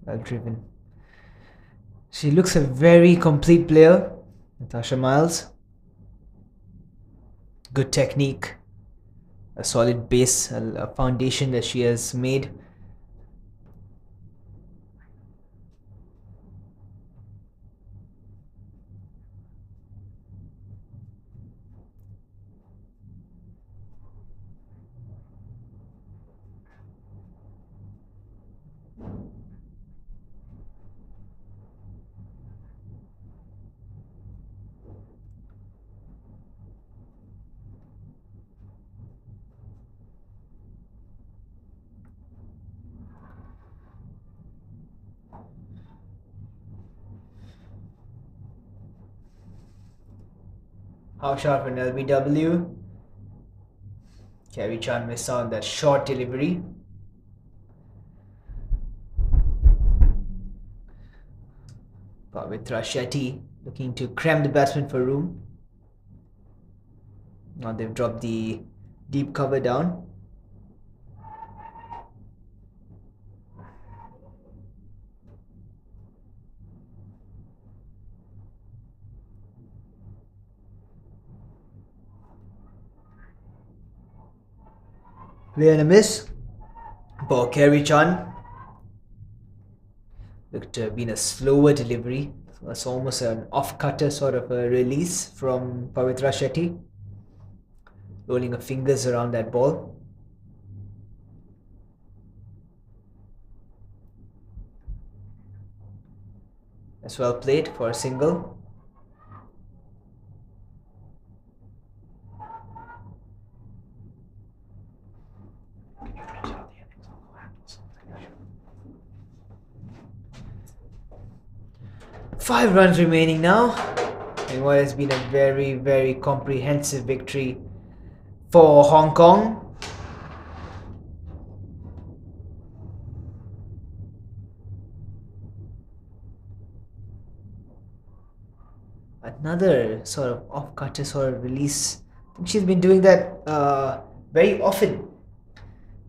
Well driven. She looks a very complete player, Natasha Miles. Good technique, a solid base, a foundation that she has made. How sharp an LBW. Carrie Chan missed out on that short delivery. Pavitra Shetty looking to cram the batsman for room. Now they've dropped the deep cover down. Play and a miss for Carrie Chan. Looked to have been a slower delivery. So it's almost an off-cutter sort of a release from Pavitra Shetty. Rolling her fingers around that ball. That's well played for a single. Five runs remaining now, in what has been a very, very comprehensive victory for Hong Kong. Another sort of off-cutter sort of release. I think she's been doing that very often.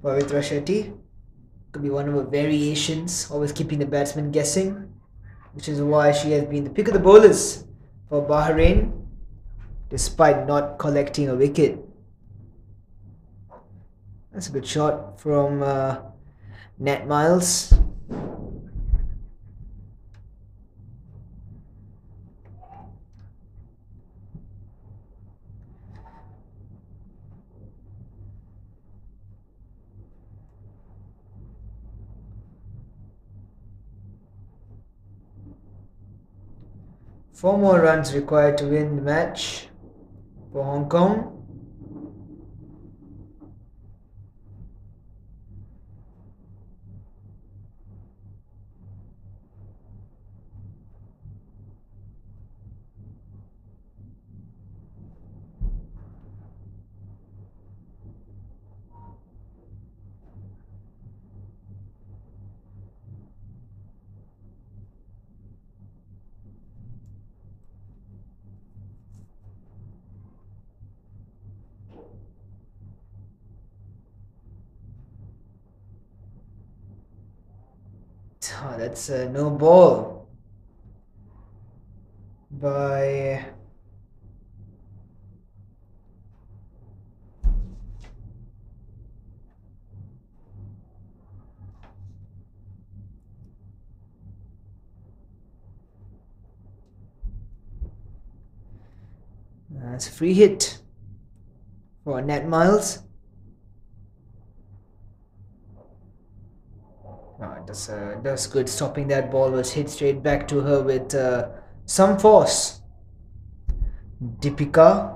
Pavitra Shetty could be one of her variations, always keeping the batsman guessing, which is why she has been the pick of the bowlers for Bahrain, despite not collecting a wicket. That's a good shot from Nat Miles. Four more runs required to win the match for Hong Kong. Oh, that's a no ball by that's a free hit for Nat Miles. That's good. Stopping that ball was hit straight back to her with some force. Deepika.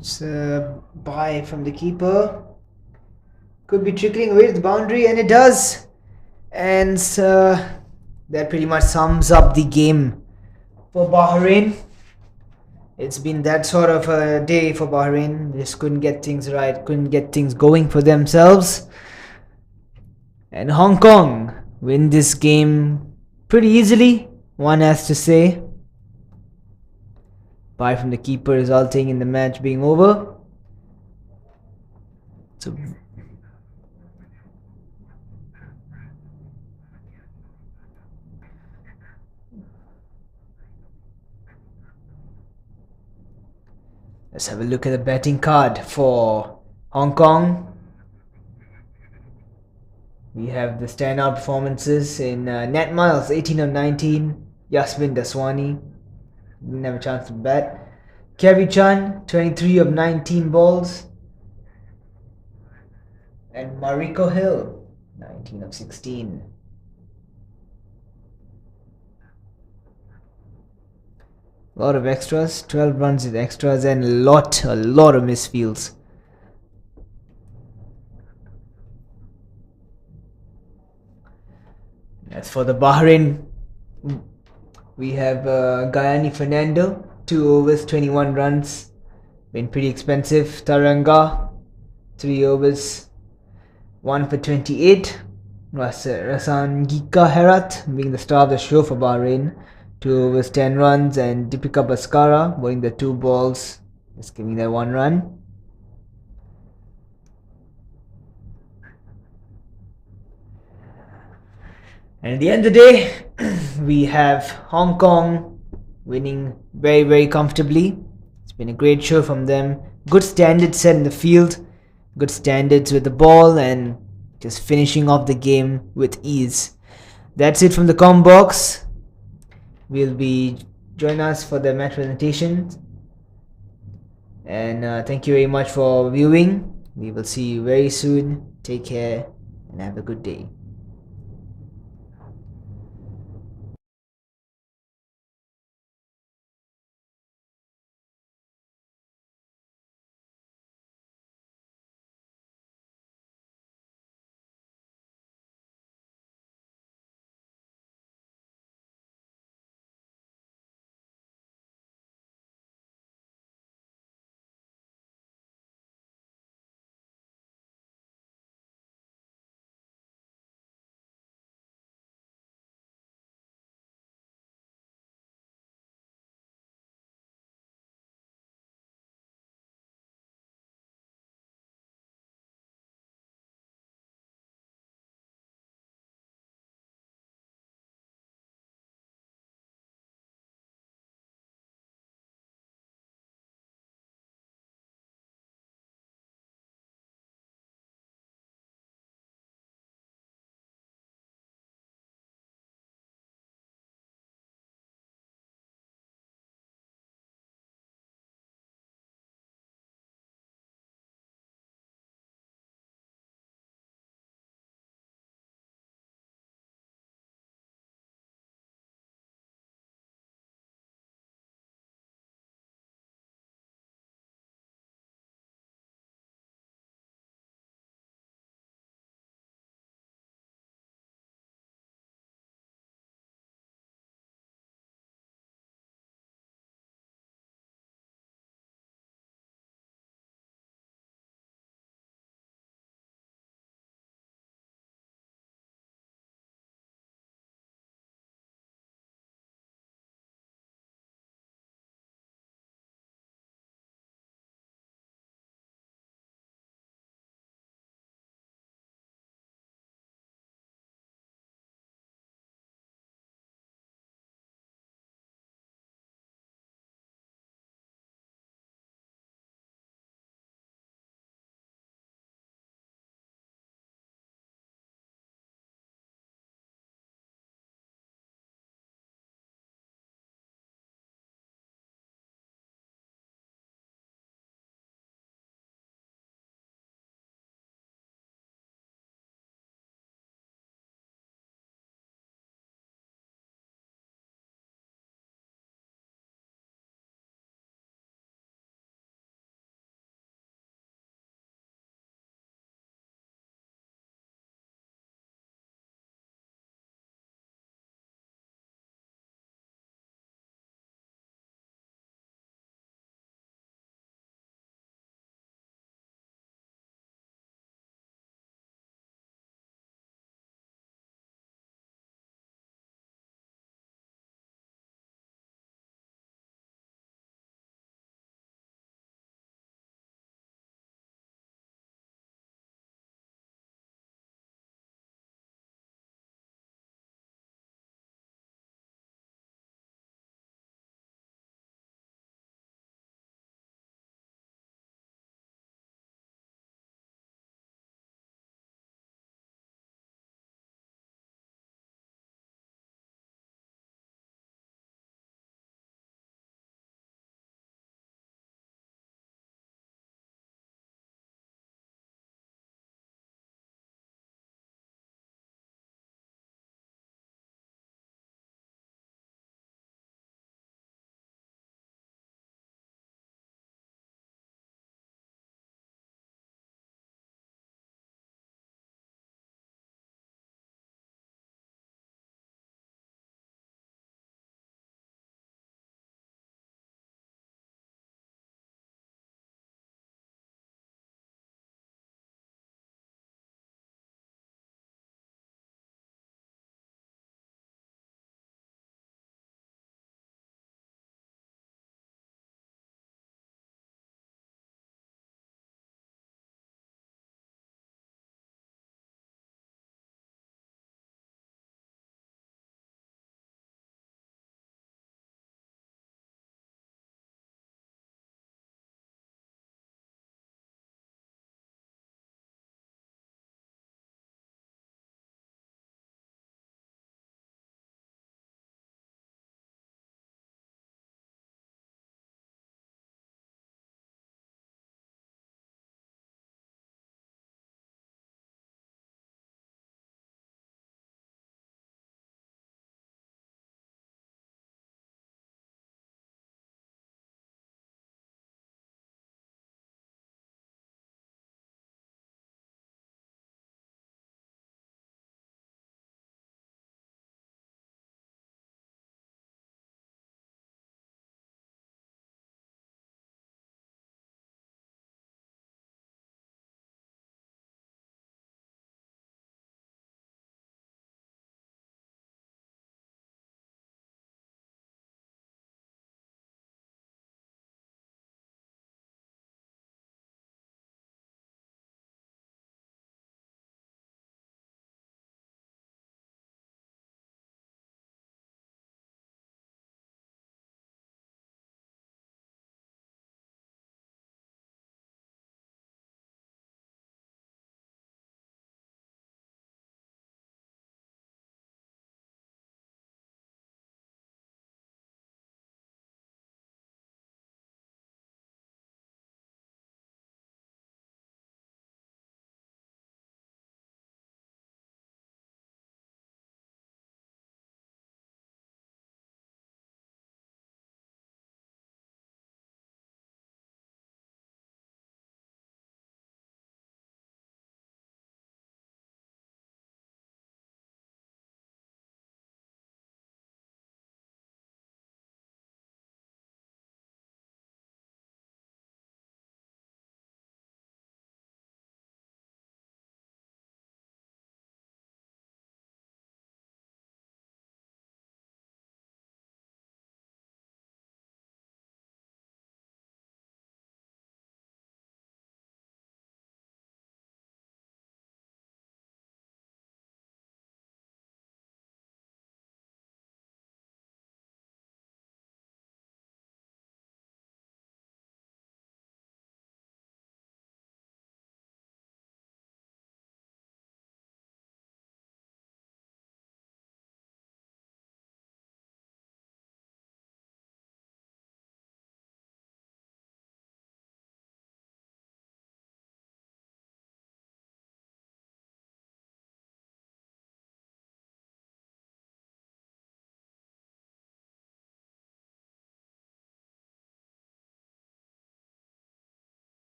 It's a bye from the keeper. Could be trickling away to the boundary, and it does. And that pretty much sums up the game for Bahrain. It's been that sort of a day for Bahrain. They just couldn't get things right, couldn't get things going for themselves. And Hong Kong win this game pretty easily, one has to say. Bye from the keeper resulting in the match being over. So let's have a look at the betting card for Hong Kong. We have the standout performances in Nat Miles, 18 of 19. Yasmin Daswani, didn't have a chance to bat. Kerry Chan, 23 of 19 balls. And Mariko Hill, 19 of 16. A lot of extras, 12 runs with extras, and a lot of misfields. As for the Bahrain, we have Gayani Fernando, 2 overs, 21 runs. Been pretty expensive. Taranga, 3 overs, 1 for 28. Rasangika Herat being the star of the show for Bahrain, 2 overs, 10 runs. And Deepika Bhaskara bowling the 2 balls, just giving that 1 run. And at the end of the day, we have Hong Kong winning very, very comfortably. It's been a great show from them. Good standards set in the field, good standards with the ball, and just finishing off the game with ease. That's it from the com box. Will be join us for the match presentation. And thank you very much for viewing. We will see you very soon. Take care and have a good day.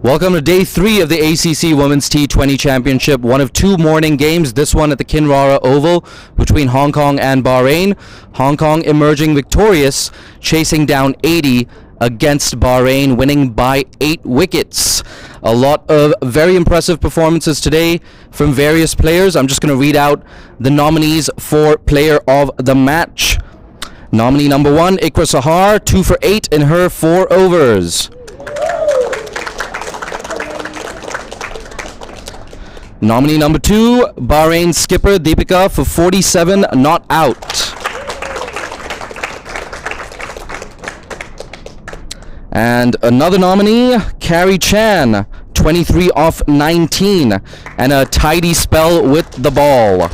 Welcome to day 3 of the ACC Women's T20 Championship, one of 2 morning games, this one at the Kinrara Oval between Hong Kong and Bahrain. Hong Kong emerging victorious, chasing down 80 against Bahrain, winning by 8 wickets. A lot of very impressive performances today from various players. I'm just going to read out the nominees for Player of the Match. Nominee number 1, Ikra Sahar, 2 for 8 in her 4 overs. Nominee number 2, Bahrain skipper Deepika for 47 not out. And another nominee, Carrie Chan, 23 off 19, and a tidy spell with the ball.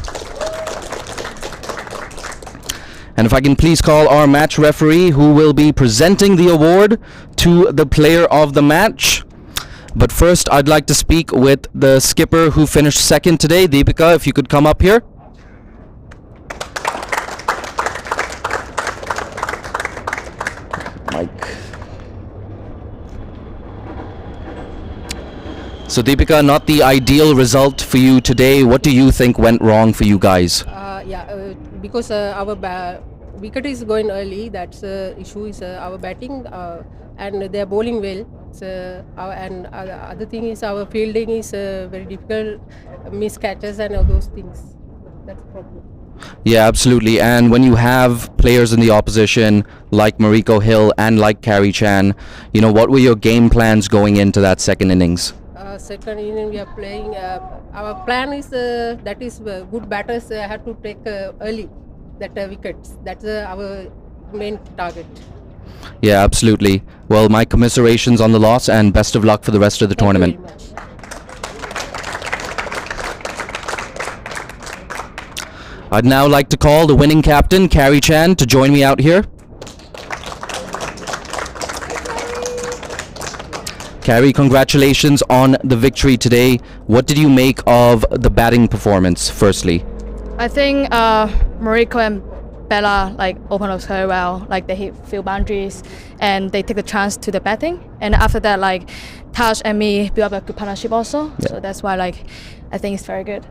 And if I can please call our match referee, who will be presenting the award to the player of the match. But first, I'd like to speak with the skipper who finished second today. Deepika, if you could come up here. Mike. So Deepika, not the ideal result for you today. What do you think went wrong for you guys? Because our wicket is going early. That's issue is our batting and they are bowling well. And other thing is our fielding is very difficult, miss catches and all those things. That's the problem. Yeah, absolutely. And when you have players in the opposition like Mariko Hill and like Carrie Chan, you know, what were your game plans going into that second innings? Second inning we are playing. Our plan is that is good batters have to take early that wickets. That's our main target. Yeah, absolutely. Well, my commiserations on the loss and best of luck for the rest of the tournament. Thank you very much. I'd now like to call the winning captain, Carrie Chan, to join me out here. Carrie, congratulations on the victory today. What did you make of the batting performance, firstly? I think Mariko and Bella open up very well. They hit few boundaries and they take the chance to the batting. And after that, Taj and me build up a good partnership also. Yeah. So that's why I think it's very good.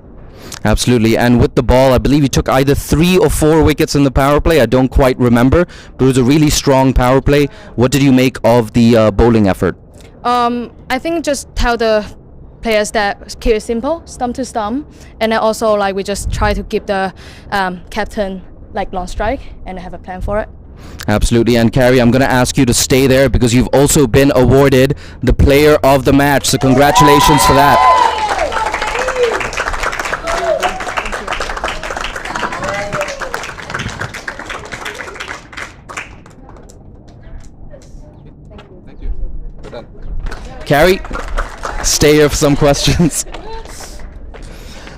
Absolutely. And with the ball, I believe you took either 3 or 4 wickets in the power play. I don't quite remember, but it was a really strong power play. What did you make of the bowling effort? I think just tell the players that keep it simple, stump to stump, and then also we just try to give the captain long strike and have a plan for it. Absolutely. And Carrie, I'm going to ask you to stay there because you've also been awarded the player of the match. So congratulations for that. Thank you. We're done. Carrie, stay here for some questions.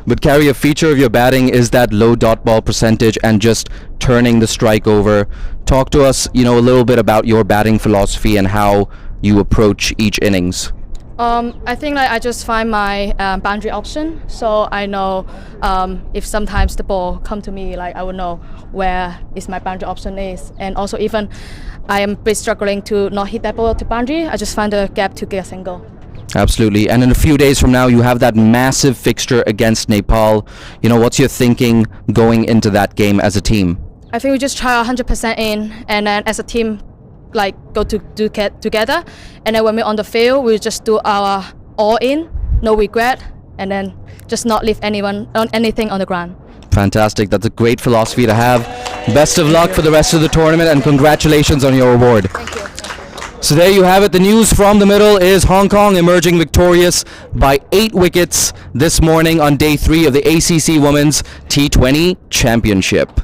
But Carrie, a feature of your batting is that low dot ball percentage and just turning the strike over. Talk to us, a little bit about your batting philosophy and how you approach each innings. I think I just find my boundary option, so I know if sometimes the ball come to me, I will know where is my boundary option is. And also even I am a bit struggling to not hit that ball to boundary, I just find a gap to get a single. Absolutely. And in a few days from now, you have that massive fixture against Nepal. What's your thinking going into that game as a team? I think we just try 100% in, and then as a team, go to do together. And then when we're on the field, we just do our all in, no regret, and then just not leave anything on the ground. Fantastic. That's a great philosophy to have. Best of luck for the rest of the tournament, and congratulations on your award. Thank you. So there you have it. The news from the middle is Hong Kong emerging victorious by 8 wickets this morning on day 3 of the ACC Women's T20 Championship.